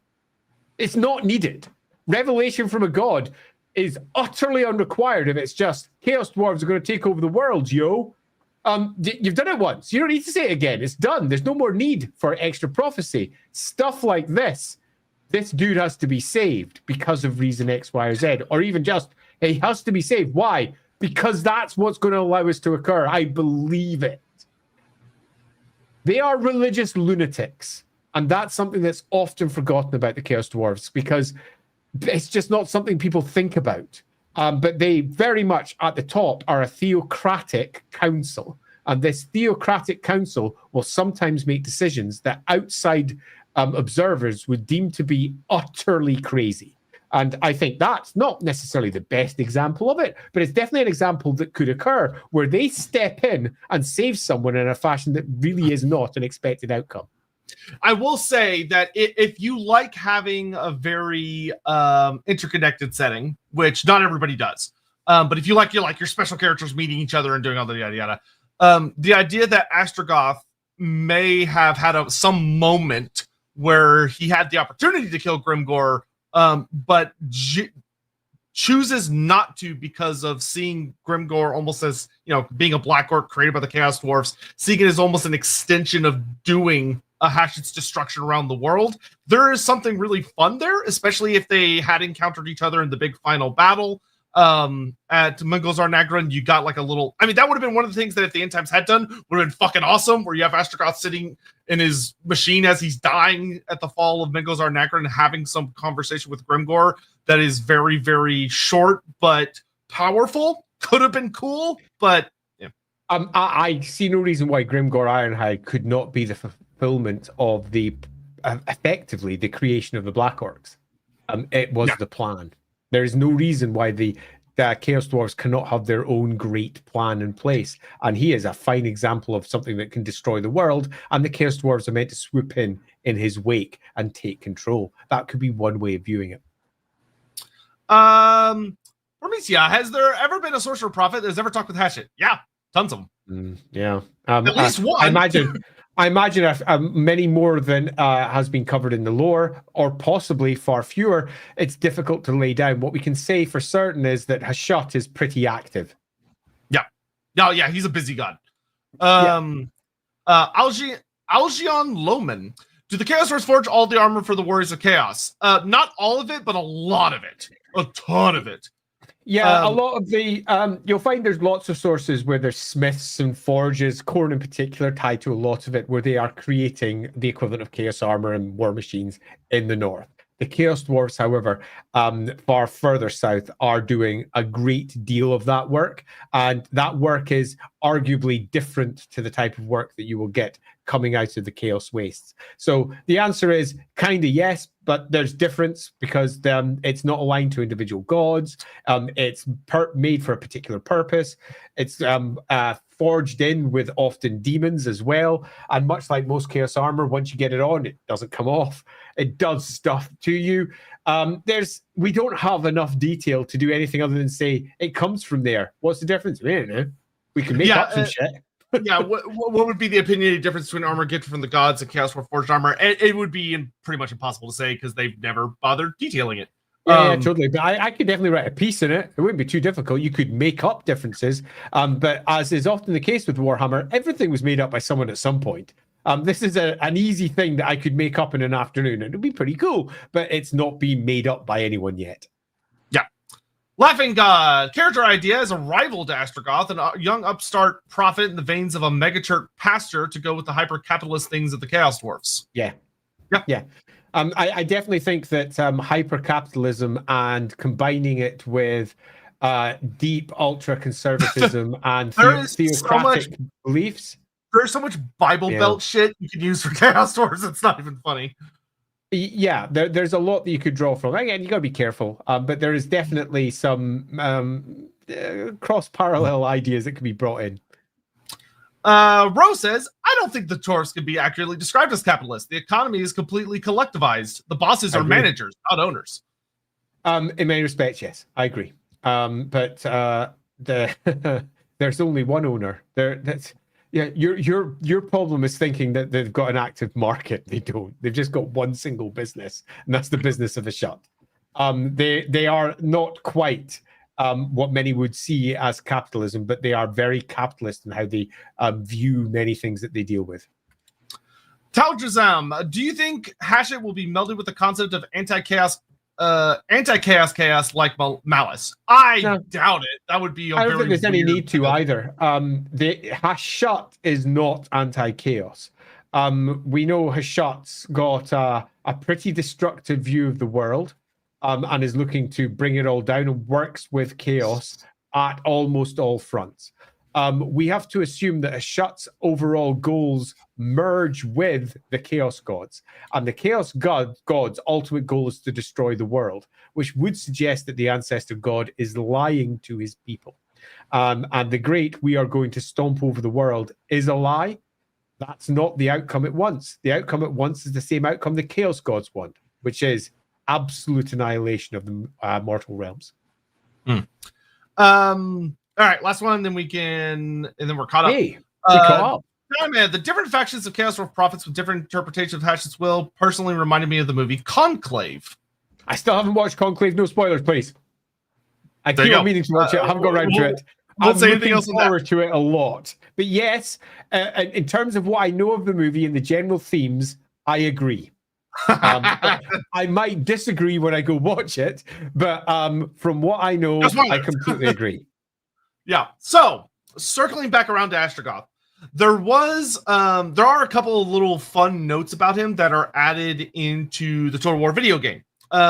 It's not needed. Revelation from a god is utterly unrequired if it's just Chaos Dwarves are going to take over the world, yo. You've done it once. You don't need to say it again. It's done. There's no more need for extra prophecy. Stuff like this. This dude has to be saved because of reason X, Y, or Z. Or even just, he has to be saved. Why? Because that's what's going to allow us to occur. I believe it. They are religious lunatics. And that's something that's often forgotten about the Chaos Dwarves because it's just not something people think about. But they very much at the top are a theocratic council. And this theocratic council will sometimes make decisions that outside observers would deem to be utterly crazy. And I think that's not necessarily the best example of it, but it's definitely an example that could occur where they step in and save someone in a fashion that really is not an expected outcome. I will say that if you like having a very interconnected setting, which not everybody does, but if you like your special characters meeting each other and doing all the yada yada, the idea that Astrogoth may have had some moment where he had the opportunity to kill Grimgor, but chooses not to because of seeing Grimgor almost as, being a black orc created by the Chaos Dwarfs, seeing it as almost an extension of doing Hashut's destruction around the world. There is something really fun there, especially if they had encountered each other in the big final battle at Mingol-Zharr-Naggrund. You got like a little, that would have been one of the things that if the end times had done would have been fucking awesome, where you have Astrogoth sitting in his machine as he's dying at the fall of Mingol-Zharr-Naggrund, having some conversation with Grimgor that is very, very short but powerful. Could have been cool, but yeah. I see no reason why Grimgor Ironhide could not be the fulfillment of the effectively the creation of the Black Orcs. It was the plan. There is no reason why the Chaos Dwarves cannot have their own great plan in place. And he is a fine example of something that can destroy the world. And the Chaos Dwarves are meant to swoop in his wake and take control. That could be one way of viewing it. Hormesia, has there ever been a sorcerer prophet that has ever talked with Hashut? Yeah, tons of them. Yeah. At least one. I imagine many more than has been covered in the lore, or possibly far fewer. It's difficult to lay down. What we can say for certain is that Hashut is pretty active. Yeah. Oh, yeah, he's a busy god. Algion Loman. Do the Chaos Swords forge all the armor for the Warriors of Chaos? Not all of it, but a lot of it. A ton of it. Yeah, a lot of the you'll find there's lots of sources where there's smiths and forges, Khorne in particular, tied to a lot of it, where they are creating the equivalent of chaos armor and war machines in the north. The Chaos Dwarfs, however, far further south, are doing a great deal of that work, and that work is arguably different to the type of work that you will get coming out of the Chaos Wastes. So the answer is kind of yes, but there's difference because it's not aligned to individual gods. It's made for a particular purpose. It's forged in with often demons as well. And much like most Chaos armor, once you get it on, it doesn't come off. It does stuff to you. We don't have enough detail to do anything other than say it comes from there. What's the difference? We don't know. We can make up some shit. Yeah, what would be the opinionated difference between armor gifted from the gods and Chaos War forged armor? It would be pretty much impossible to say because they've never bothered detailing it. Yeah, totally. But I could definitely write a piece in it. It wouldn't be too difficult. You could make up differences. But as is often the case with Warhammer, everything was made up by someone at some point. This is an easy thing that I could make up in an afternoon, and it'd be pretty cool. But it's not being made up by anyone yet. Yeah. Laughing God. Character idea is a rival to Astrogoth, and a young upstart prophet in the veins of a megachurch pastor to go with the hyper-capitalist things of the Chaos Dwarfs. Yeah. I definitely think that hyper-capitalism and combining it with deep ultra-conservatism and theocratic beliefs. There's so much Bible Belt shit you can use for Chaos Dwarfs, it's not even funny. Yeah, there's a lot that you could draw from. Again, you got to be careful, but there is definitely some cross-parallel ideas that could be brought in. Rose says, I don't think the Dwarfs can be accurately described as capitalist. The economy is completely collectivized. The bosses are managers, not owners. In many respects, yes, I agree. But there's only one owner. Your problem is thinking that they've got an active market. They don't. They've just got one single business, and that's the business of Hashut. They are not quite what many would see as capitalism, but they are very capitalist in how they view many things that they deal with. Taljazam, do you think Hashut will be melded with the concept of anti-chaos like Malice? I doubt it. That would be I don't think there's any need to either. The Hashut is not anti-chaos. We know Hashut's got a pretty destructive view of the world. And is looking to bring it all down and works with chaos at almost all fronts. We have to assume that Hashut's overall goals merge with the Chaos Gods. And the Chaos God's ultimate goal is to destroy the world, which would suggest that the Ancestor God is lying to his people. And the great, we are going to stomp over the world, is a lie. That's not the outcome it wants. The outcome it wants is the same outcome the Chaos Gods want, which is absolute annihilation of the mortal realms. All right, last one, then we're caught up. Hey, we caught up. Yeah, man, the different factions of Chaos Dwarf prophets with different interpretations of Hashut's will personally reminded me of the movie Conclave. I still haven't watched Conclave. No spoilers, please. I keep on meaning to watch it. I haven't got around to it. I'm looking forward to it a lot. But yes, in terms of what I know of the movie and the general themes, I agree. I might disagree when I go watch it, but from what I know, I completely agree. Yeah. So circling back around to Astrogoth, there are a couple of little fun notes about him that are added into the Total War video game.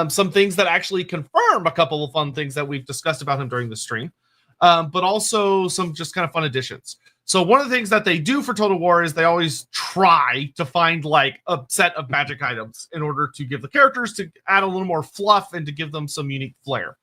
Some things that actually confirm a couple of fun things that we've discussed about him during the stream, but also some just kind of fun additions. So one of the things that they do for Total War is they always try to find like a set of magic items in order to give the characters to add a little more fluff and to give them some unique flair.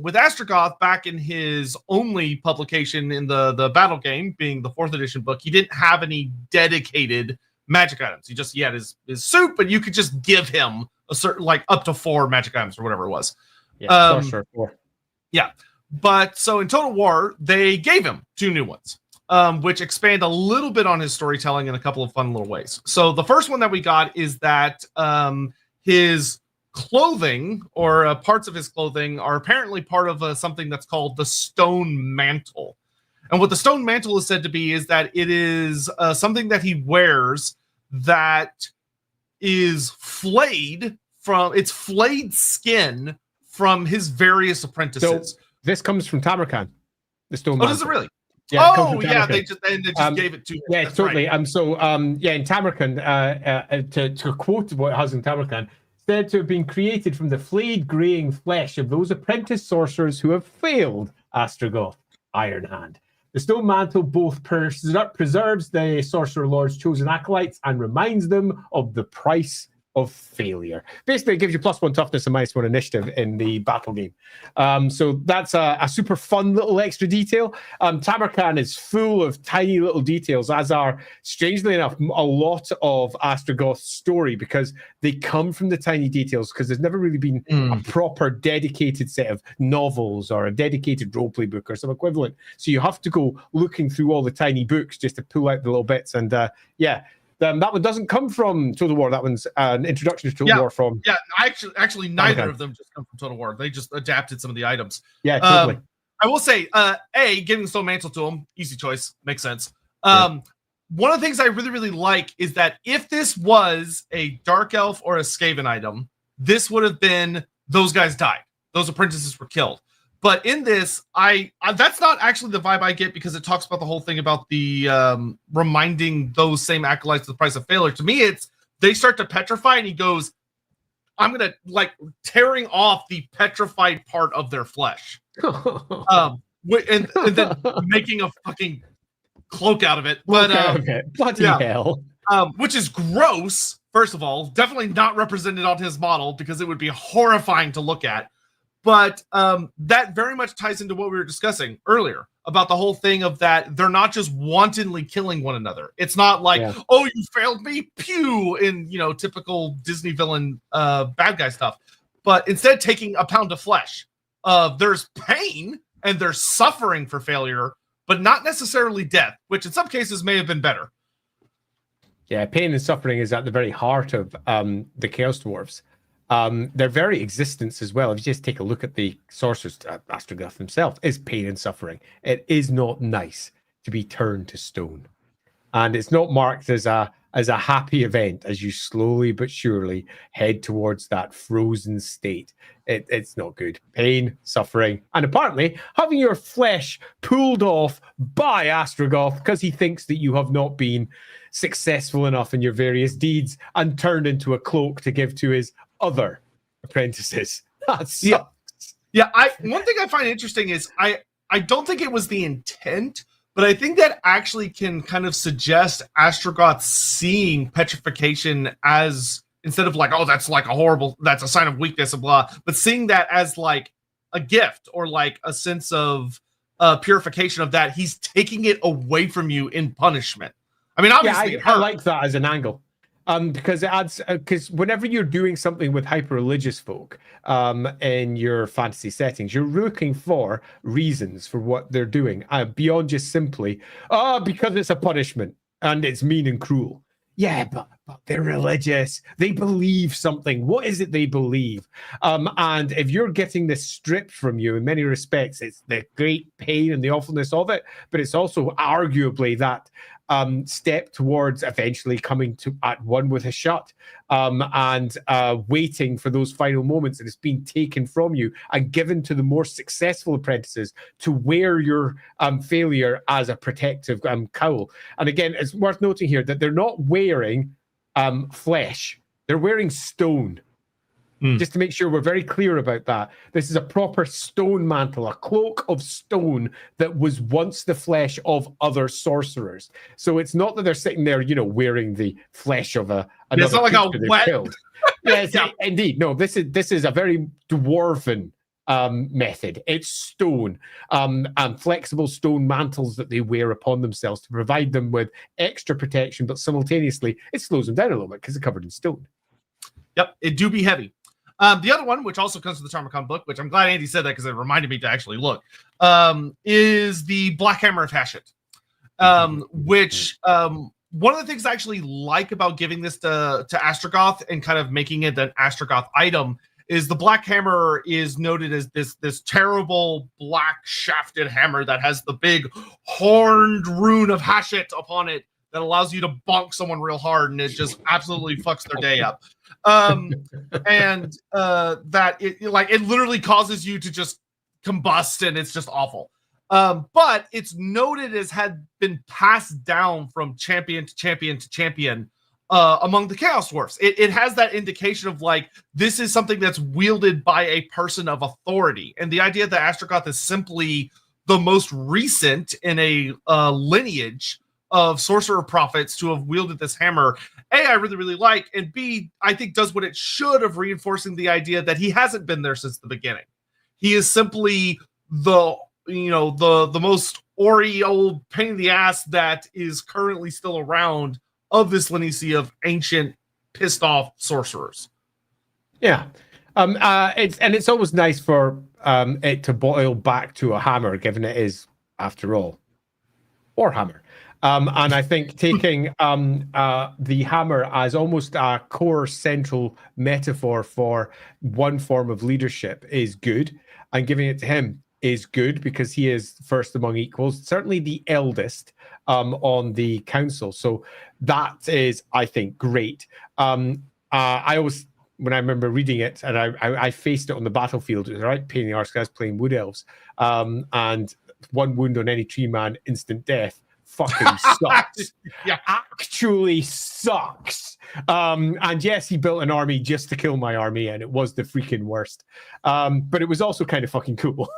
With Astrogoth, back in his only publication in the battle game, being the 4th edition book, he didn't have any dedicated magic items. He had his suit, but you could just give him a certain, like, up to 4 magic items or whatever it was. Yeah, sure, 4. Yeah. But so in Total War, they gave him 2 new ones, which expand a little bit on his storytelling in a couple of fun little ways. So the first one that we got is that his clothing, or parts of his clothing, are apparently part of something that's called the Stone Mantle. And what the Stone Mantle is said to be is that it is something that he wears that is flayed from its flayed skin from his various apprentices. So this comes from Tamarkan, the Stone Mantle. Oh, does it really? Yeah, yeah, they just gave it to him. Yeah, That's totally. right. In Tamarkan, to quote what it has in Tamarkan, said to have been created from the flayed, greying flesh of those apprentice sorcerers who have failed Astragoth Ironhand. The Stone Mantle both preserves the Sorcerer Lord's chosen acolytes and reminds them of the price of failure. Basically, it gives you +1 toughness and -1 initiative in the battle game. So that's a super fun little extra detail. Tamarkan is full of tiny little details, as are, strangely enough, a lot of Astrogoth's story, because they come from the tiny details, because there's never really been a proper dedicated set of novels or a dedicated roleplay book or some equivalent. So you have to go looking through all the tiny books just to pull out the little bits. And that one doesn't come from Total War. That one's an introduction to Total War from... Yeah, actually neither of them just come from Total War. They just adapted some of the items. Yeah, totally. I will say, giving the Stone Mantle to him, easy choice, makes sense. One of the things I really, really like is that if this was a Dark Elf or a Skaven item, this would have been, those guys died. Those apprentices were killed. But in this, that's not actually the vibe I get, because it talks about the whole thing about the reminding those same acolytes of the price of failure. To me, it's they start to petrify, and he goes, I'm going to, tearing off the petrified part of their flesh. And then making a fucking cloak out of it. But bloody hell. Which is gross, first of all. Definitely not represented on his model, because it would be horrifying to look at. But that very much ties into what we were discussing earlier about the whole thing of that they're not just wantonly killing one another. It's not like, oh, you failed me, pew, in typical Disney villain bad guy stuff. But instead, taking a pound of flesh. There's pain and there's suffering for failure, but not necessarily death, which in some cases may have been better. Yeah, pain and suffering is at the very heart of the Chaos Dwarfs. Their very existence as well, if you just take a look at the sorcerers, Astrogoth himself, is pain and suffering. It is not nice to be turned to stone. And it's not marked as a happy event as you slowly but surely head towards that frozen state. It's not good. Pain, suffering, and apparently having your flesh pulled off by Astrogoth because he thinks that you have not been successful enough in your various deeds, and turned into a cloak to give to his other apprentices. That sucks. Yeah. One thing I find interesting is I don't think it was the intent, but I think that actually can kind of suggest Astrogoth seeing petrification as, instead of like, oh, that's like that's a sign of weakness and blah, but seeing that as like a gift, or like a sense of purification of that. He's taking it away from you in punishment. I mean, obviously, I like that as an angle. Because it adds, because whenever you're doing something with hyper-religious folk in your fantasy settings, you're looking for reasons for what they're doing, beyond just simply, because it's a punishment and it's mean and cruel. Yeah, but they're religious. They believe something. What is it they believe? And if you're getting this stripped from you, in many respects, it's the great pain and the awfulness of it, but it's also arguably that step towards eventually coming to at one with Hashut, and waiting for those final moments, and it's being taken from you and given to the more successful apprentices to wear your failure as a protective cowl. And again, it's worth noting here that they're not wearing flesh, they're wearing stone. Just to make sure we're very clear about that. This is a proper stone mantle, a cloak of stone that was once the flesh of other sorcerers. So it's not that they're sitting there, wearing the flesh of another. It's not like a wet. Killed. Yes, indeed. No, this is a very dwarven method. It's stone, and flexible stone mantles that they wear upon themselves to provide them with extra protection, but simultaneously it slows them down a little bit because they're covered in stone. Yep, it do be heavy. The other one, which also comes from the Tarmogon book, which I'm glad Andy said that because it reminded me to actually look, is the Black Hammer of Hashut. Which one of the things I actually like about giving this to Astrogoth and kind of making it an Astrogoth item is the Black Hammer is noted as this terrible black shafted hammer that has the big horned rune of Hashut upon it that allows you to bonk someone real hard, and it just absolutely fucks their day up. And that it literally causes you to just combust, and it's just awful. But it's noted as had been passed down from champion to champion to champion among the Chaos Dwarfs. It has that indication of like, this is something that's wielded by a person of authority. And the idea that Astrogoth is simply the most recent in a lineage of sorcerer prophets to have wielded this hammer, A, I really, really like, and B, I think does what it should of reinforcing the idea that he hasn't been there since the beginning. He is simply the most Ori old pain in the ass that is currently still around of this lineage of ancient pissed off sorcerers. Yeah. It's always nice for it to boil back to a hammer, given it is, after all, Warhammer. And I think taking the hammer as almost a core central metaphor for one form of leadership is good, and giving it to him is good because he is first among equals, certainly the eldest on the council. So that is, I think, great. I always, when I remember reading it, and I faced it on the battlefield, it was a right pain in the arse, guys playing Wood Elves, and one wound on any tree man, instant death. Fucking sucks. Yeah, actually sucks. And yes, he built an army just to kill my army, and it was the freaking worst. But it was also kind of fucking cool.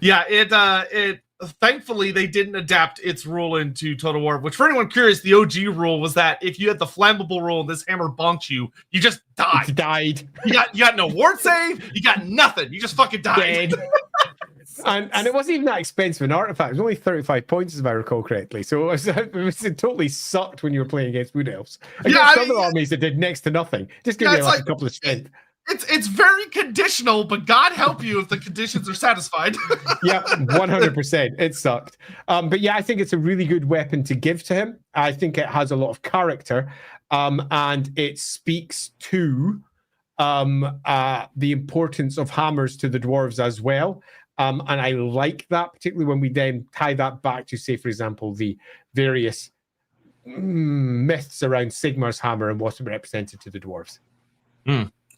Yeah, it thankfully they didn't adapt its rule into Total War. Which, for anyone curious, the OG rule was that if you had the flammable rule and this hammer bonked you, you just died. It died. You got no ward save. You got nothing. You just fucking died. And it wasn't even that expensive an artifact. It was only 35 points, if I recall correctly. So it totally sucked when you were playing against Wood Elves. Against other armies that did next to nothing. Just give you like a couple of strength. It's very conditional, but God help you if the conditions are satisfied. Yeah, 100%. It sucked. But yeah, I think it's a really good weapon to give to him. I think it has a lot of character. And it speaks to the importance of hammers to the dwarves as well. And I like that, particularly when we then tie that back to, say, for example, the various myths around Sigmar's hammer and what it represented to the dwarves.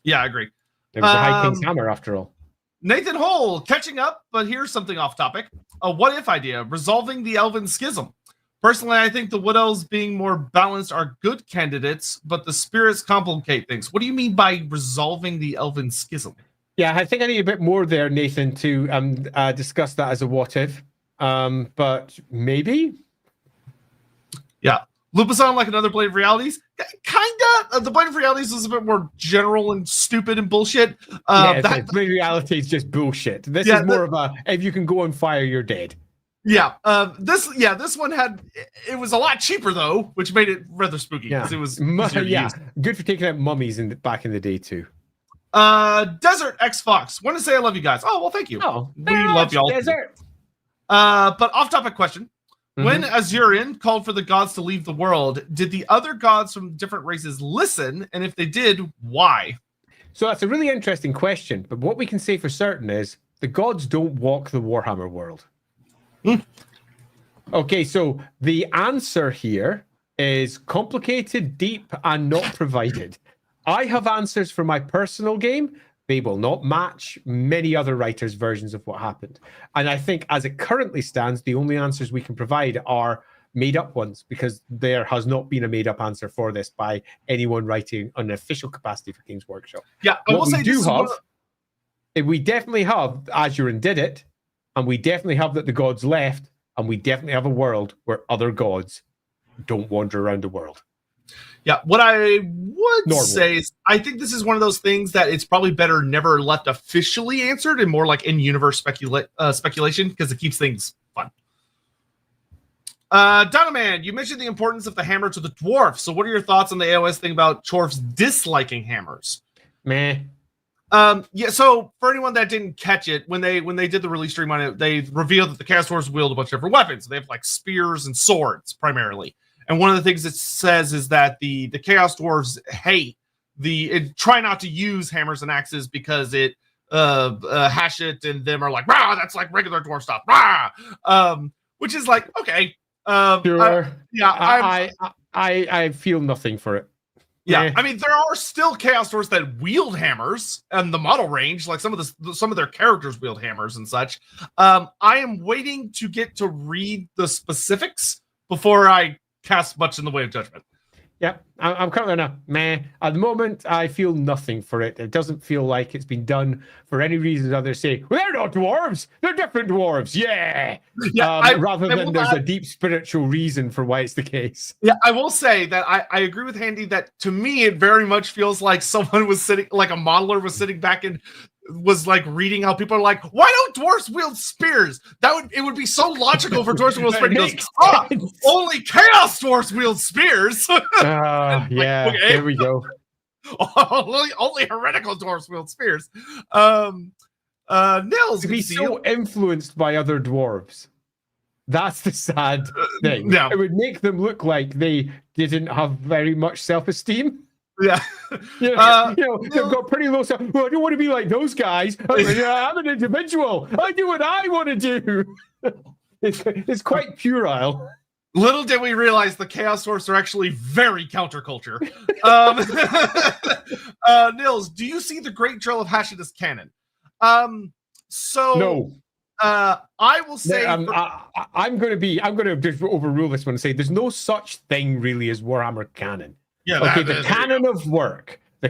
Yeah, I agree. It was the High King's hammer, after all. Nathan Hole, catching up, but here's something off topic. A what-if idea, resolving the Elven Schism. Personally, I think the Wood Elves being more balanced are good candidates, but the spirits complicate things. What do you mean by resolving the Elven Schism? Yeah, I think I need a bit more there, Nathan, to discuss that as a what-if. But maybe? Yeah. Lupus on like another Blade of Realities? Kinda. The Blade of Realities is a bit more general and stupid and bullshit. Blade of Reality is just bullshit. This is more of a, if you can go on fire, you're dead. Yeah. This one it was a lot cheaper though, which made it rather spooky. Yeah. It was good for taking out mummies back in the day too. Desert X Fox. Want to say I love you guys. Oh, well, thank you. Oh, we love y'all. Desert. But off-topic question. When Azurin called for the gods to leave the world, did the other gods from different races listen? And if they did, why? So that's a really interesting question. But what we can say for certain is the gods don't walk the Warhammer world. Okay, so the answer here is complicated, deep, and not provided. I have answers for my personal game. They will not match many other writers' versions of what happened. And I think as it currently stands, the only answers we can provide are made-up ones, because there has not been a made-up answer for this by anyone writing on an official capacity for Games Workshop. Yeah, I will say we definitely have Azurin did it, and we definitely have that the gods left, and we definitely have a world where other gods don't wander around the world. Yeah, what I would say is I think this is one of those things that it's probably better never left officially answered and more like in-universe speculation, because it keeps things fun. Donoman, you mentioned the importance of the hammer to the dwarf. So what are your thoughts on the AOS thing about dwarfs disliking hammers? Meh. Yeah, so for anyone that didn't catch it, when they did the release stream on it, they revealed that the Chaos Dwarves wield a bunch of different weapons. They have like spears and swords primarily. And one of the things it says is that the Chaos Dwarves hate try not to use hammers and axes because it Hashut and them are like, rah, that's like regular dwarf stuff. Rah! Which is like, okay. Sure. I feel nothing for it. Yeah, I mean, there are still Chaos Dwarves that wield hammers in the model range, like some of their characters wield hammers and such. I am waiting to get to read the specifics before I cast much in the way of judgment. Yep, I'm currently on a meh. At the moment, I feel nothing for it. It doesn't feel like it's been done for any reason other than say, well, they're not dwarves, they're different dwarves, yeah! Rather than there's a deep spiritual reason for why it's the case. Yeah, I will say that I agree with Handy that to me, it very much feels like someone was sitting, like a modeler was sitting back and was like reading how people are like, why don't dwarves wield spears? It would be so logical for dwarves to wield spears. Only Chaos Dwarves wield spears. Yeah, okay. There we go. only heretical dwarves wield spears. Nils, to be so influenced by other dwarves. That's the sad thing. Yeah. It would make them look like they didn't have very much self-esteem. Yeah, they've got pretty low self. Well, I don't want to be like those guys. I'm an individual. I do what I want to do. It's quite puerile. Little did we realize the Chaos Dwarfs are actually very counterculture. Nils, do you see the Great Drill of Hashut as canon? No. I will say I'm going to just overrule this one and say there's no such thing really as Warhammer canon. Yeah. Okay. The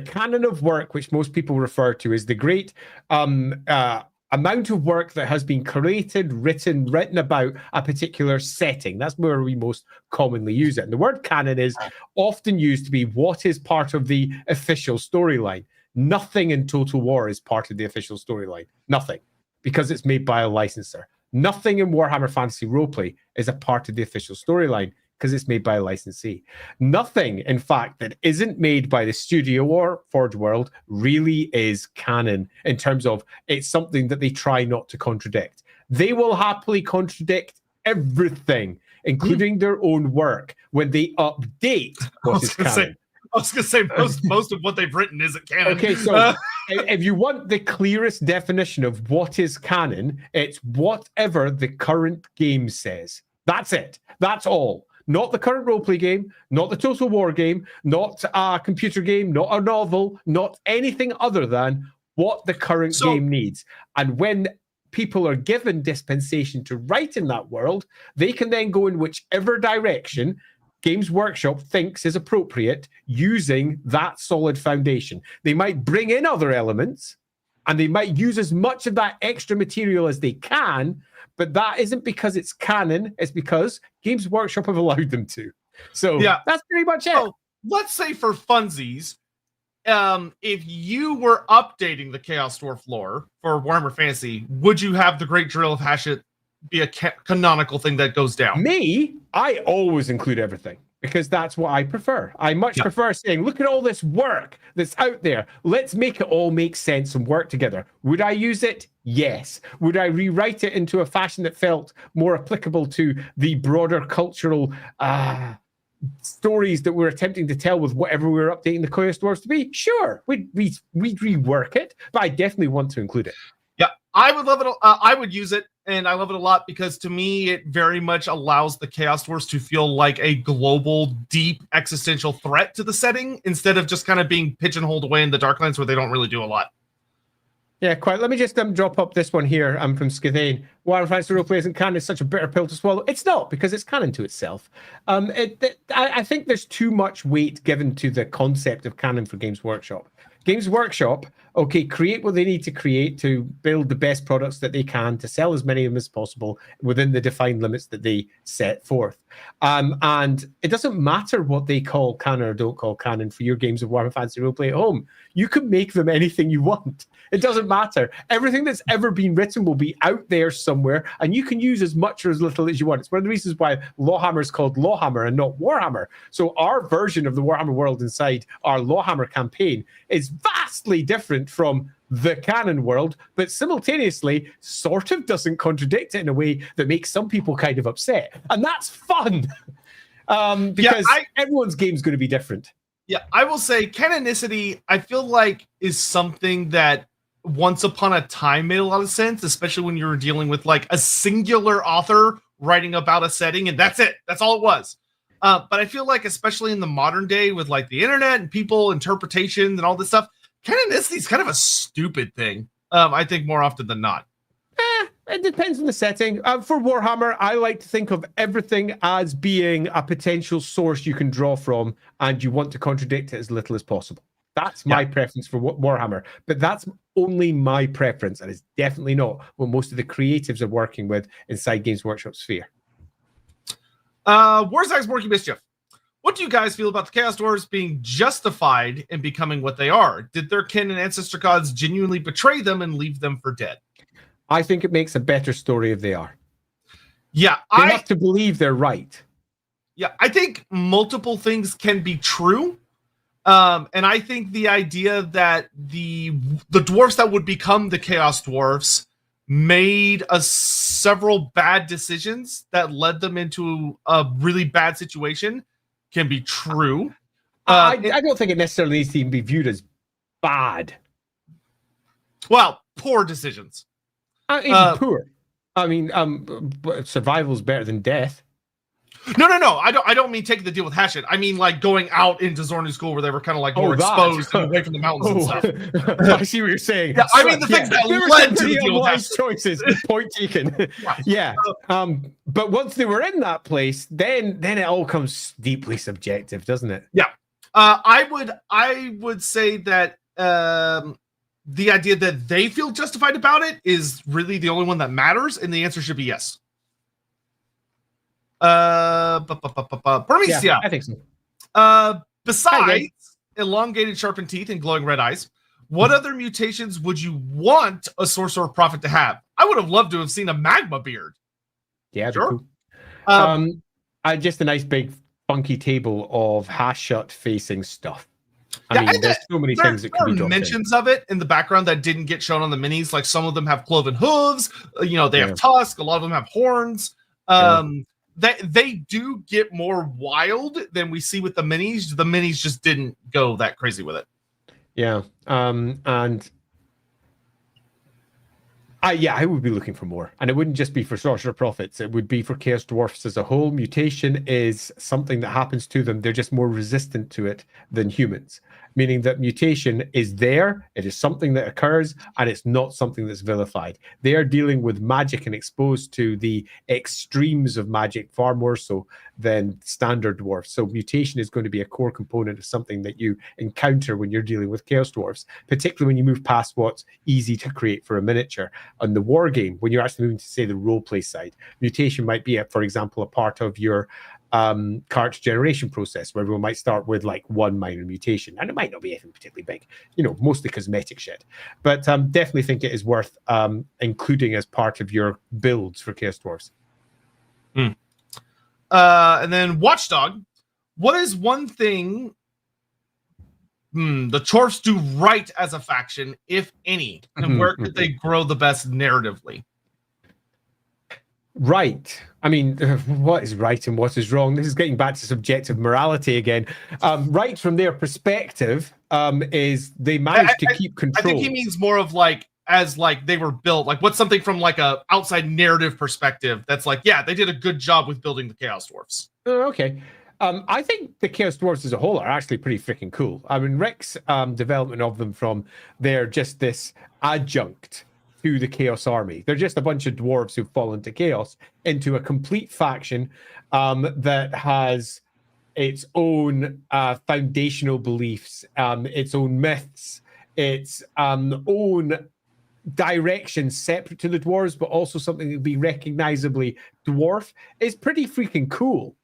canon of work, which most people refer to, is the great amount of work that has been created, written about a particular setting. That's where we most commonly use it. And the word canon is often used to be what is part of the official storyline. Nothing in Total War is part of the official storyline. Nothing. Because it's made by a licensor. Nothing in Warhammer Fantasy Roleplay is a part of the official storyline because it's made by a licensee. Nothing, in fact, that isn't made by the studio or Forge World really is canon in terms of it's something that they try not to contradict. They will happily contradict everything, including their own work, when they update what is canon. I was going to say most of what they've written isn't canon. Okay, so if you want the clearest definition of what is canon, it's whatever the current game says. That's it. That's all. Not the current roleplay game, not the Total War game, not a computer game, not a novel, not anything other than what the current game needs. And when people are given dispensation to write in that world, they can then go in whichever direction Games Workshop thinks is appropriate using that solid foundation. They might bring in other elements and they might use as much of that extra material as they can, but that isn't because it's canon. It's because Games Workshop have allowed them to. So yeah, that's pretty much it. So, let's say for funsies, if you were updating the Chaos Dwarf lore for Warhammer Fantasy, would you have the Great Drill of Hashut be a canonical thing that goes down? Me, I always include everything because that's what I prefer. I much prefer saying, look at all this work that's out there. Let's make it all make sense and work together. Would I use it? Yes. Would I rewrite it into a fashion that felt more applicable to the broader cultural stories that we're attempting to tell with whatever we're updating the Chaos Dwarves to be? Sure. We'd rework it, but I definitely want to include it. Yeah, I would love it. I would use it, and I love it a lot because to me, it very much allows the Chaos Dwarfs to feel like a global, deep, existential threat to the setting instead of just kind of being pigeonholed away in the Darklands where they don't really do a lot. Yeah, quite. Let me just drop up this one here. I'm from Skithane. Warhammer Fantasy Roleplay isn't canon. It's such a bitter pill to swallow. It's not, because it's canon to itself. I think there's too much weight given to the concept of canon for Games Workshop. Games Workshop Okay, create what they need to create to build the best products that they can to sell as many of them as possible within the defined limits that they set forth. And it doesn't matter what they call canon or don't call canon for your games of Warhammer Fantasy Roleplay at home. You can make them anything you want. It doesn't matter. Everything that's ever been written will be out there somewhere, and you can use as much or as little as you want. It's one of the reasons why LAWhammer is called LAWhammer and not Warhammer. So our version of the Warhammer world inside our LAWhammer campaign is vastly different from the canon world, but simultaneously sort of doesn't contradict it in a way that makes some people kind of upset. And that's fun, because everyone's game is going to be different. Yeah, I will say canonicity, I feel like, is something that once upon a time made a lot of sense, especially when you were dealing with like a singular author writing about a setting, and that's it. That's all it was. But I feel like, especially in the modern day with like the internet and people interpretations and all this stuff, canonicity is kind of a stupid thing. I think more often than not. It depends on the setting. For Warhammer, I like to think of everything as being a potential source you can draw from, and you want to contradict it as little as possible. That's my preference for Warhammer, but that's only my preference, and it's definitely not what most of the creatives are working with inside Games Workshop sphere. Warzag's Working Mischief. What do you guys feel about the Chaos Dwarves being justified in becoming what they are? Did their kin and ancestor gods genuinely betray them and leave them for dead? I think it makes a better story if they are. Yeah, I have to believe they're right. Yeah, I think multiple things can be true. And I think the idea that the dwarfs that would become the Chaos Dwarfs made several bad decisions that led them into a really bad situation can be true. I don't think it necessarily needs to even be viewed as bad. Well, poor decisions. Even poor. I mean, survival is better than death. No. I don't mean taking the deal with Hashut. I mean like going out into Zornu School where they were kind of like more exposed and away from the mountains and stuff. I see what you're saying. Yeah, I mean the things that led to the deal with Hashut. Choices. Point taken. Yeah. But once they were in that place, then it all comes deeply subjective, doesn't it? Yeah. I would say that the idea that they feel justified about it is really the only one that matters, and the answer should be yes. Prometheus. Yeah, I think so. Besides elongated, sharpened teeth and glowing red eyes, what other mutations would you want a sorcerer prophet to have? I would have loved to have seen a magma beard. Yeah, sure. Cool. Just a nice big funky table of Hashut facing stuff. I mean, there's so many things that could be done. Mentions of it in the background that didn't get shown on the minis. Like some of them have cloven hooves. They have tusks. A lot of them have horns. They do get more wild than we see with the minis. The minis just didn't go that crazy with it. Yeah. I would be looking for more. And it wouldn't just be for Sorcerer Prophets. It would be for Chaos Dwarfs as a whole. Mutation is something that happens to them. They're just more resistant to it than humans. Meaning that mutation is there, it is something that occurs, and it's not something that's vilified. They are dealing with magic and exposed to the extremes of magic far more so than standard dwarfs. So mutation is going to be a core component of something that you encounter when you're dealing with Chaos Dwarfs, particularly when you move past what's easy to create for a miniature. On the war game, when you're actually moving to, say, the roleplay side, mutation might be, for example, a part of your cartridge generation process where everyone might start with like one minor mutation, and it might not be anything particularly big, mostly cosmetic shit, but definitely think it is worth including as part of your builds for Chaos Dwarfs. And then Watchdog, what is one thing the Dwarfs do right as a faction, if any, and where could they grow the best narratively? Right. I mean, what is right and what is wrong? This is getting back to subjective morality again. Right from their perspective is they managed to keep control. I think he means more of like, as like they were built, like what's something from like a outside narrative perspective that's like, yeah, they did a good job with building the Chaos Dwarfs. Okay. I think the Chaos Dwarfs as a whole are actually pretty freaking cool. I mean, Rick's development of them from they're just this adjunct to the Chaos Army. They're just a bunch of dwarves who've fallen to chaos into a complete faction that has its own foundational beliefs, its own myths, its own direction separate to the dwarves, but also something that would be recognizably dwarf, is pretty freaking cool.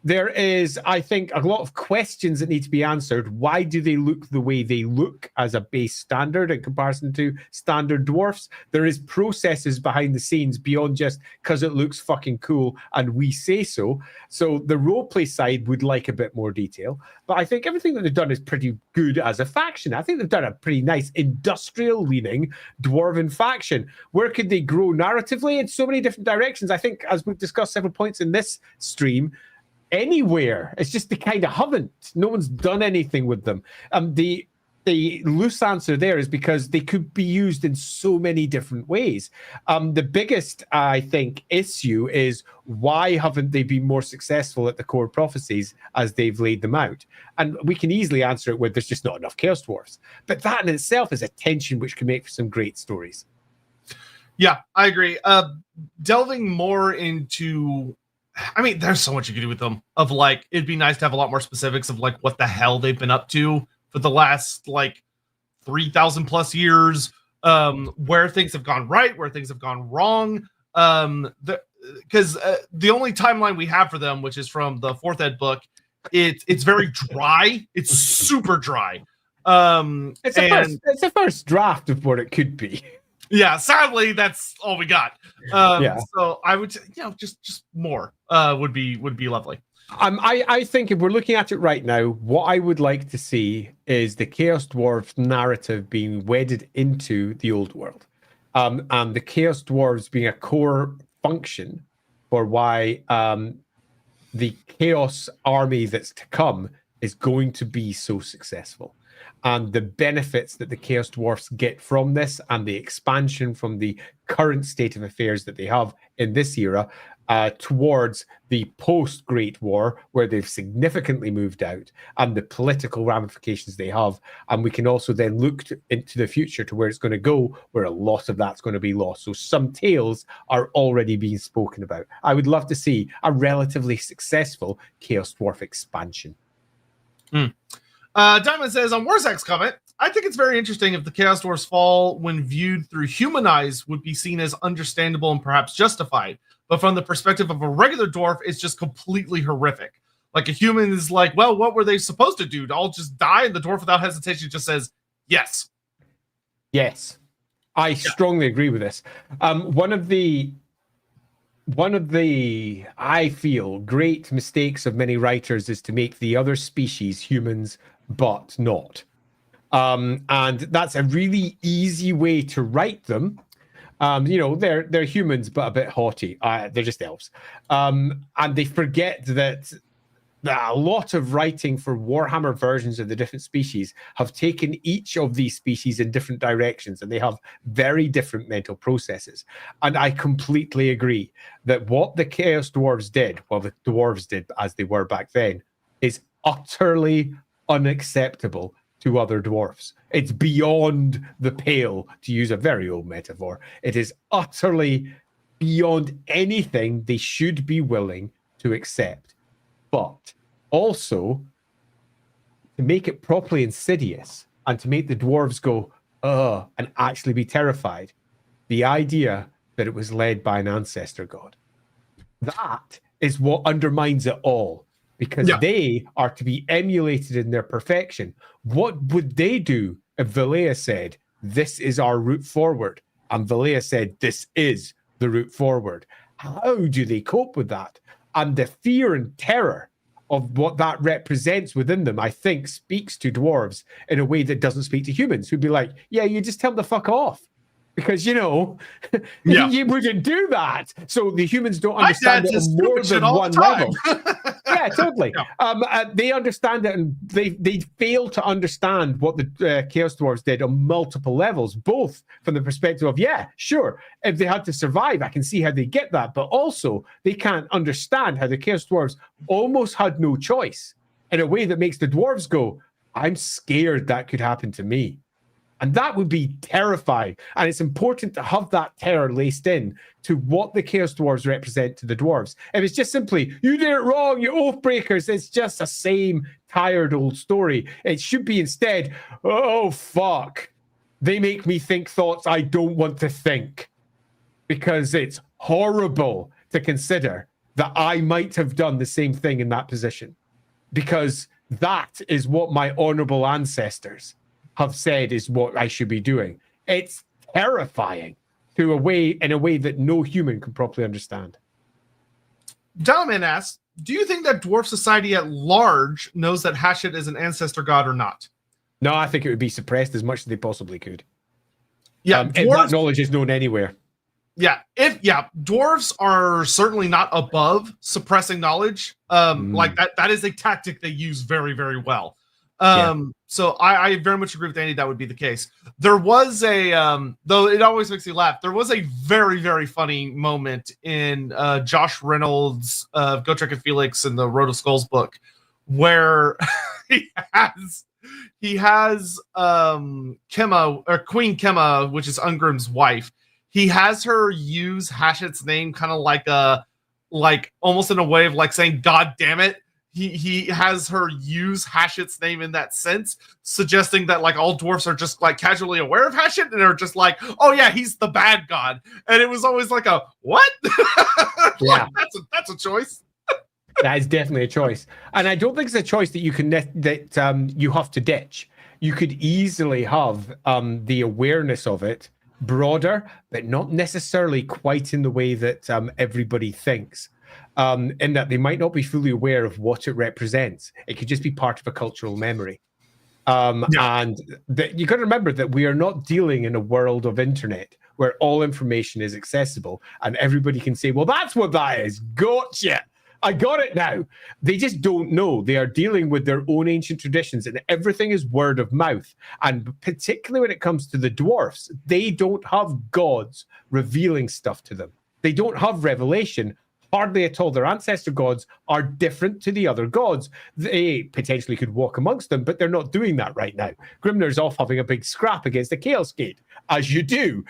There is, I think, a lot of questions that need to be answered. Why do they look the way they look as a base standard in comparison to standard dwarfs? There is processes behind the scenes beyond just because it looks fucking cool and we say so. So the roleplay side would like a bit more detail. But I think everything that they've done is pretty good as a faction. I think they've done a pretty nice industrial-leaning dwarven faction. Where could they grow narratively? In so many different directions. I think, as we've discussed several points in this stream, anywhere. It's just they kind of haven't. No one's done anything with them. The loose answer there is because they could be used in so many different ways. The biggest, I think, issue is why haven't they been more successful at the core prophecies as they've laid them out? And we can easily answer it with there's just not enough Chaos Dwarfs. But that in itself is a tension which can make for some great stories. Yeah, I agree. Delving more into... I mean, there's so much you can do with them. Of like, it'd be nice to have a lot more specifics of like what the hell they've been up to for the last like 3,000 plus years. Where things have gone right, where things have gone wrong. Because the only timeline we have for them, which is from the 4th ed book, it's very dry. It's super dry. It's a first draft of what it could be. Yeah, sadly, that's all we got. So I would, just more would be lovely. I think if we're looking at it right now, what I would like to see is the Chaos Dwarf narrative being wedded into the old world, and the Chaos Dwarves being a core function for why the Chaos army that's to come is going to be so successful. And the benefits that the Chaos Dwarfs get from this and the expansion from the current state of affairs that they have in this era towards the post-Great War, where they've significantly moved out, and the political ramifications they have. And we can also then look into the future to where it's going to go, where a lot of that's going to be lost. So some tales are already being spoken about. I would love to see a relatively successful Chaos Dwarf expansion. Diamond says on Warzak's comment, I think it's very interesting if the Chaos Dwarfs fall when viewed through human eyes would be seen as understandable and perhaps justified. But from the perspective of a regular dwarf, it's just completely horrific. Like a human is like, well, what were they supposed to do? I'll just die? And the dwarf without hesitation just says, yes. Yes. I strongly agree with this. One of the, I feel, great mistakes of many writers is to make the other species humans but not. And that's a really easy way to write them. They're humans, but a bit haughty. They're just elves. And they forget that a lot of writing for Warhammer versions of the different species have taken each of these species in different directions, and they have very different mental processes. And I completely agree that what the Chaos Dwarves did, well, the Dwarves did as they were back then, is utterly unacceptable to other dwarfs. It's beyond the pale, to use a very old metaphor. It is utterly beyond anything they should be willing to accept. But also, to make it properly insidious and to make the dwarves go, and actually be terrified, the idea that it was led by an ancestor god. That is what undermines it all. Because they are to be emulated in their perfection. What would they do if Valea said, this is our route forward? And Valea said, this is the route forward. How do they cope with that? And the fear and terror of what that represents within them, I think, speaks to dwarves in a way that doesn't speak to humans, who'd be like, yeah, you just tell them to fuck off. Because, you wouldn't do that. So the humans don't understand it on more than one level. Yeah, totally. They understand it, and they fail to understand what the Chaos Dwarves did on multiple levels, both from the perspective of, yeah, sure, if they had to survive, I can see how they get that. But also, they can't understand how the Chaos Dwarves almost had no choice in a way that makes the dwarves go, I'm scared that could happen to me. And that would be terrifying. And it's important to have that terror laced in to what the Chaos Dwarves represent to the dwarves. If it's just simply, you did it wrong, you oath breakers, it's just the same tired old story. It should be instead, oh, fuck. They make me think thoughts I don't want to think, because it's horrible to consider that I might have done the same thing in that position, because that is what my honorable ancestors have said is what I should be doing. It's terrifying in a way that no human can properly understand. Dalman asks, do you think that dwarf society at large knows that Hashut is an ancestor god or not? No, I think it would be suppressed as much as they possibly could. Yeah, and that knowledge is known anywhere. Yeah, dwarves are certainly not above suppressing knowledge. Like that is a tactic they use very, very well. So I very much agree with Andy. That would be the case. There was a though it always makes me laugh. There was a very, very funny moment in Josh Reynolds' Gotrek and Felix in the Road of Skulls book, where he has Kemma, or Queen Kemma, which is Ungrim's wife. He has her use Hashut's name kind of like almost in a way of like saying, God damn it. He has her use Hashut's name in that sense, suggesting that like all dwarfs are just like casually aware of Hashut and are just like, oh yeah, he's the bad god. And it was always like a, what? Yeah. Like, that's a choice. That is definitely a choice. And I don't think it's a choice that you can you have to ditch. You could easily have the awareness of it broader, but not necessarily quite in the way that everybody thinks. In that they might not be fully aware of what it represents. It could just be part of a cultural memory. And you got to remember that we are not dealing in a world of internet where all information is accessible and everybody can say, well, that's what that is. Gotcha. I got it now. They just don't know. They are dealing with their own ancient traditions, and everything is word of mouth. And particularly when it comes to the dwarfs, they don't have gods revealing stuff to them. They don't have revelation. Hardly at all. Their ancestor gods are different to the other gods. They potentially could walk amongst them, but they're not doing that right now. Grimnir's off having a big scrap against the Chaos Gate, as you do.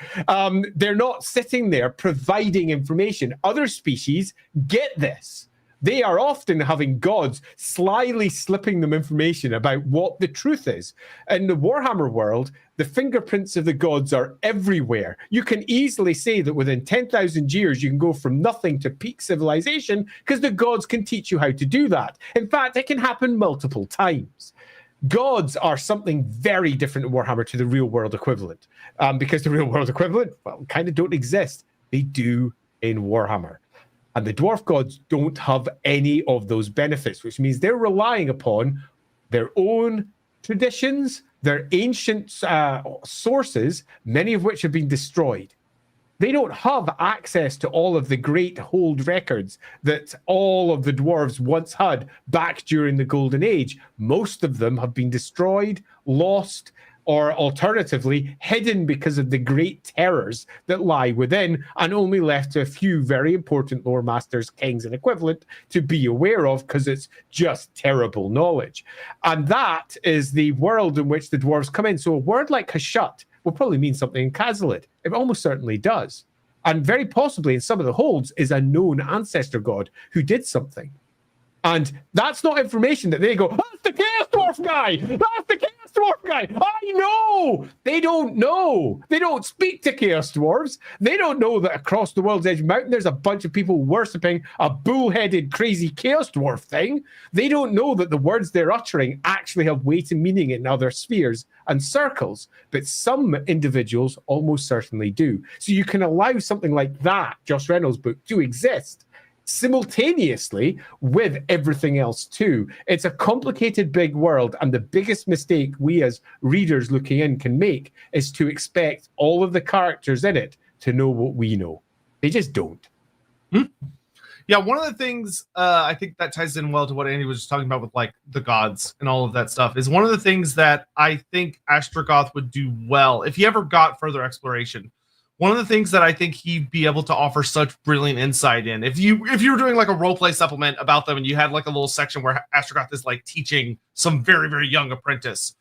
They're not sitting there providing information. Other species get this. They are often having gods slyly slipping them information about what the truth is. In the Warhammer world, the fingerprints of the gods are everywhere. You can easily say that within 10,000 years, you can go from nothing to peak civilization because the gods can teach you how to do that. In fact, it can happen multiple times. Gods are something very different in Warhammer to the real world equivalent, because the real world equivalent, well, kind of don't exist. They do in Warhammer. And the dwarf gods don't have any of those benefits, which means they're relying upon their own traditions, their ancient sources, many of which have been destroyed. They don't have access to all of the great hold records that all of the dwarves once had back during the Golden Age. Most of them have been destroyed, lost, or alternatively hidden because of the great terrors that lie within, and only left to a few very important lore masters, kings, and equivalent to be aware of, because it's just terrible knowledge. And that is the world in which the dwarves come in. So a word like Hashut will probably mean something in Kazalid. It almost certainly does. And very possibly in some of the holds is a known ancestor god who did something. And that's not information that they go, that's the Chaos Dwarf guy! That's the Chaos Dwarf guy! I know! They don't know. They don't speak to Chaos Dwarves. They don't know that across the World's Edge Mountain there's a bunch of people worshipping a bull-headed, crazy Chaos Dwarf thing. They don't know that the words they're uttering actually have weight and meaning in other spheres and circles. But some individuals almost certainly do. So you can allow something like that, Josh Reynolds' book, to exist simultaneously with everything else too. It's a complicated big world, and the biggest mistake we as readers looking in can make is to expect all of the characters in it to know what we know. They just don't. Yeah, one of the things I think that ties in well to what Andy was just talking about with like the gods and all of that stuff is one of the things that I think Astrogoth would do well if he ever got further exploration. One of the things that I think he'd be able to offer such brilliant insight in, if you were doing like a roleplay supplement about them and you had like a little section where Astrogoth is like teaching some very, very young apprentice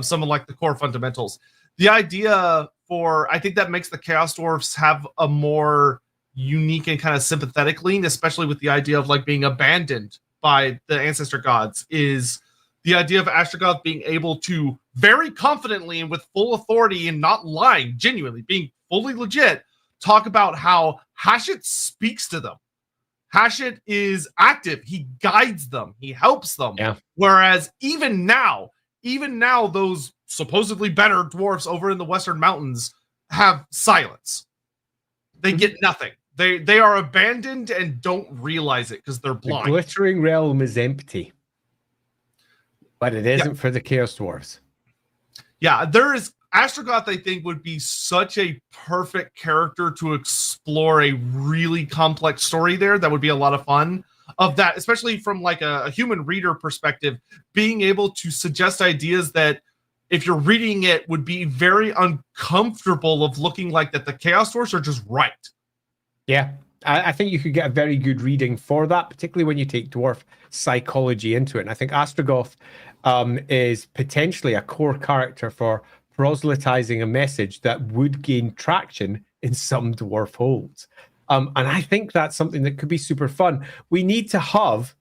some of like the core fundamentals, the idea for, I think that makes the Chaos Dwarfs have a more unique and kind of sympathetic lean, especially with the idea of like being abandoned by the ancestor gods, is the idea of Astrogoth being able to very confidently and with full authority and not lying, genuinely being fully legit, talk about how Hashut speaks to them. Hashut is active. He guides them. He helps them. Yeah. Whereas even now, those supposedly better dwarfs over in the Western Mountains have silence. They get nothing. They are abandoned and don't realize it because they're blind. The glittering realm is empty. But it isn't for the Chaos Dwarfs. Yeah, there is Astrogoth, I think, would be such a perfect character to explore a really complex story there. That would be a lot of fun of that, especially from like a human reader perspective, being able to suggest ideas that if you're reading it would be very uncomfortable of looking like that the Chaos Dwarfs are just right. Yeah, I think you could get a very good reading for that, particularly when you take dwarf psychology into it. And I think Astrogoth is potentially a core character for proselytizing a message that would gain traction in some dwarf holds. And I think that's something that could be super fun. We need to have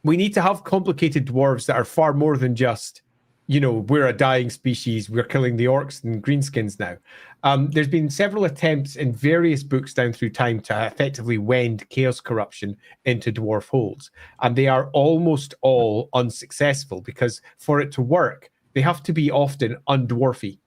complicated dwarves that are far more than just, we're a dying species, we're killing the orcs and greenskins now. There's been several attempts in various books down through time to effectively wend chaos corruption into dwarf holds. And they are almost all unsuccessful because for it to work, they have to be often undwarfy.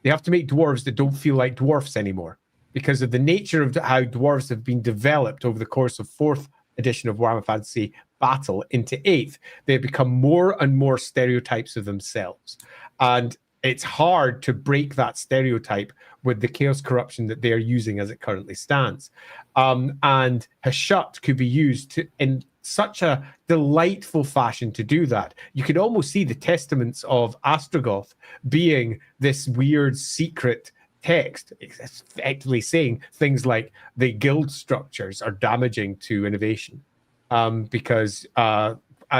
They have to make dwarves that don't feel like dwarfs anymore because of the nature of how dwarves have been developed over the course of 4th edition of Warhammer Fantasy Battle into 8th. They become more and more stereotypes of themselves. And it's hard to break that stereotype with the chaos corruption that they are using as it currently stands. And Hashut could be used in such a delightful fashion to do that. You could almost see the testaments of Astrogoth being this weird secret text, effectively saying things like the guild structures are damaging to innovation because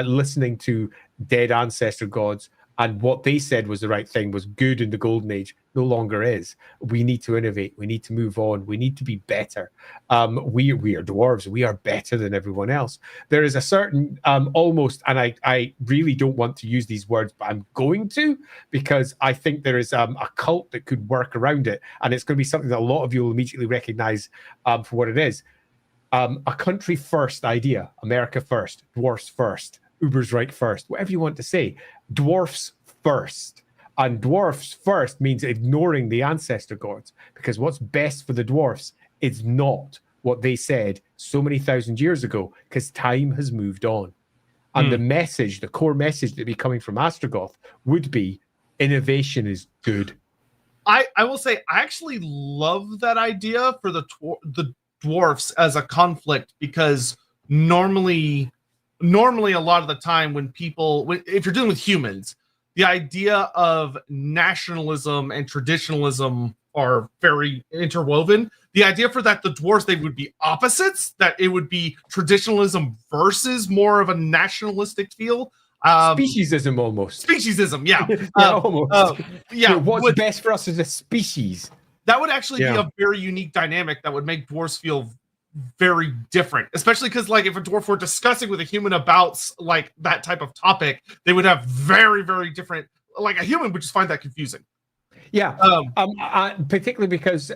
listening to dead ancestor gods and what they said was the right thing was good in the golden age no longer is. We need to innovate. We need to move on. We need to be better. We are dwarves. We are better than everyone else. There is a certain almost, and I really don't want to use these words, but I'm going to because I think there is a cult that could work around it. And it's going to be something that a lot of you will immediately recognize for what it is. A country first idea, America first, dwarfs first, Ubersreich first, whatever you want to say, dwarfs first. And dwarfs first means ignoring the ancestor gods, because what's best for the dwarfs is not what they said so many thousand years ago, because time has moved on. And the message, the core message that would be coming from Astrogoth would be innovation is good. I will say I actually love that idea for the dwarfs as a conflict, because normally a lot of the time when if you're dealing with humans, the idea of nationalism and traditionalism are very interwoven. The idea for that, the dwarves, they would be opposites, that it would be traditionalism versus more of a nationalistic feel. Speciesism almost. Speciesism, yeah. Almost. What's would, best for us as a species? That would actually be a very unique dynamic that would make dwarves feel very different, especially because like if a dwarf were discussing with a human about like that type of topic, they would have very, very different, like a human would just find that confusing. Yeah, particularly because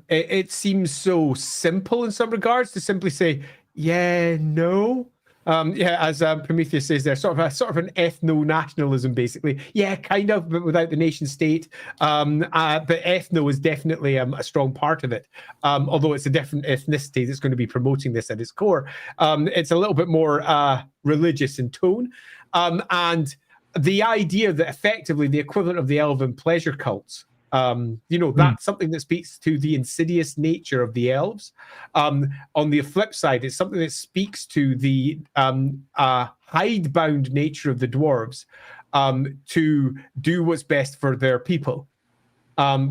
it seems so simple in some regards to simply say, yeah, no. As Prometheus says there, sort of an ethno-nationalism, basically. Yeah, kind of, but without the nation state. But ethno is definitely a strong part of it. Although it's a different ethnicity that's going to be promoting this at its core. It's a little bit more religious in tone. And the idea that effectively the equivalent of the elven pleasure cults, that's something that speaks to the insidious nature of the elves. On the flip side, it's something that speaks to the hidebound nature of the dwarves to do what's best for their people,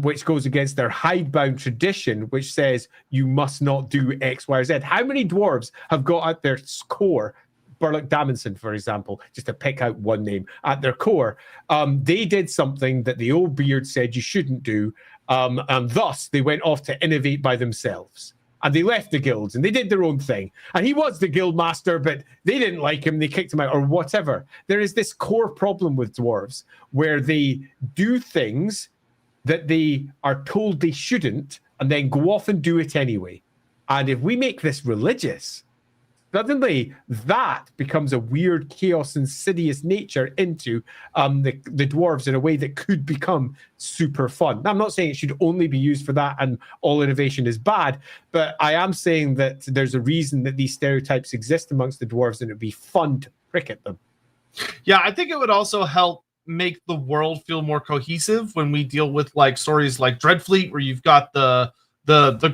which goes against their hidebound tradition, which says you must not do X, Y, or Z. How many dwarves have got at their core, Burlock Damonson, for example, just to pick out one name, at their core, they did something that the old beard said you shouldn't do, and thus they went off to innovate by themselves. And they left the guilds and they did their own thing. And he was the guild master, but they didn't like him. They kicked him out or whatever. There is this core problem with dwarves where they do things that they are told they shouldn't and then go off and do it anyway. And if we make this religious, suddenly that becomes a weird, chaos, insidious nature into the dwarves in a way that could become super fun. Now, I'm not saying it should only be used for that and all innovation is bad, but I am saying that there's a reason that these stereotypes exist amongst the dwarves and it'd be fun to prick at them. Yeah, I think it would also help make the world feel more cohesive when we deal with like stories like Dreadfleet, where you've got the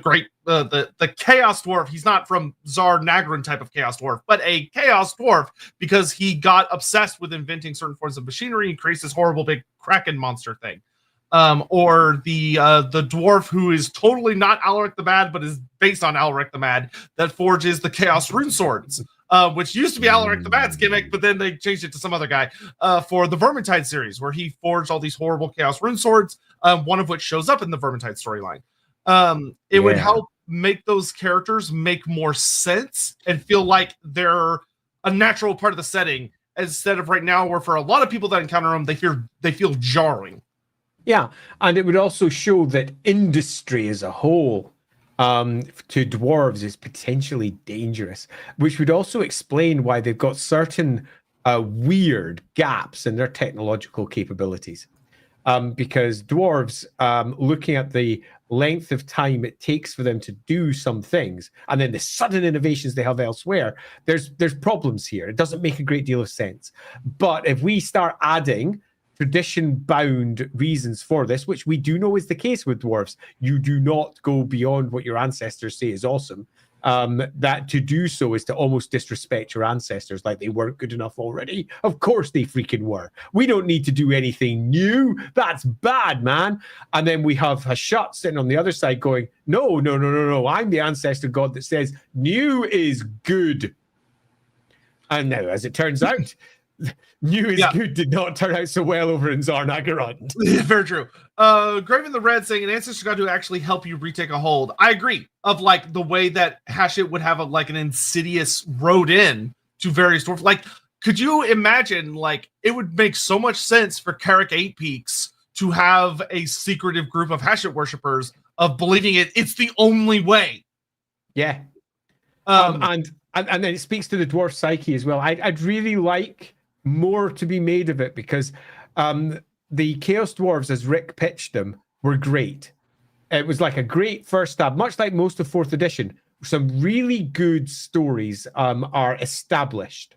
great the chaos dwarf. He's not from Zharr-Naggrund type of chaos dwarf, but a chaos dwarf because he got obsessed with inventing certain forms of machinery and creates this horrible big kraken monster thing. Or the dwarf who is totally not Alaric the Mad, but is based on Alaric the Mad, that forges the chaos rune swords. Which used to be Alaric the Mad's gimmick, but then they changed it to some other guy for the Vermintide series, where he forged all these horrible chaos rune swords, one of which shows up in the Vermintide storyline. It would help make those characters make more sense and feel like they're a natural part of the setting, instead of right now where for a lot of people that encounter them, they feel jarring. Yeah, and it would also show that industry as a whole to dwarves is potentially dangerous, which would also explain why they've got certain weird gaps in their technological capabilities. Because dwarves, looking at the length of time it takes for them to do some things, and then the sudden innovations they have elsewhere, there's problems here. It doesn't make a great deal of sense. But if we start adding tradition-bound reasons for this, which we do know is the case with dwarves, you do not go beyond what your ancestors say is awesome. That to do so is to almost disrespect your ancestors, like they weren't good enough already. Of course they freaking were. We don't need to do anything new. That's bad, man. And then we have Hashut sitting on the other side going, no. I'm the ancestor god that says new is good. And now, as it turns out, new is good did not turn out so well over in Zharr-Naggrund. Very true. Graven the Red saying an ancestor god to actually help you retake a hold. I agree. Of like the way that Hashut would have like an insidious road in to various dwarfs. Like, could you imagine? Like, it would make so much sense for Carrick 8 Peaks to have a secretive group of Hashut worshippers of believing it's the only way. Yeah. And then it speaks to the dwarf psyche as well. I'd really like more to be made of it, because the Chaos Dwarves, as Rick pitched them, were great. It was like a great first stab, much like most of 4th edition. Some really good stories are established.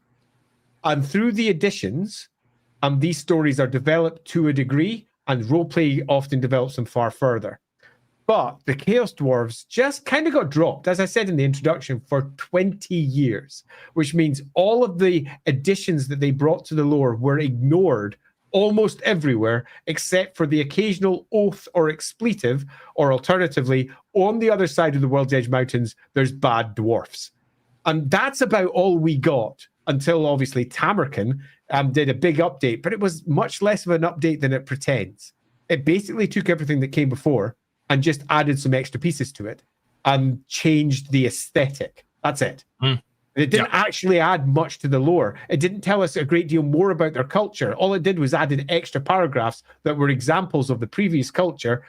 And through the editions, these stories are developed to a degree, and roleplay often develops them far further. But the Chaos Dwarves just kind of got dropped, as I said in the introduction, for 20 years, which means all of the additions that they brought to the lore were ignored almost everywhere, except for the occasional oath or expletive, or alternatively, on the other side of the World's Edge Mountains, there's bad dwarfs. And that's about all we got until, obviously, Tamerkin did a big update, but it was much less of an update than it pretends. It basically took everything that came before and just added some extra pieces to it and changed the aesthetic. That's it. It didn't actually add much to the lore. It didn't tell us a great deal more about their culture. All it did was added extra paragraphs that were examples of the previous culture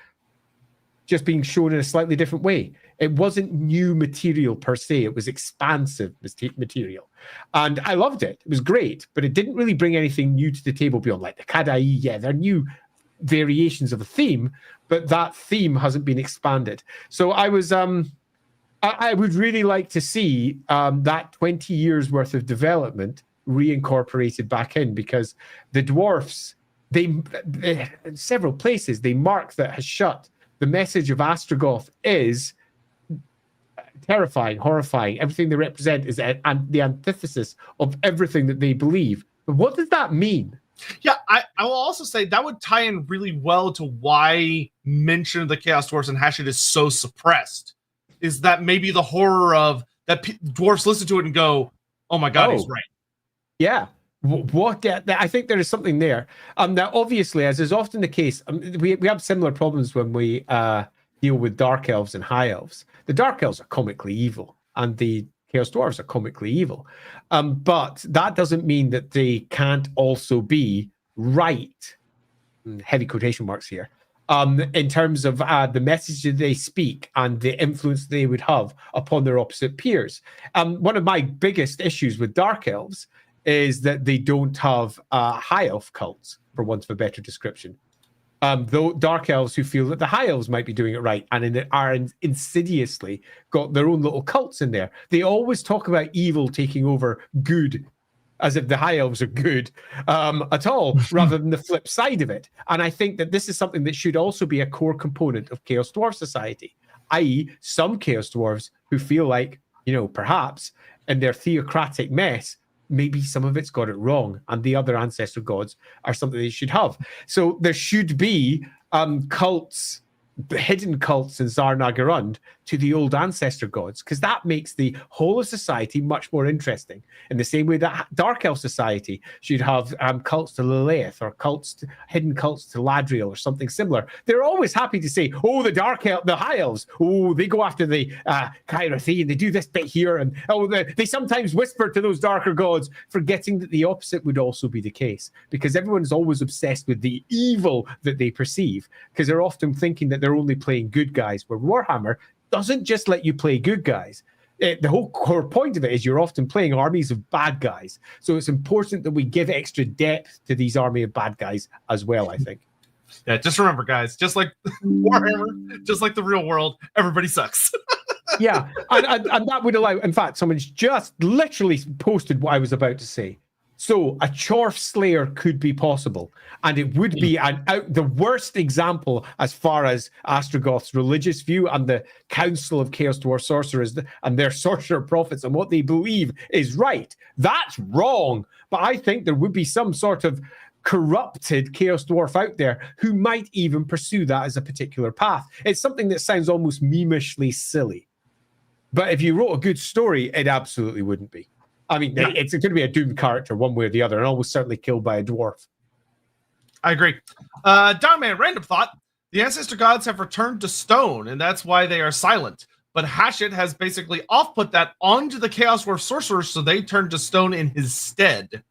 just being shown in a slightly different way. It wasn't new material per se. It was expansive material. And I loved it. It was great, but it didn't really bring anything new to the table beyond like the Kadai. Yeah, they're new variations of a theme, but that theme hasn't been expanded. So I was I would really like to see that 20 years worth of development reincorporated back in, because the dwarfs, they in several places they mark that Hashut, the message of Astrogoth, is terrifying, horrifying. Everything they represent is the antithesis of everything that they believe. But what does that mean? Yeah, I will also say that would tie in really well to why mention of the Chaos Dwarfs and Hashut is so suppressed. Is that maybe the horror of that dwarfs listen to it and go, "Oh my God, he's right." Yeah, I think there is something there. Now, obviously, as is often the case, we have similar problems when we deal with Dark Elves and High Elves. The Dark Elves are comically evil, and the Chaos Dwarves are comically evil. But that doesn't mean that they can't also be right, heavy quotation marks here, in terms of the message that they speak and the influence they would have upon their opposite peers. One of my biggest issues with Dark Elves is that they don't have High Elf cults, for want of a better description. Though Dark Elves who feel that the High Elves might be doing it right and are insidiously got their own little cults in there. They always talk about evil taking over good, as if the High Elves are good at all, rather than the flip side of it. And I think that this is something that should also be a core component of Chaos Dwarf society, i.e. some Chaos Dwarves who feel like, perhaps in their theocratic mess, maybe some of it's got it wrong, and the other ancestor gods are something they should have. So there should be cults, hidden cults in Zharr-Naggrund to the old ancestor gods, because that makes the whole of society much more interesting. In the same way that Dark Elf society should have cults to Lilith, or hidden cults to Ladriel, or something similar. They're always happy to say, oh, the High Elves, oh, they go after the Kairathe, and they do this bit here, and they sometimes whisper to those darker gods, forgetting that the opposite would also be the case, because everyone's always obsessed with the evil that they perceive, because they're often thinking that they're only playing good guys, where Warhammer doesn't just let you play good guys. The whole core point of it is you're often playing armies of bad guys. So it's important that we give extra depth to these army of bad guys as well, I think. Yeah, just remember, guys, just like Warhammer, just like the real world, everybody sucks. Yeah, and that would allow, in fact, someone's just literally posted what I was about to say. So a Chorf Slayer could be possible, and it would be the worst example as far as Astrogoth's religious view and the Council of Chaos Dwarf Sorcerers and their sorcerer prophets and what they believe is right. That's wrong, but I think there would be some sort of corrupted Chaos Dwarf out there who might even pursue that as a particular path. It's something that sounds almost memishly silly, but if you wrote a good story, it absolutely wouldn't be. I mean, yeah. It's going to be a doomed character one way or the other, and almost certainly killed by a dwarf. I agree. Downman, random thought. The ancestor gods have returned to stone, and that's why they are silent. But Hashut has basically off-put that onto the Chaos Dwarf sorcerers, so they turned to stone in his stead.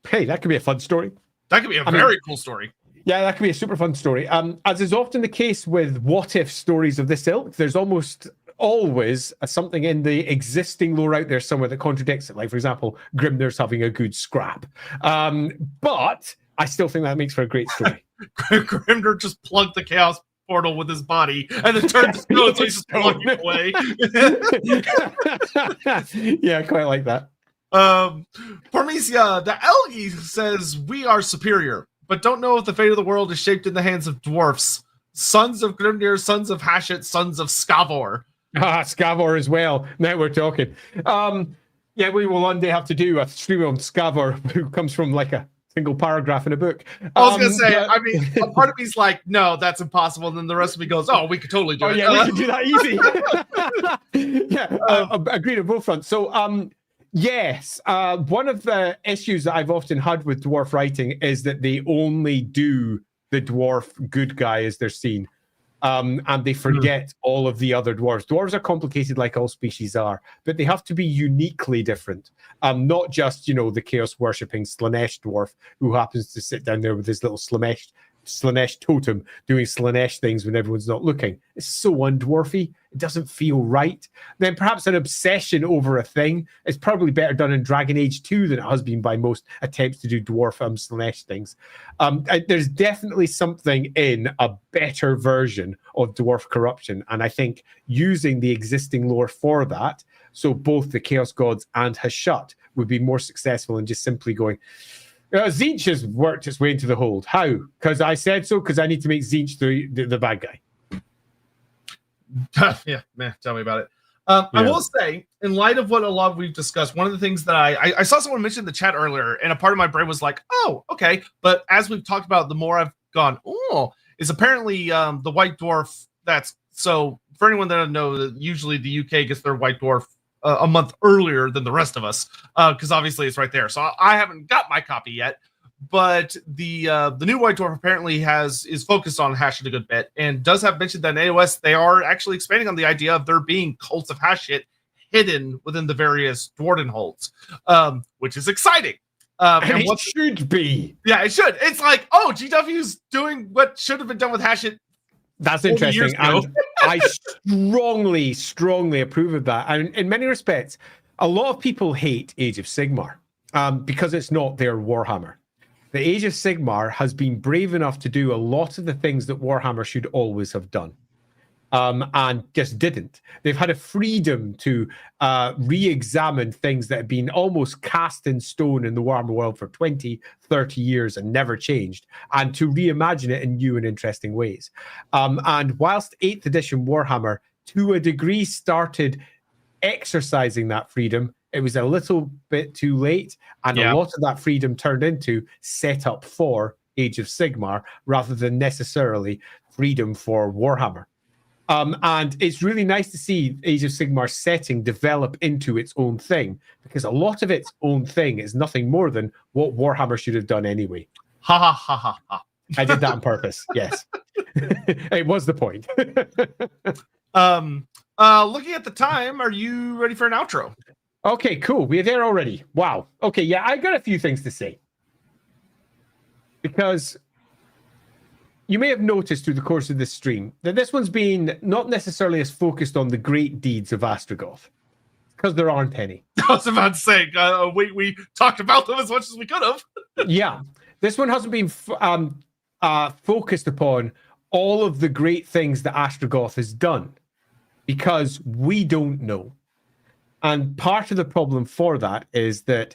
Hey, that could be a fun story. That could be a very cool story. Yeah, that could be a super fun story. As is often the case with what-if stories of this ilk, there's almost always something in the existing lore out there somewhere that contradicts it. Like, for example, Grimnir's having a good scrap. But I still think that makes for a great story. Grimnir just plugged the Chaos portal with his body and then turned to stone, so he's just plugging it away. Yeah, quite like that. Parmesia, the Elgi says, we are superior, but don't know if the fate of the world is shaped in the hands of dwarfs. Sons of Grimnir, sons of Hashut, sons of Skavor. Skavor as well. Now we're talking. Yeah, we will one day have to do a stream on Skavor, who comes from like a single paragraph in a book. I was going to say, I mean, a part of me's like, no, that's impossible. And then the rest of me goes, oh, we could totally do it. Yeah, we can do that easy. Yeah, agreed on both fronts. So, yes, one of the issues that I've often had with dwarf writing is that they only do the dwarf good guy as they're seen. And they forget all of the other dwarves. Dwarves are complicated like all species are, but they have to be uniquely different. Not just, the chaos-worshipping Slaanesh dwarf who happens to sit down there with his little Slaanesh totem doing Slaanesh things when everyone's not looking. It's so undwarfy. It doesn't feel right. Then perhaps an obsession over a thing is probably better done in Dragon Age 2 than it has been by most attempts to do dwarf Slaanesh things. There's definitely something in a better version of dwarf corruption, and I think using the existing lore for that, so both the Chaos Gods and Hashut would be more successful than just simply going, Tzeentch has worked its way into the hold. How? Because I said so, because I need to make Tzeentch the bad guy. Yeah, man, tell me about it. I will say, in light of what a lot we've discussed, one of the things that I saw someone mention in the chat earlier, and a part of my brain was like, oh, okay. But as we've talked about, the more I've gone, is apparently the white dwarf. So for anyone that doesn't know, usually the UK gets their white dwarf a month earlier than the rest of us, because obviously it's right there. So I haven't got my copy yet. but the new White Dwarf apparently is focused on Hashut a good bit, and does have mentioned that in AOS they are actually expanding on the idea of there being cults of Hashut hidden within the various Dwarden holds, which is exciting. And it should be. Yeah, it should. It's like, oh, GW's doing what should have been done with Hashut. That's interesting. And I strongly approve of that. And in many respects, a lot of people hate Age of Sigmar because it's not their Warhammer. The Age of Sigmar has been brave enough to do a lot of the things that Warhammer should always have done. And just didn't. They've had a freedom to re-examine things that have been almost cast in stone in the Warhammer world for 20, 30 years and never changed, and to reimagine it in new and interesting ways. And whilst 8th edition Warhammer, to a degree, started exercising that freedom, it was a little bit too late, and a lot of that freedom turned into setup for Age of Sigmar rather than necessarily freedom for Warhammer. And it's really nice to see Age of Sigmar's setting develop into its own thing, because a lot of its own thing is nothing more than what Warhammer should have done anyway. Ha ha ha ha ha. I did that on purpose. Yes. It was the point. Looking at the time, are you ready for an outro? Okay, cool. We're there already. Wow. Okay, yeah, I got a few things to say. Because you may have noticed through the course of this stream that this one's been not necessarily as focused on the great deeds of Astrogoth, because there aren't any. I was about to say, we talked about them as much as we could have. Yeah, this one hasn't been focused upon all of the great things that Astrogoth has done, because we don't know. And part of the problem for that is that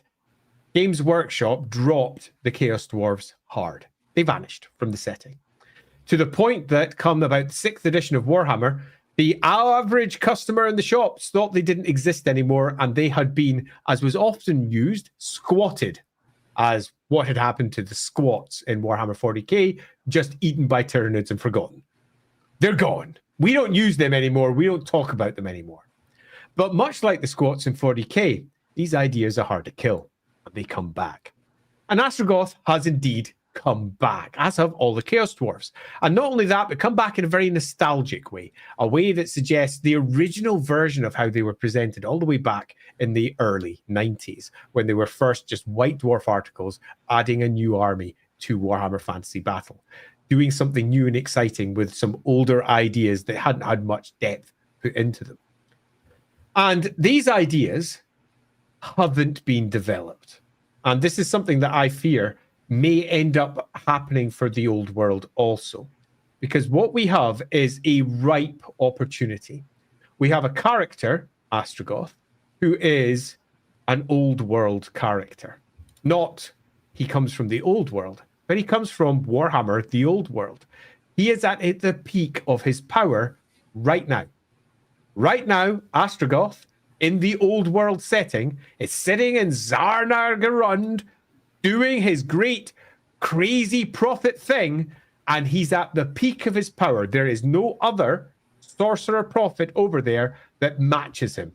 Games Workshop dropped the Chaos Dwarves hard. They vanished from the setting. To the point that come about the 6th edition of Warhammer, the average customer in the shops thought they didn't exist anymore, and they had been, as was often used, squatted, as what had happened to the squats in Warhammer 40k, just eaten by Tyranids and forgotten. They're gone. We don't use them anymore. We don't talk about them anymore. But much like the squats in 40k, these ideas are hard to kill, and they come back. And Astrogoth has indeed come back, as have all the Chaos Dwarfs. And not only that, but come back in a very nostalgic way, a way that suggests the original version of how they were presented all the way back in the early 90s, when they were first just White Dwarf articles, adding a new army to Warhammer Fantasy Battle, doing something new and exciting with some older ideas that hadn't had much depth put into them. And these ideas haven't been developed. And this is something that I fear may end up happening for the old world also, because what we have is a ripe opportunity. We have a character, Astrogoth, who is an old world character. Not he comes from the old world, but he comes from Warhammer, the old world. He is at the peak of his power right now. Right now, Astrogoth, in the old world setting, is sitting in Mingol-Zharr-Naggrund, doing his great, crazy prophet thing, and he's at the peak of his power. There is no other sorcerer prophet over there that matches him.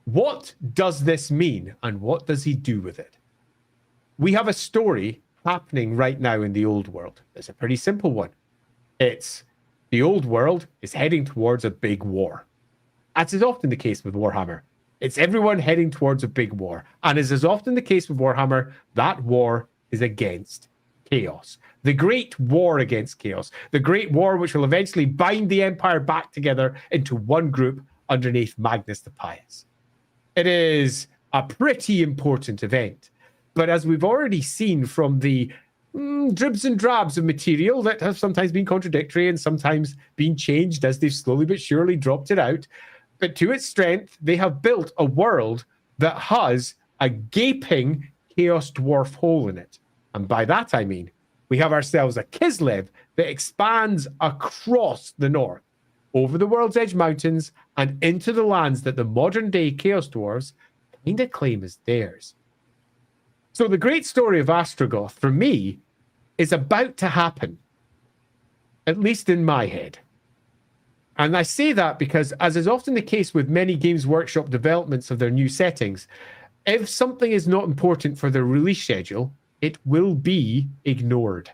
What does this mean, and what does he do with it? We have a story happening right now in the old world. It's a pretty simple one. It's the old world is heading towards a big war. As is often the case with Warhammer. It's everyone heading towards a big war. And as is often the case with Warhammer, that war is against chaos. The great war against chaos. The great war which will eventually bind the Empire back together into one group underneath Magnus the Pious. It is a pretty important event. But as we've already seen from the dribs and drabs of material that have sometimes been contradictory and sometimes been changed as they've slowly but surely dropped it out, but to its strength, they have built a world that has a gaping Chaos Dwarf hole in it. And by that I mean, we have ourselves a Kislev that expands across the north, over the World's Edge Mountains, and into the lands that the modern-day Chaos Dwarves kind of claim as theirs. So the great story of Astrogoth, for me, is about to happen, at least in my head. And I say that because, as is often the case with many Games Workshop developments of their new settings, if something is not important for their release schedule, it will be ignored.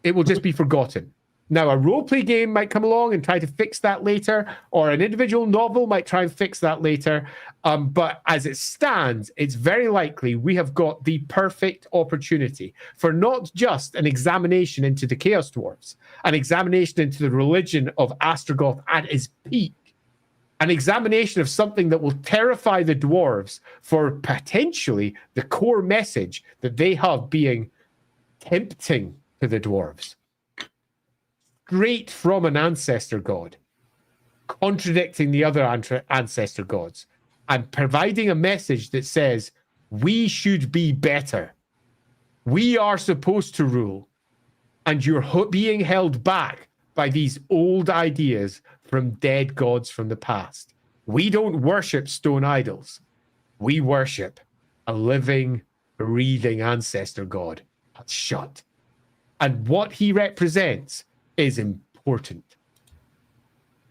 It will just be forgotten. Now, a roleplay game might come along and try to fix that later, or an individual novel might try and fix that later. But as it stands, it's very likely we have got the perfect opportunity for not just an examination into the Chaos Dwarfs, an examination into the religion of Astrogoth at its peak, an examination of something that will terrify the dwarves for potentially the core message that they have being tempting to the dwarves. Straight from an ancestor god, contradicting the other ancestor gods, and providing a message that says, we should be better. We are supposed to rule, and you're being held back by these old ideas from dead gods from the past. We don't worship stone idols. We worship a living, breathing ancestor god. Hashut. And what he represents is important.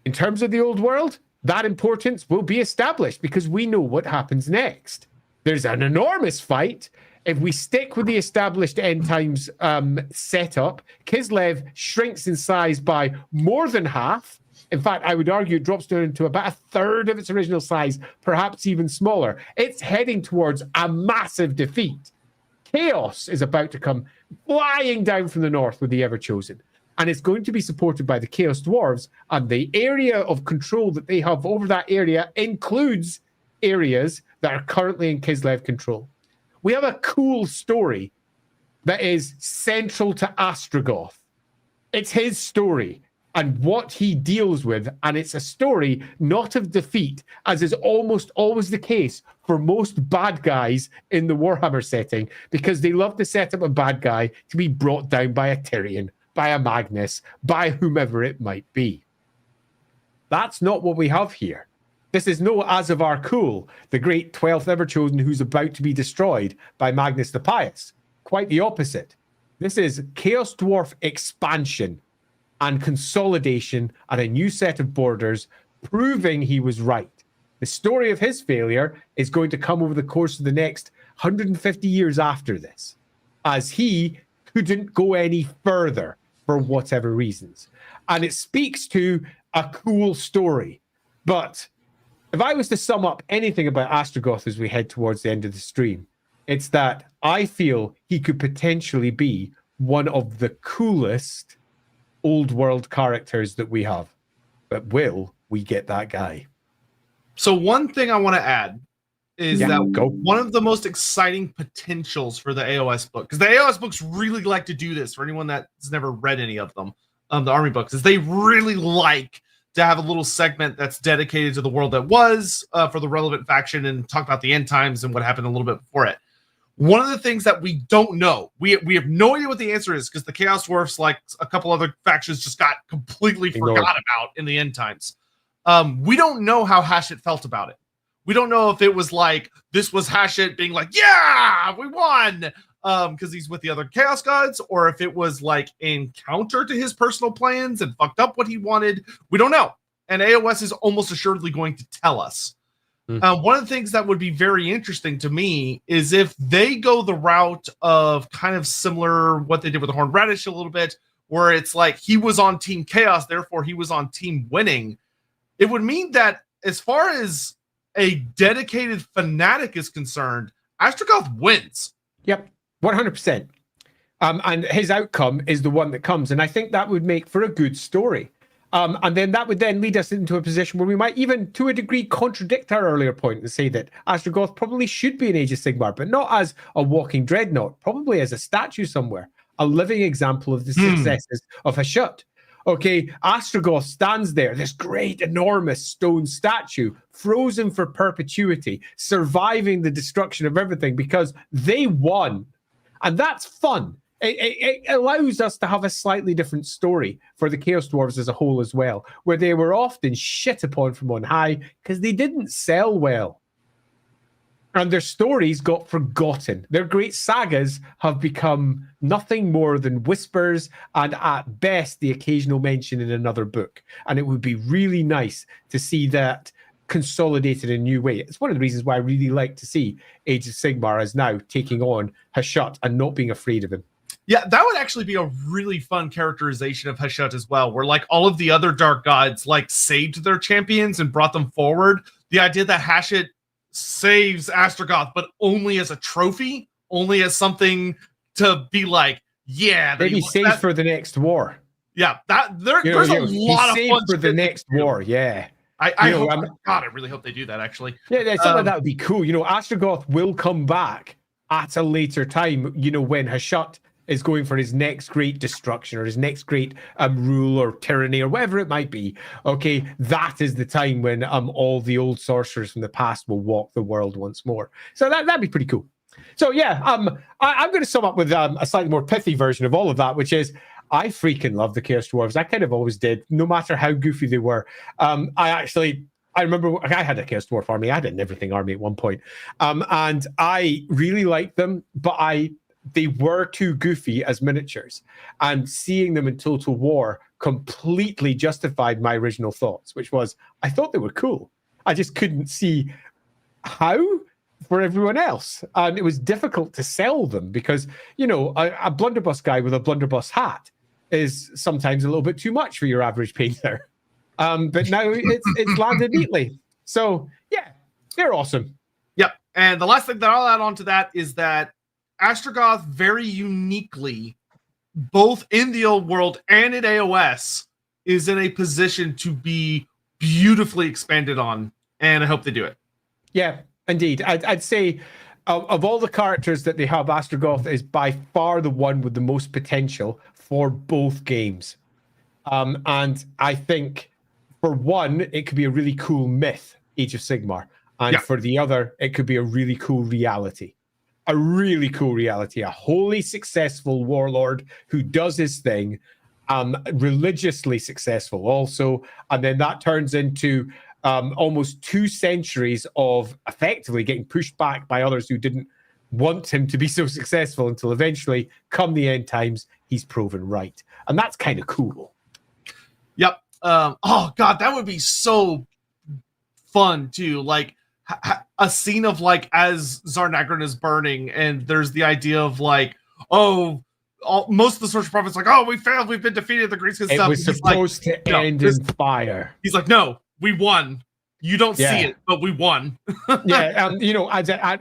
In terms of the old world, that importance will be established because we know what happens next. There's an enormous fight. If we stick with the established end times setup, Kislev shrinks in size by more than half. In fact, I would argue it drops down into about a third of its original size, perhaps even smaller. It's heading towards a massive defeat. Chaos is about to come flying down from the north with the Everchosen. And it's going to be supported by the Chaos Dwarves, and the area of control that they have over that area includes areas that are currently in Kislev control. We have a cool story that is central to Astrogoth. It's his story and what he deals with, and it's a story not of defeat, as is almost always the case for most bad guys in the Warhammer setting, because they love to set up a bad guy to be brought down by a Tyrion, by a Magnus, by whomever it might be. That's not what we have here. This is no Azavar Kul, the great 12th Everchosen who's about to be destroyed by Magnus the Pious. Quite the opposite. This is Chaos Dwarf expansion and consolidation and a new set of borders, proving he was right. The story of his failure is going to come over the course of the next 150 years after this, as he couldn't go any further for whatever reasons. And it speaks to a cool story. But if I was to sum up anything about Astrogoth as we head towards the end of the stream, it's that I feel he could potentially be one of the coolest old world characters that we have. But will we get that guy? So one thing I want to add is that go. one of the most exciting potentials for the AOS book, because the AOS books really like to do this for anyone that's never read any of them, the army books, is they really like to have a little segment that's dedicated to the world that was for the relevant faction and talk about the end times and what happened a little bit before it. One of the things that we don't know, we have no idea what the answer is, because the Chaos Dwarfs, like a couple other factions, just got completely forgot about in the end times. We don't know how Hashut felt about it. We don't know if it was like, this was Hashut being like, yeah, we won, because he's with the other Chaos Gods, or if it was like in counter to his personal plans and fucked up what he wanted. We don't know. And AOS is almost assuredly going to tell us. One of the things that would be very interesting to me is if they go the route of kind of similar what they did with the Horned Radish a little bit, where it's like he was on Team Chaos, therefore he was on Team Winning. It would mean that as far as a dedicated fanatic is concerned, Astrogoth wins. Yep, 100%. And his outcome is the one that comes. And I think that would make for a good story. And then that would then lead us into a position where we might even, to a degree, contradict our earlier point and say that Astrogoth probably should be an Age of Sigmar, but not as a walking dreadnought, probably as a statue somewhere, a living example of the successes of Hashut. Okay, Astrogoth stands there, this great, enormous stone statue, frozen for perpetuity, surviving the destruction of everything because they won. And that's fun. It allows us to have a slightly different story for the Chaos Dwarves as a whole as well, where they were often shit upon from on high because they didn't sell well. And their stories got forgotten. Their great sagas have become nothing more than whispers and at best the occasional mention in another book. And it would be really nice to see that consolidated in a new way. It's one of the reasons why I really like to see Age of Sigmar as now taking on Hashut and not being afraid of him. Yeah, that would actually be a really fun characterization of Hashut as well, where like all of the other dark gods like saved their champions and brought them forward. The idea that Hashut saves Astrogoth, but only as a trophy, only as something to be like, yeah, maybe saved for the next war. Yeah, there's a lot of fun for the next war. Yeah, I hope, God, I really hope they do that. Actually, yeah, something like that would be cool. Astrogoth will come back at a later time. When Hashut is going for his next great destruction or his next great rule or tyranny or whatever it might be. Okay, that is the time when all the old sorcerers from the past will walk the world once more. So that'd be pretty cool. So yeah, I'm going to sum up with a slightly more pithy version of all of that, which is I freaking love the Chaos Dwarves. I kind of always did, no matter how goofy they were. I remember I had a Chaos Dwarf army. I had an everything army at one point, and I really liked them, but they were too goofy as miniatures, and seeing them in Total War completely justified my original thoughts, which was I thought they were cool. I just couldn't see how for everyone else, and it was difficult to sell them because a blunderbuss guy with a blunderbuss hat is sometimes a little bit too much for your average painter. But now it's landed neatly. So yeah, they're awesome. Yep. And the last thing that I'll add on to that is that Astrogoth very uniquely, both in the old world and in AOS, is in a position to be beautifully expanded on, and I hope they do it. Yeah, indeed. I'd say of all the characters that they have, Astrogoth is by far the one with the most potential for both games. And I think for one, it could be a really cool myth, Age of Sigmar. And for the other, it could be a really cool reality. A really cool reality, a wholly successful warlord who does his thing, religiously successful also, and then that turns into almost 2 centuries of effectively getting pushed back by others who didn't want him to be so successful until eventually, come the end times, he's proven right. And that's kind of cool. Yep. Oh, God, that would be so fun, too. Like, a scene of like as Zharr-Naggrund is burning, and there's the idea of like, most of the Sorcerer Prophets like, we failed, we've been defeated, the Greeks and stuff. It was supposed to end in fire. He's like, no, we won. You don't see it, but we won. Yeah,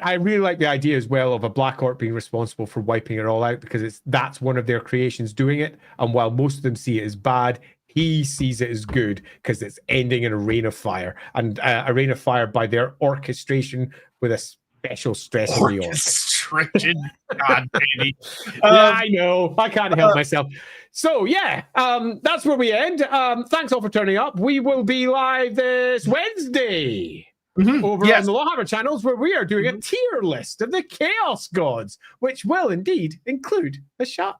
I really like the idea as well of a Black Orc being responsible for wiping it all out, because that's one of their creations doing it, and while most of them see it as bad, he sees it as good because it's ending in a rain of fire, and a rain of fire by their orchestration with a special stress on the orc. Orchestration, God, baby. Yeah, I know. I can't help myself. So yeah, that's where we end. Thanks all for turning up. We will be live this Wednesday over on the LAWhammer channels, where we are doing a tier list of the Chaos Gods, which will indeed include a shot.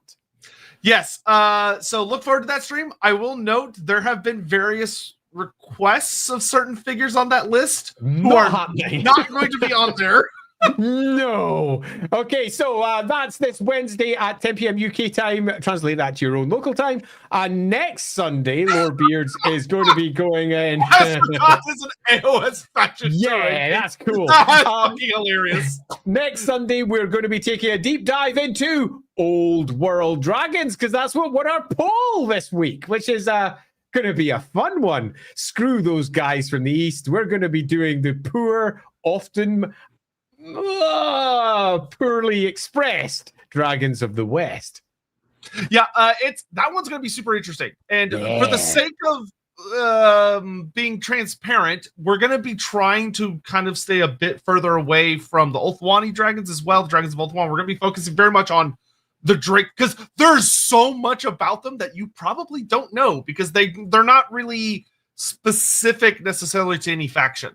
Yes, so look forward to that stream. I will note there have been various requests of certain figures on that list who are not going to be on there. No. Okay, so that's this Wednesday at 10 p.m. UK time. Translate that to your own local time. Next Sunday, Lorebeards is going to be going in. Astrogoth is an AOS faction. Yeah, that's cool. That's fucking hilarious. Next Sunday, we're going to be taking a deep dive into old world dragons, because that's what our poll this week, which is going to be a fun one. Screw those guys from the East. We're going to be doing the poor, often poorly expressed dragons of the West. Yeah, that one's going to be super interesting. And for the sake of being transparent, we're going to be trying to kind of stay a bit further away from the Ulthuani dragons as well. The dragons of Ulthuan. We're going to be focusing very much on the Drake, because there's so much about them that you probably don't know, because they're not really specific necessarily to any faction.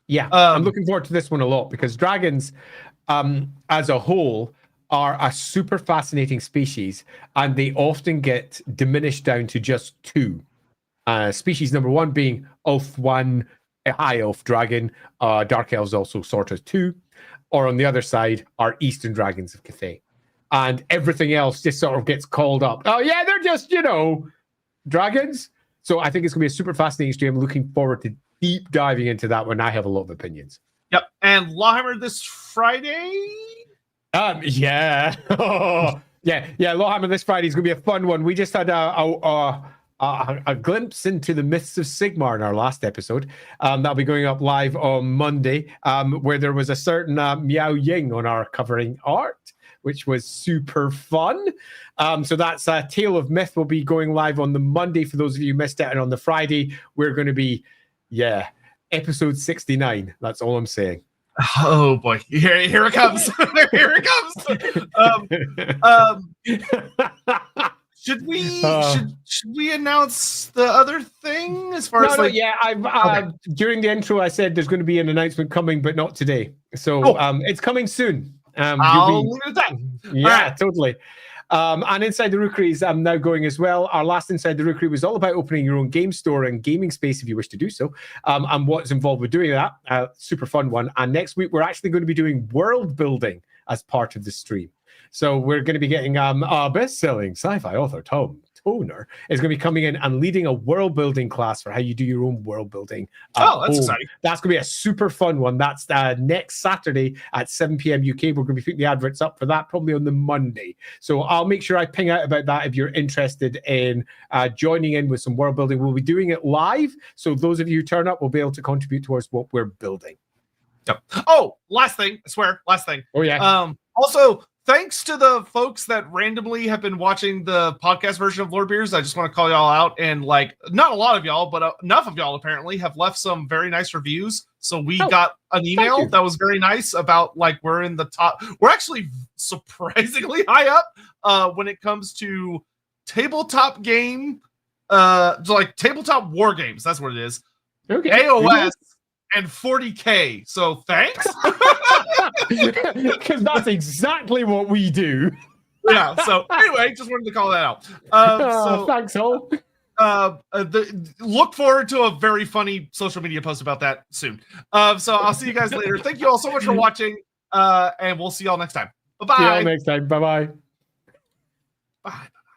Yeah, I'm looking forward to this one a lot, because dragons as a whole are a super fascinating species, and they often get diminished down to just 2. Species number 1 being Ulthuan, a high elf dragon. Dark elves also sort of 2. Or on the other side are Eastern dragons of Cathay. And everything else just sort of gets called up. Oh yeah, they're just, dragons. So I think it's going to be a super fascinating stream. I'm looking forward to deep diving into that one. I have a lot of opinions. Yep. And LAWhammer this Friday. Yeah. LAWhammer this Friday is going to be a fun one. We just had a glimpse into the myths of Sigmar in our last episode. That'll be going up live on Monday, where there was a certain Miao Ying on our covering art, which was super fun. So that's a Tale of Myth will be going live on the Monday for those of you who missed it. And on the Friday, we're going to be, episode 69. That's all I'm saying. Oh boy, here it comes. Here it comes. Should we announce the other thing as far as like? Yeah, I've during the intro I said there's going to be an announcement coming, but not today. So it's coming soon. I'll leave it at that. Yeah, right. Totally. And Inside the Rookeries, I'm now going as well. Our last Inside the Rookery was all about opening your own game store and gaming space if you wish to do so, and what's involved with doing that. Super fun one. And next week, we're actually going to be doing world building as part of the stream. So we're going to be getting our best-selling sci-fi author, Tom Toner, is going to be coming in and leading a world-building class for how you do your own world building. That's exciting. That's going to be a super fun one. That's next Saturday at 7 p.m. UK. We're going to be putting the adverts up for that probably on the Monday. So I'll make sure I ping out about that if you're interested in joining in with some world building. We'll be doing it live. So those of you who turn up will be able to contribute towards what we're building. Yep. Oh, last thing. I swear. Last thing. Oh, yeah. Also, thanks to the folks that randomly have been watching the podcast version of Lorebeards. I just want to call y'all out. And like, not a lot of y'all, but enough of y'all apparently have left some very nice reviews. So we got an email that was very nice about like we're in the top. We're actually surprisingly high up when it comes to tabletop game, like tabletop war games. That's what it is. Okay. AOS and 40K. So thanks. Because that's exactly what we do. Yeah. So anyway, just wanted to call that out. So thanks, all. Look forward to a very funny social media post about that soon. So I'll see you guys later. Thank you all so much for watching. And we'll see y'all next time. Bye-bye. See y'all next time. Bye-bye. Bye.